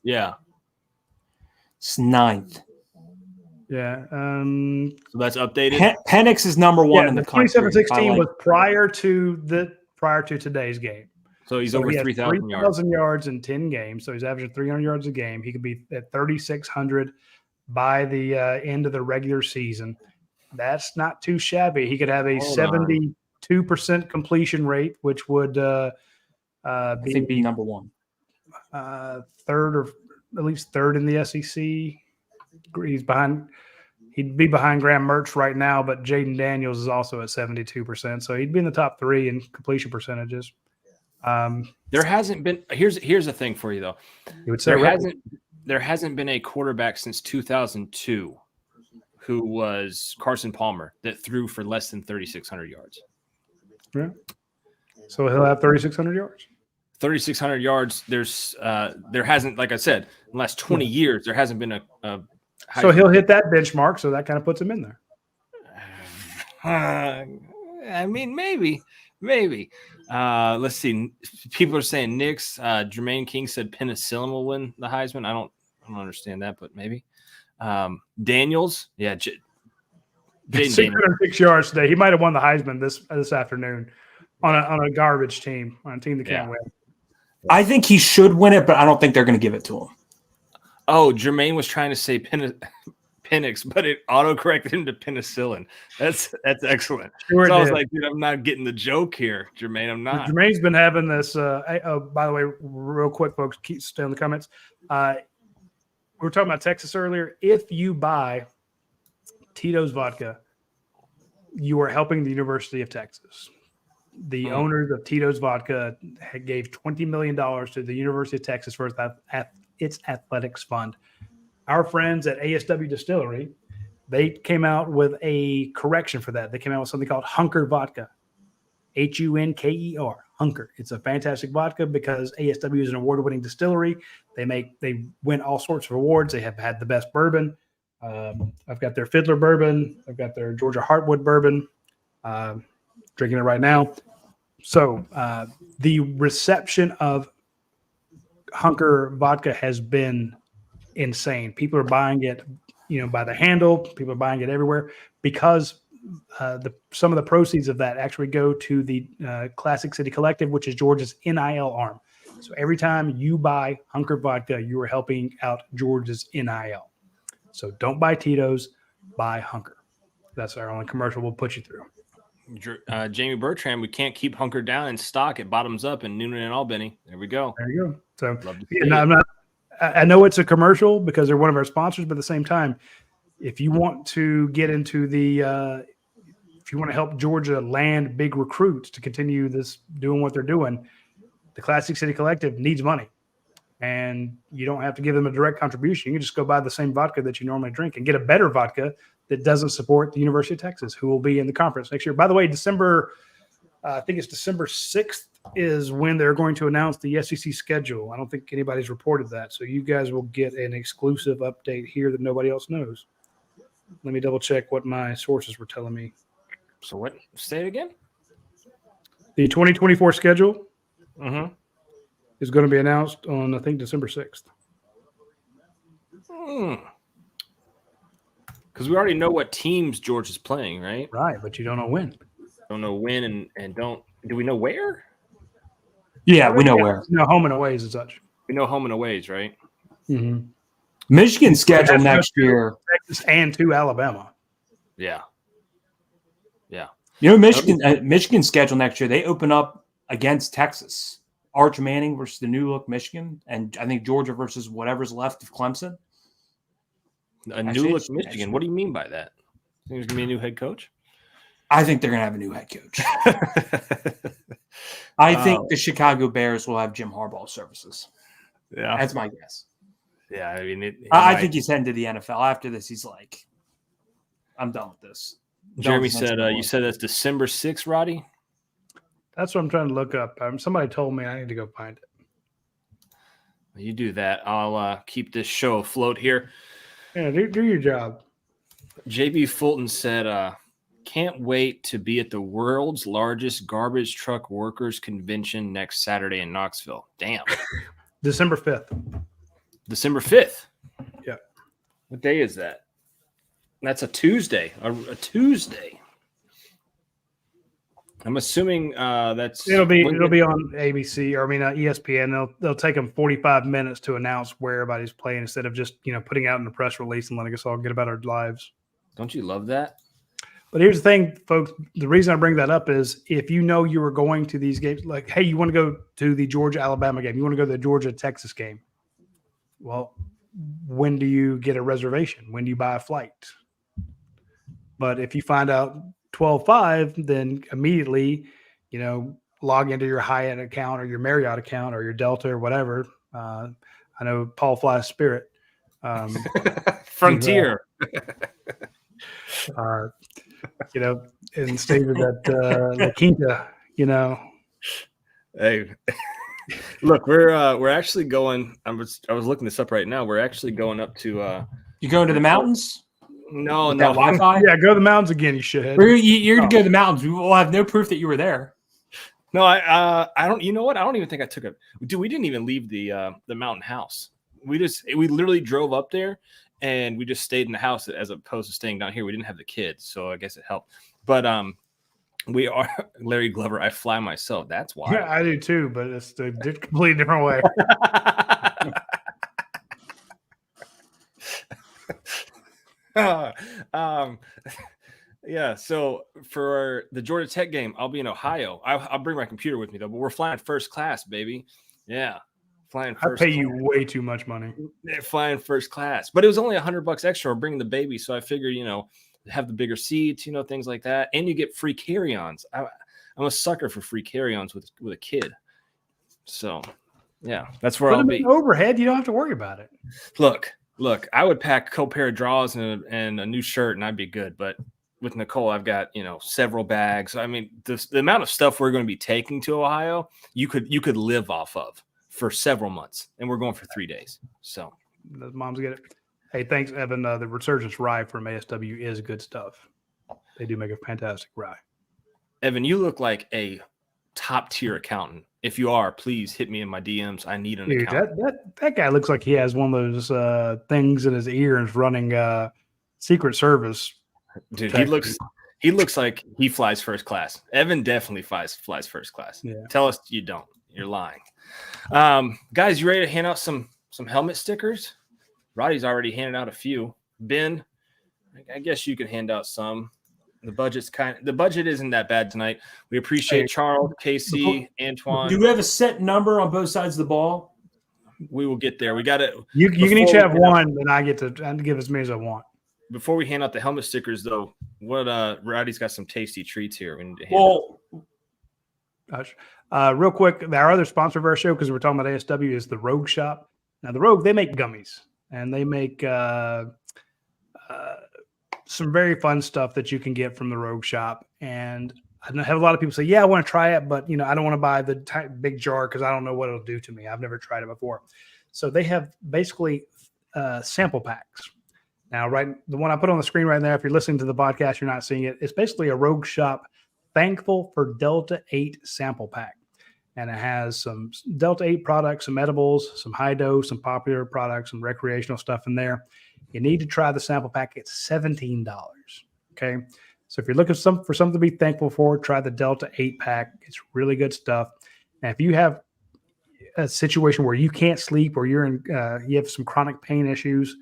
Yeah. It's 9th. Yeah. So that's updated. Penix is number 1 in the country. 27-16 was prior to today's game. So he's over 3,000 yards. 3,000 yards in 10 games. So he's averaging 300 yards a game. He could be at 3,600 by the end of the regular season. That's not too shabby. He could have a 72% completion rate, which would be number 1. Third or at least third in the SEC. He'd be behind Graham Mertz right now, but Jaden Daniels is also at 72%. So he'd be in the top 3 in completion percentages. There hasn't been here's the thing for you though. You would say there hasn't been a quarterback since 2002 who was Carson Palmer that threw for less than 3,600 yards. Yeah. So he'll have 3,600 yards. 3,600 yards. There hasn't, like I said, in the last 20 years, there hasn't been a so he'll hit that benchmark. So that kind of puts him in there. Maybe. Let's see. People are saying Nix. Jermaine King said penicillin will win the Heisman. I don't understand that, but maybe. Daniels, 606 yards today. He might have won the Heisman this afternoon on a garbage team, on a team that can't win. I think he should win it, but I don't think they're going to give it to him. Oh, Jermaine was trying to say Penix, but it auto-corrected him to penicillin. That's excellent. Sure, so I was like, dude, I'm not getting the joke here, Jermaine. I'm not. Jermaine's been having this. By the way, real quick, folks, stay in the comments. We were talking about Texas earlier. If you buy Tito's vodka, you are helping the University of Texas. The owners of Tito's Vodka gave $20 million to the University of Texas for its athletics fund. Our friends at ASW Distillery, they came out with a correction for that. They came out with something called Hunker Vodka, Hunker, Hunker. It's a fantastic vodka because ASW is an award-winning distillery. They win all sorts of awards. They have had the best bourbon. I've got their Fiddler bourbon. I've got their Georgia Heartwood bourbon. Drinking it right now. So the reception of Hunker Vodka has been insane. People are buying it by the handle. People are buying it everywhere because some of the proceeds of that actually go to the Classic City Collective, which is Georgia's NIL arm. So every time you buy Hunker vodka, you are helping out Georgia's NIL. So don't buy Tito's, buy Hunker. That's our only commercial we'll put you through. Jamie Bertrand, we can't keep Hunker down in stock. It bottoms up in Noonan and Albany. There we go. There you go. So I know it's a commercial because they're one of our sponsors, but at the same time, if you want to get into if you want to help Georgia land big recruits to continue doing what they're doing, the Classic City Collective needs money. And you don't have to give them a direct contribution. You can just go buy the same vodka that you normally drink and get a better vodka that doesn't support the University of Texas, who will be in the conference next year. By the way, I think it's December 6th is when they're going to announce the SEC schedule. I don't think anybody's reported that. So you guys will get an exclusive update here that nobody else knows. Let me double check what my sources were telling me. So what? Say it again. The 2024 schedule is going to be announced on, I think, December 6th. Because we already know what teams Georgia's playing, right? Right, but you don't know when. Don't know when and don't. Do we know where? Yeah, we know where. No, home and aways and such. We know home and aways, right? Mm-hmm. Michigan's schedule next year. Texas and to Alabama. Yeah. Michigan's schedule next year, they open up against Texas. Arch Manning versus the new look Michigan, and I think Georgia versus whatever's left of Clemson. New look Michigan. What do you mean by that? Think there's gonna be a new head coach? I think they're gonna have a new head coach. I think the Chicago Bears will have Jim Harbaugh services. Yeah, that's my guess. Yeah, I mean, I think he's heading to the NFL after this. He's like, I'm done with this. Jeremy said, "You said that's December 6th, Roddy." That's what I'm trying to look up. Somebody told me I need to go find it. You do that. I'll keep this show afloat here. Yeah, do your job. JB Fulton said, can't wait to be at the world's largest garbage truck workers convention next Saturday in Knoxville. Damn. December 5th. December 5th? Yeah. What day is that? That's a Tuesday. A Tuesday. I'm assuming that's it'll be on ABC or ESPN. They'll take them 45 minutes to announce where everybody's playing instead of just putting out in a press release and letting us all get about our lives. Don't you love that? But here's the thing, folks. The reason I bring that up is if you know you were going to these games, like, hey, you want to go to the Georgia-Alabama game, you want to go to the Georgia-Texas game. Well, when do you get a reservation? When do you buy a flight? But if you find out 12/5, then immediately, log into your Hyatt account or your Marriott account or your Delta or whatever. I know Paul flies Spirit. Frontier. And stay with that La Quinta, Hey, look, we're actually going. I was looking this up right now. We're actually going up to. You going to the mountains? No. Wi-Fi? Yeah, go to the mountains again. You should. You're going to go to the mountains. We will have no proof that you were there. No, I don't. You know what? I don't even think I took it. Dude, we didn't even leave the mountain house. We literally drove up there and we just stayed in the house as opposed to staying down here. We didn't have the kids, so I guess it helped. But we are Larry Glover. I fly myself. That's why. Yeah, I do too, but it's a completely different way. Yeah, so for the Georgia Tech game, I'll be in Ohio. I'll bring my computer with me though, but we're flying first class, baby. Yeah, flying first. I pay you way too much money. Flying first class, but it was only $100 extra. We're bringing the baby, so I figured, have the bigger seats, things like that, and you get free carry-ons. I'm a sucker for free carry-ons with a kid. So, yeah, that's where I'll be. Overhead, you don't have to worry about it. Look, I would pack a couple pair of drawers and a new shirt, and I'd be good. But with Nicole, I've got several bags. I mean, the amount of stuff we're going to be taking to Ohio, you could live off of for several months, and we're going for 3 days. So, the moms get it. Hey, thanks, Evan. The Resurgence Rye from ASW is good stuff. They do make a fantastic rye. Evan, you look like a top tier accountant? If you are, please hit me in my DMs. I need an Dude, accountant. that guy looks like he has one of those things in his ears running Secret Service. Dude, he looks like he flies first class. Evan definitely flies first class. Yeah. Tell us you don't. You're lying. Guys, you ready to hand out some helmet stickers? Roddy's already handed out a few. Ben, I guess you can hand out some. The budget isn't that bad tonight. We appreciate Charles, KC, Antoine. Do we have a set number on both sides of the ball? We will get there. We got it. You can each have one, then I get to give as many as I want. Before we hand out the helmet stickers, though, Roddy's got some tasty treats here. We need to real quick, our other sponsor of our show, because we're talking about ASW, is the Rogue Shop. Now, the Rogue, they make gummies, and they make some very fun stuff that you can get from the Rogue Shop. And I have a lot of people say, yeah, I want to try it, but I don't want to buy the big jar because I don't know what it'll do to me. I've never tried it before. So they have basically sample packs. Now, the one I put on the screen right now, if you're listening to the podcast, you're not seeing it. It's basically a Rogue Shop Thankful for Delta 8 sample pack. And it has some Delta 8 products, some edibles, some high dose, some popular products, some recreational stuff in there. You need to try the sample pack. It's $17. Okay. So if you're looking for something to be thankful for, try the Delta 8 pack. It's really good stuff. Now, if you have a situation where you can't sleep or you have some chronic pain issues,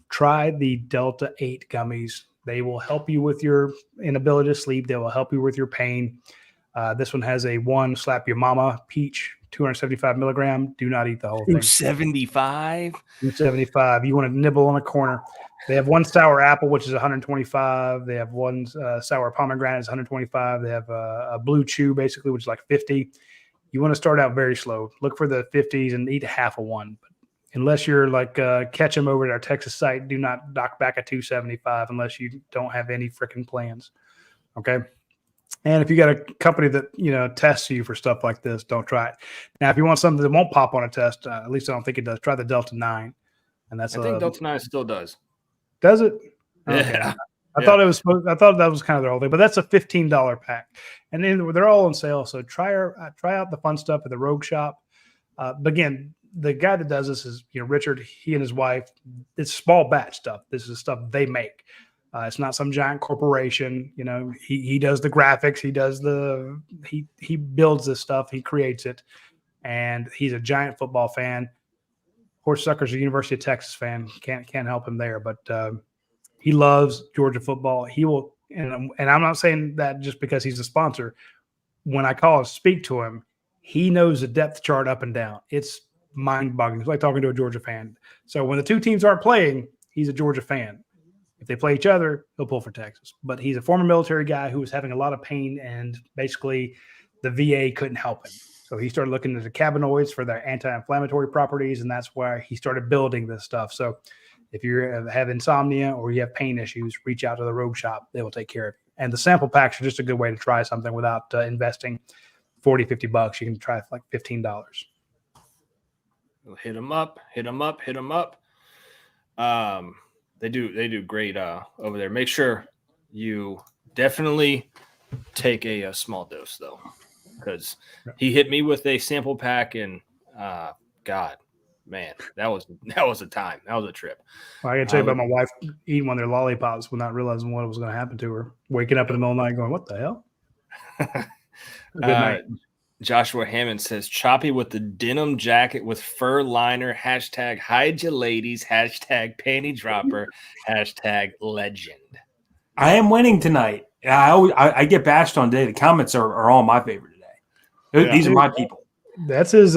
try the Delta 8 gummies. They will help you with your inability to sleep. They will help you with your pain. This one has a one slap your mama peach, 275 milligram. Do not eat the whole thing. 275? 275. You want to nibble on a corner. They have one sour apple, which is 125. They have one sour pomegranate, is 125. They have a blue chew, basically, which is like 50. You want to start out very slow. Look for the 50s and eat half of one. But unless you're like Ketchum over at our Texas site, do not knock back a 275 unless you don't have any freaking plans. Okay. And if you got a company that, tests you for stuff like this, don't try it. Now, if you want something that won't pop on a test, at least I don't think it does, try the Delta 9. And I think Delta 9 still does. Does it? Okay. Yeah. I thought that was kind of their whole thing, but that's a $15 pack. And then they're all on sale. So try out the fun stuff at the Rogue Shop. But again, the guy that does this is, Richard, he and his wife. It's small batch stuff. This is stuff they make. It's not some giant corporation. He does the graphics. He builds this stuff. He creates it. And he's a giant football fan. Horsesucker's a University of Texas fan. Can't help him there, but he loves Georgia football. He will, and I'm not saying that just because he's a sponsor. When I call and speak to him, he knows the depth chart up and down. It's mind-boggling. It's like talking to a Georgia fan. So when the two teams aren't playing, he's a Georgia fan. If they play each other, he'll pull for Texas. But he's a former military guy who was having a lot of pain, and basically the VA couldn't help him. So he started looking into cannabinoids for their anti-inflammatory properties, and that's why he started building this stuff. So if you have insomnia or you have pain issues, reach out to the Rogue Shop. They will take care of you. And the sample packs are just a good way to try something without investing $40, $50. You can try it for like $15. Hit them up. They do great over there. Make sure you definitely take a small dose though, because he hit me with a sample pack, and God, man, that was a time. That was a trip. Well, I got to tell you about my wife eating one of their lollipops without realizing what was going to happen to her. Waking up in the middle of the night, going, "What the hell?" Good night. Joshua Hammond says, choppy with the denim jacket with fur liner, hashtag hide ya ladies, hashtag panty dropper, hashtag legend. I am winning tonight. I get bashed on today. The comments are all my favorite today. Yeah. These are my people. That's his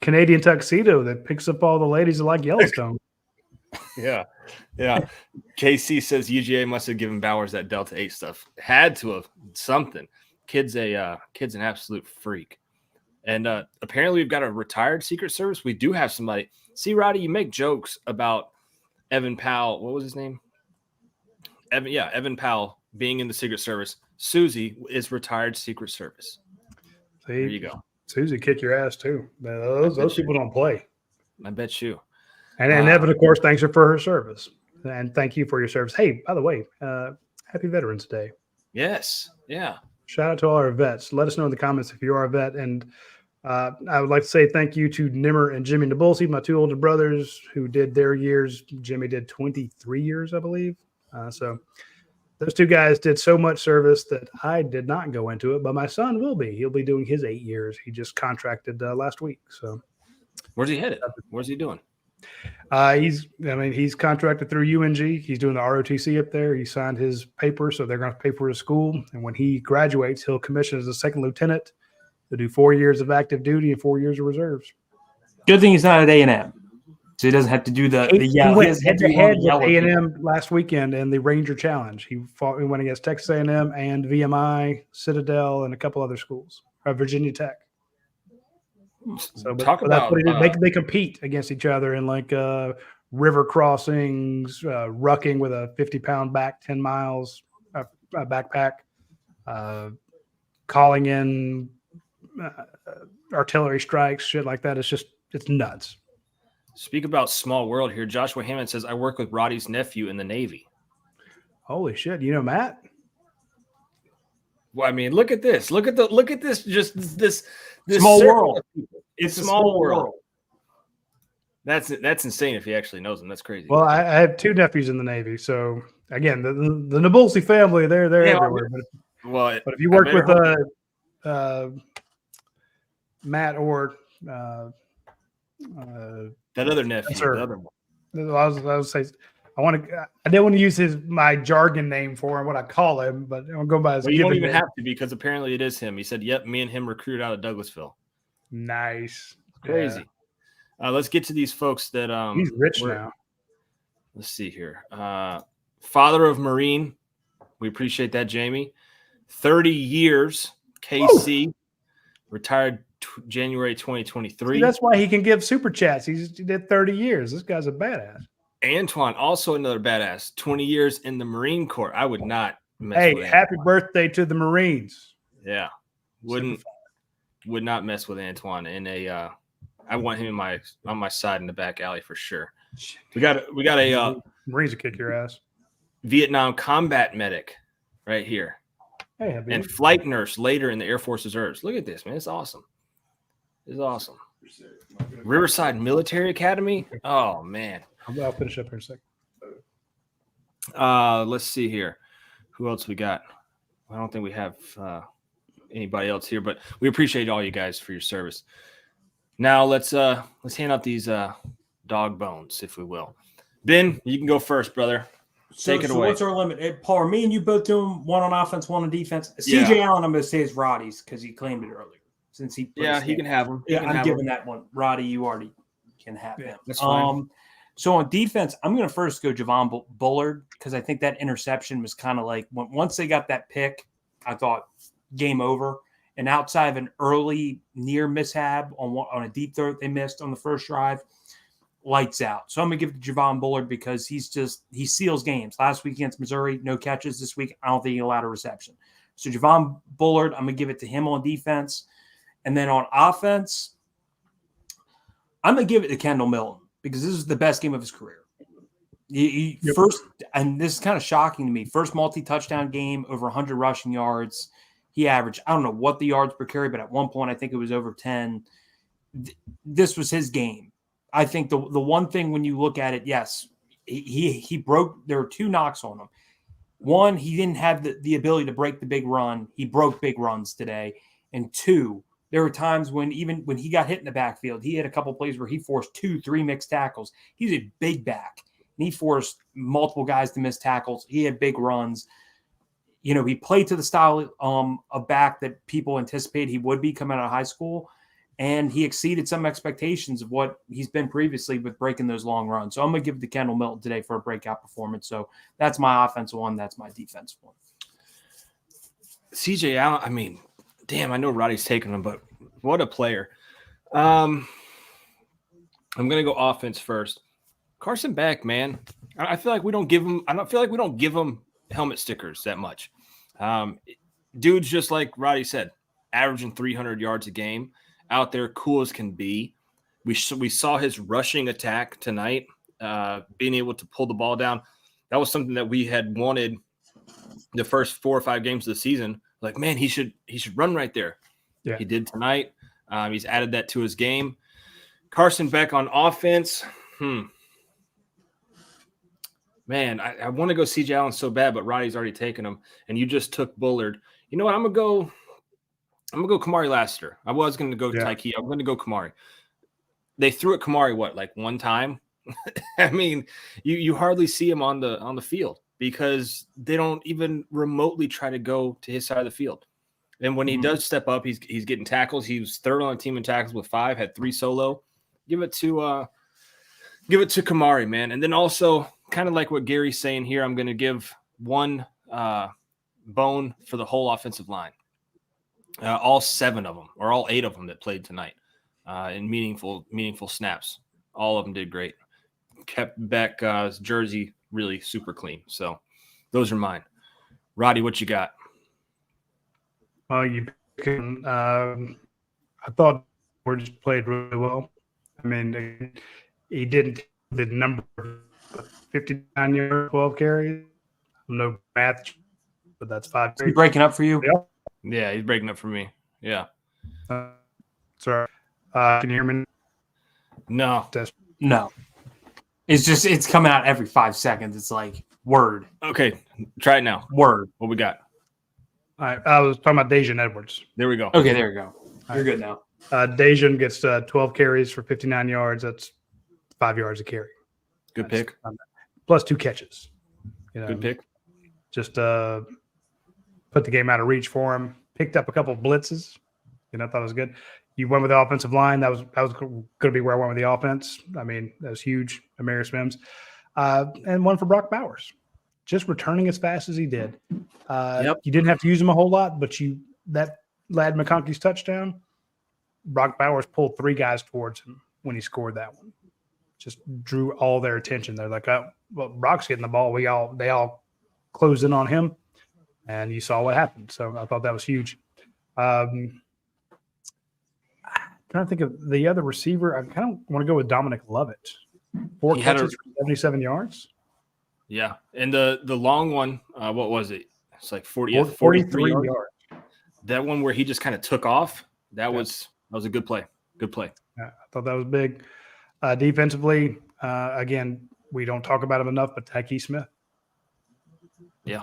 Canadian tuxedo that picks up all the ladies that like Yellowstone. Yeah. KC says UGA must have given Bowers that Delta 8 stuff. Had to have something. Kid's an absolute freak. And apparently we've got a retired Secret Service. We do have somebody. See, Roddy, you make jokes about Evan Powell. What was his name? Evan Powell being in the Secret Service. Susie is retired Secret Service. See, there you go. Susie kick your ass too. Those people don't play. I bet you. And Evan, of course, thanks her for her service. And thank you for your service. Hey, by the way, happy Veterans Day. Yes. Yeah. Shout out to all our vets. Let us know in the comments if you are a vet. And I would like to say thank you to Nimmer and Jimmy Nabulsi, my two older brothers who did their years. Jimmy did 23 years, I believe. So those two guys did so much service that I did not go into it, but my son will be. He'll be doing his 8 years. He just contracted last week. So where's he headed? Where's he doing? He's contracted through UNG. He's doing the ROTC up there. He signed his paper, so they're going to pay for his school. And when he graduates, he'll commission as a second lieutenant. He'll do 4 years of active duty and 4 years of reserves. Good thing he's not at A&M, so he doesn't have to do the yellow. He went head-to-head with A&M last weekend in the Ranger Challenge. He went against Texas A&M and VMI, Citadel, and a couple other schools. Virginia Tech. So, talk about what they compete against each other in like river crossings, rucking with a 50-pound back, 10 miles backpack, calling in artillery strikes, shit like that. It's nuts. Speak about small world here. Joshua Hammond says, I work with Roddy's nephew in the Navy. Holy shit. You know Matt? Well, I mean, look at this. Look at this. Just this small world. It's a small world. That's insane if he actually knows them. That's crazy. Well, I have 2 nephews in the Navy. So again, the Nabulsi family, they're everywhere. But if you work with Matt or that other nephew, the other one. I didn't want to use my jargon name for him, what I call him, but I'm going by his. Well, you don't even have to, because apparently it is him. He said, "Yep, me and him recruited out of Douglasville." Nice, crazy. Yeah. Let's get to these folks that he's rich now. Let's see here. Father of Marine, we appreciate that, Jamie. 30 years, KC. Woo! Retired January 2023. See, that's why he can give super chats. He did 30 years. This guy's a badass. Antoine, also another badass. 20 years in the Marine Corps. I would not mess with happy birthday to the Marines. Yeah. Would not mess with Antoine in a I want him on my side in the back alley for sure. We got a Marines will kick your ass. Vietnam combat medic right here. Hey, and flight nurse later in the Air Force Reserves. Look at this, man. It's awesome. It's awesome. Riverside Military Academy. Oh man. I'll finish up here in a second. Let's see here. Who else we got? I don't think we have anybody else here, but we appreciate all you guys for your service. Now let's hand out these dog bones, if we will. Ben, you can go first, brother. Take it away. What's our limit? Paul, are me and you both doing one on offense, one on defense? CJ Allen, I'm going to say is Roddy's because he claimed it earlier. Since he can have him. I'm giving that one. Roddy, you already can have him. That's fine. So on defense, I'm going to first go Javon Bullard because I think that interception was kind of like once they got that pick, I thought game over. And outside of an early near mishap on a deep throw they missed on the first drive, lights out. So I'm going to give it to Javon Bullard because he seals games. Last week against Missouri, no catches. This week, I don't think he allowed a reception. So Javon Bullard, I'm going to give it to him on defense. And then on offense, I'm going to give it to Kendall Milton because this is the best game of his career. First, and this is kind of shocking to me, first multi-touchdown game, over 100 rushing yards. He averaged, I don't know what the yards per carry, but at one point I think it was over 10. This was his game. I think the one thing when you look at it, yes, he broke. There were 2 knocks on him. One, he didn't have the ability to break the big run. He broke big runs today. And 2, there were times when even when he got hit in the backfield, he had a couple plays where he forced 2-3 mixed tackles. He's a big back. And he forced multiple guys to miss tackles. He had big runs. You know, he played to the style of back that people anticipated he would be coming out of high school. And he exceeded some expectations of what he's been previously with breaking those long runs. So I'm going to give it to Kendall Milton today for a breakout performance. So that's my offensive one. That's my defensive one. CJ Allen, I mean, damn, I know Roddy's taking him, but what a player. I'm going to go offense first. Carson Beck, man. I feel like we don't give him helmet stickers that much. Dude's just like Roddy said, averaging 300 yards a game. Out there, cool as can be. We saw his rushing attack tonight, being able to pull the ball down. That was something that we had wanted the first 4 or 5 games of the season like, man, he should run right there. Yeah, he did tonight. He's added that to his game. Carson Beck on offense. Man, I want to go CJ Allen so bad, but Roddy's already taken him, and you just took Bullard. You know what? I'm gonna go Kamari Lassiter. I was gonna go Tyke. I'm gonna go Kamari. They threw at Kamari like one time. I mean, you hardly see him on the field because they don't even remotely try to go to his side of the field. And when he does step up, he's getting tackles. He was third on the team in tackles with 5, had 3 solo. Give it to Kamari, man. And then also, kind of like what Gary's saying here, I'm going to give one bone for the whole offensive line. All 7 of them, or all 8 of them that played tonight in meaningful snaps. All of them did great. Kept Beck's jersey really super clean. So those are mine. Roddy, what you got? Well, you can. I thought George just played really well. I mean, he didn't the number 59 yards, 12 carries. No math, but that's 5. Is he breaking up for you? Yeah, he's breaking up for me. Yeah. Sorry. Can you hear me? No. No. It's coming out every 5 seconds. It's like word. Okay, try it now. Word. What we got? All right, I was talking about Dejan Edwards. There we go. Okay, there you go. You're good now. Dejan gets 12 carries for 59 yards. That's 5 yards a carry. Good pick. Plus 2 catches. Good pick. Just put the game out of reach for him. Picked up a couple of blitzes. I thought it was good. You went with the offensive line. That was going to be where I went with the offense. I mean, that was huge. Amaris Mims. And one for Brock Bowers. Just returning as fast as he did. You didn't have to use him a whole lot, but that Ladd McConkey's touchdown, Brock Bowers pulled 3 guys towards him when he scored that one. Just drew all their attention. They're like, oh, well, Brock's getting the ball. They all closed in on him, and you saw what happened. So I thought that was huge. Trying to think of the other receiver. I kind of want to go with Dominic Lovett. 4 catches for 77 yards. Yeah, and the long one, what was it? It's like 43 yards. That one where he just kind of took off. That was a good play. Good play. Yeah, I thought that was big. Defensively, again, we don't talk about him enough, but Tyke Smith. Yeah,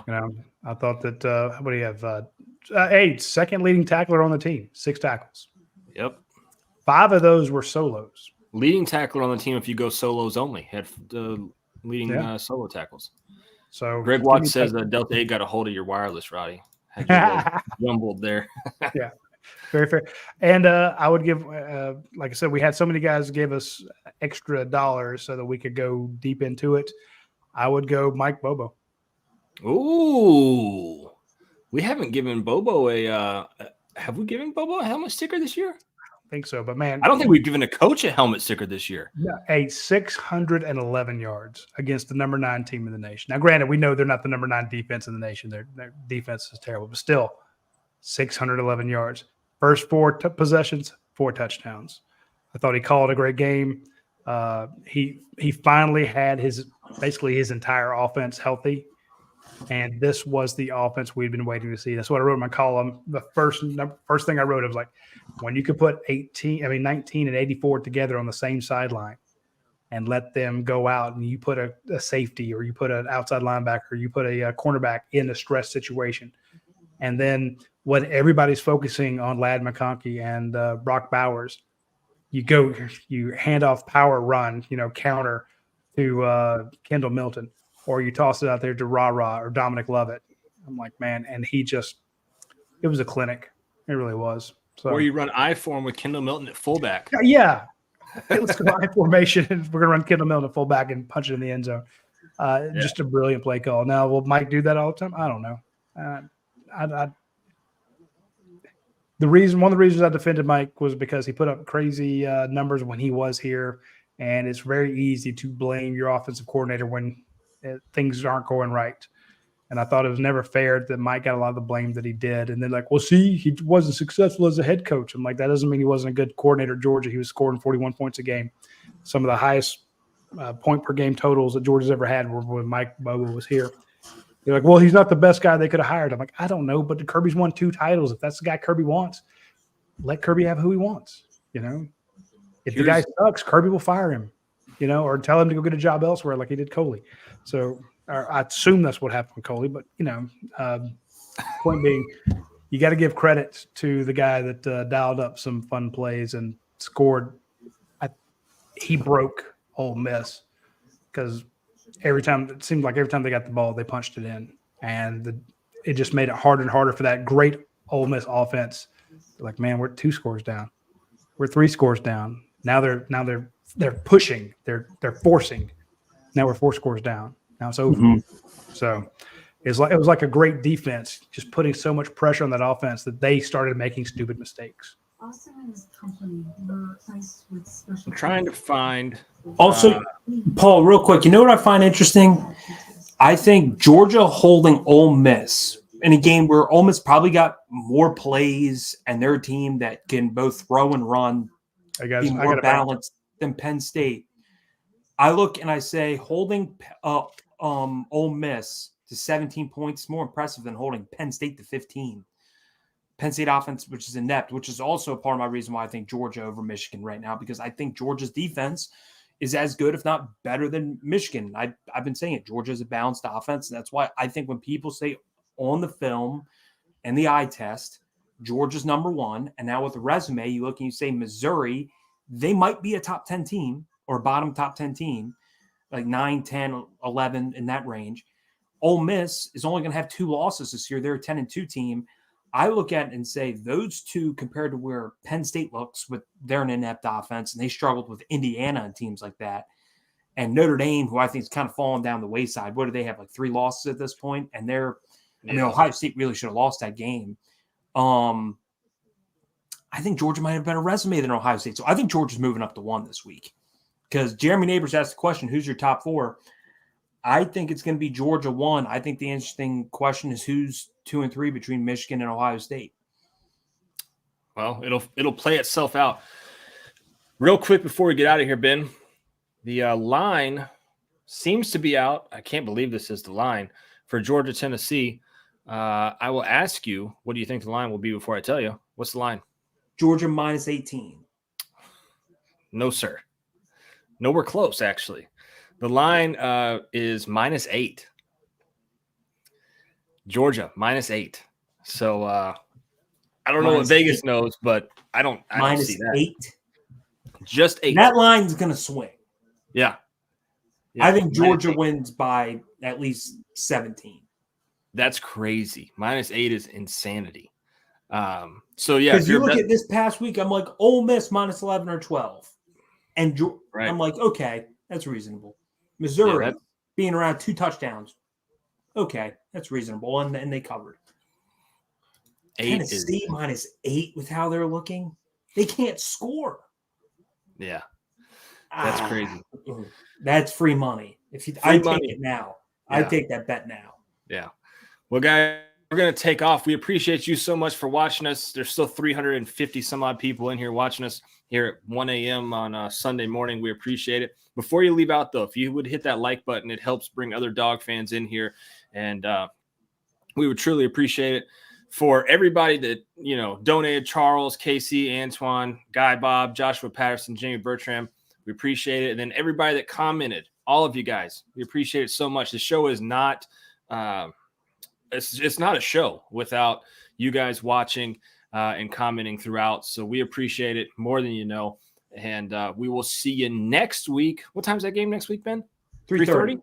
I thought that. What do you have? Second leading tackler on the team, 6 tackles. Yep. 5 of those were solos. Leading tackler on the team if you go solos only. Had leading solo tackles. So Greg Watts says Delta 8 got a hold of your wireless, Roddy. Jumbled there. Yeah, very fair. And I would give, like I said, we had so many guys give us extra dollars so that we could go deep into it. I would go Mike Bobo. Ooh, we haven't given Bobo have we given Bobo a helmet sticker this year? I think so, but man, I don't think we've given a coach a helmet sticker this year. Yeah, 611 yards against the number 9 team in the nation. Now, granted, we know they're not the number 9 defense in the nation. Their defense is terrible, but still 611 yards. First 4 possessions, 4 touchdowns. I thought he called a great game. He finally had his entire offense healthy. And this was the offense we'd been waiting to see. That's what I wrote in my column. The first thing I wrote, I was like, when you could put 19 and 84 together on the same sideline and let them go out, and you put a safety, or you put an outside linebacker, or you put a cornerback in a stress situation. And then when everybody's focusing on Ladd McConkey and Brock Bowers, you hand off power run, counter to Kendall Milton. Or you toss it out there to Ra or Dominic Lovett. I'm like, man, and it was a clinic. It really was. So, or you run I form with Kendall Milton at fullback. Yeah. Let's go I formation. We're going to run Kendall Milton at fullback and punch it in the end zone. Just a brilliant play call. Now, will Mike do that all the time? I don't know. One of the reasons I defended Mike was because he put up crazy numbers when he was here. And it's very easy to blame your offensive coordinator when things aren't going right. And I thought it was never fair that Mike got a lot of the blame that he did. And then well, see, he wasn't successful as a head coach. I'm like, that doesn't mean he wasn't a good coordinator at Georgia. He was scoring 41 points a game. Some of the highest point per game totals that Georgia's ever had were when Mike Bobo was here. They're like, well, he's not the best guy they could have hired. I'm like, I don't know, but Kirby's won 2 titles. If that's the guy Kirby wants, let Kirby have who he wants. If the guy sucks, Kirby will fire him, or tell him to go get a job elsewhere like he did Coley. So I assume that's what happened with Coley. But, point being, you got to give credit to the guy that dialed up some fun plays and scored. He broke Ole Miss because every time they got the ball, they punched it in. And it just made it harder and harder for that great Ole Miss offense. They're like, man, we're 2 scores down. We're 3 scores down. Now they're pushing. They're forcing. Now we're 4 scores down. Now it's over. Mm-hmm. So it was like a great defense, just putting so much pressure on that offense that they started making stupid mistakes. I'm trying to find. Also, Paul, real quick, you know what I find interesting? I think Georgia holding Ole Miss in a game where Ole Miss probably got more plays and they're a team that can both throw and run, be more balanced than Penn State. I look and I say holding Ole Miss to 17 points is more impressive than holding Penn State to 15. Penn State offense, which is inept, which is also part of my reason why I think Georgia over Michigan right now, because I think Georgia's defense is as good, if not better than Michigan. I've been saying it. Georgia is a balanced offense. And that's why I think when people say on the film and the eye test, Georgia's number 1. And now with the resume, you look and you say Missouri, they might be a top 10 team or bottom top 10 team, like 9, 10, 11 in that range. Ole Miss is only going to have 2 losses this year. They're a 10-2 team. I look at it and say those 2 compared to where Penn State looks with their inept offense, and they struggled with Indiana and teams like that. And Notre Dame, who I think is kind of fallen down the wayside. What do they have, like 3 losses at this point? And Ohio State really should have lost that game. I think Georgia might have a better resume than Ohio State. So I think Georgia's moving up to 1 this week. Because Jeremy Neighbors asked the question, who's your top 4? I think it's going to be Georgia 1. I think the interesting question is who's 2 and 3 between Michigan and Ohio State. Well, it'll play itself out. Real quick before we get out of here, Ben, the line seems to be out. I can't believe this is the line for Georgia, Tennessee. I will ask you, what do you think the line will be before I tell you? What's the line? Georgia minus 18. No, sir. Nowhere close, actually. The line is minus 8. Georgia, minus 8. So I don't know what Vegas knows, but I don't see that. 8? Just 8. That line's going to swing. Yeah. I think Georgia wins by at least 17. That's crazy. Minus 8 is insanity. So, yeah. Because you look at this past week, I'm like, Ole Miss minus 11 or 12. And I'm like, okay, that's reasonable. Missouri being around 2 touchdowns. Okay, that's reasonable. And they covered. Tennessee minus 8 with how they're looking. They can't score. Yeah. That's crazy. That's free money. I take it now. Yeah. I take that bet now. Yeah. Well, guys, we're going to take off. We appreciate you so much for watching us. There's still 350 some odd people in here watching us here at 1 a.m. on Sunday morning. We appreciate it. Before you leave out, though, if you would hit that like button, it helps bring other dog fans in here. And we would truly appreciate it. For everybody that, donated, Charles, Casey, Antoine, Guy Bob, Joshua Patterson, Jamie Bertram, we appreciate it. And then everybody that commented, all of you guys, we appreciate it so much. The show is not it's not a show without you guys watching and commenting throughout. So we appreciate it more than you know. And we will see you next week. What time's that game next week, Ben? 3:30.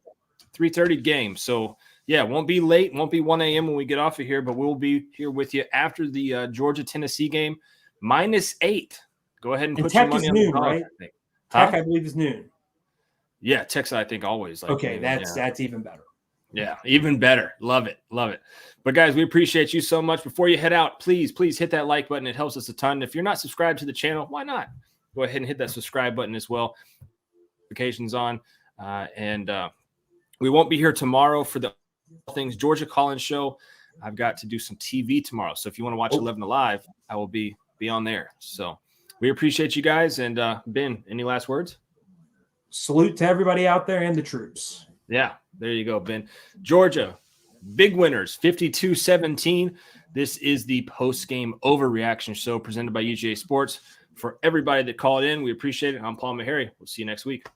3:30 game. So, yeah, won't be late. Won't be 1 a.m. when we get off of here, but we'll be here with you after the Georgia-Tennessee game. minus 8. Go ahead and put your money on noon, the dog, right? I think. Tech, I believe, is noon. Yeah, Tech's, I think, always. Okay, that's even better. Yeah, even better. Love it. Love it. But, guys, we appreciate you so much. Before you head out, please hit that like button. It helps us a ton. If you're not subscribed to the channel, why not? Go ahead and hit that subscribe button as well. Notifications on. And we won't be here tomorrow for the Things Georgia Collins show. I've got to do some TV tomorrow. So if you want to watch 11 Alive, I will be on there. So we appreciate you guys. And Ben, any last words? Salute to everybody out there and the troops. Yeah, there you go, Ben. Georgia, Big winners, 52-17. This is the post-game overreaction show presented by UGA Sports. For everybody that called in, we appreciate it. I'm Paul Meharry. We'll see you next week.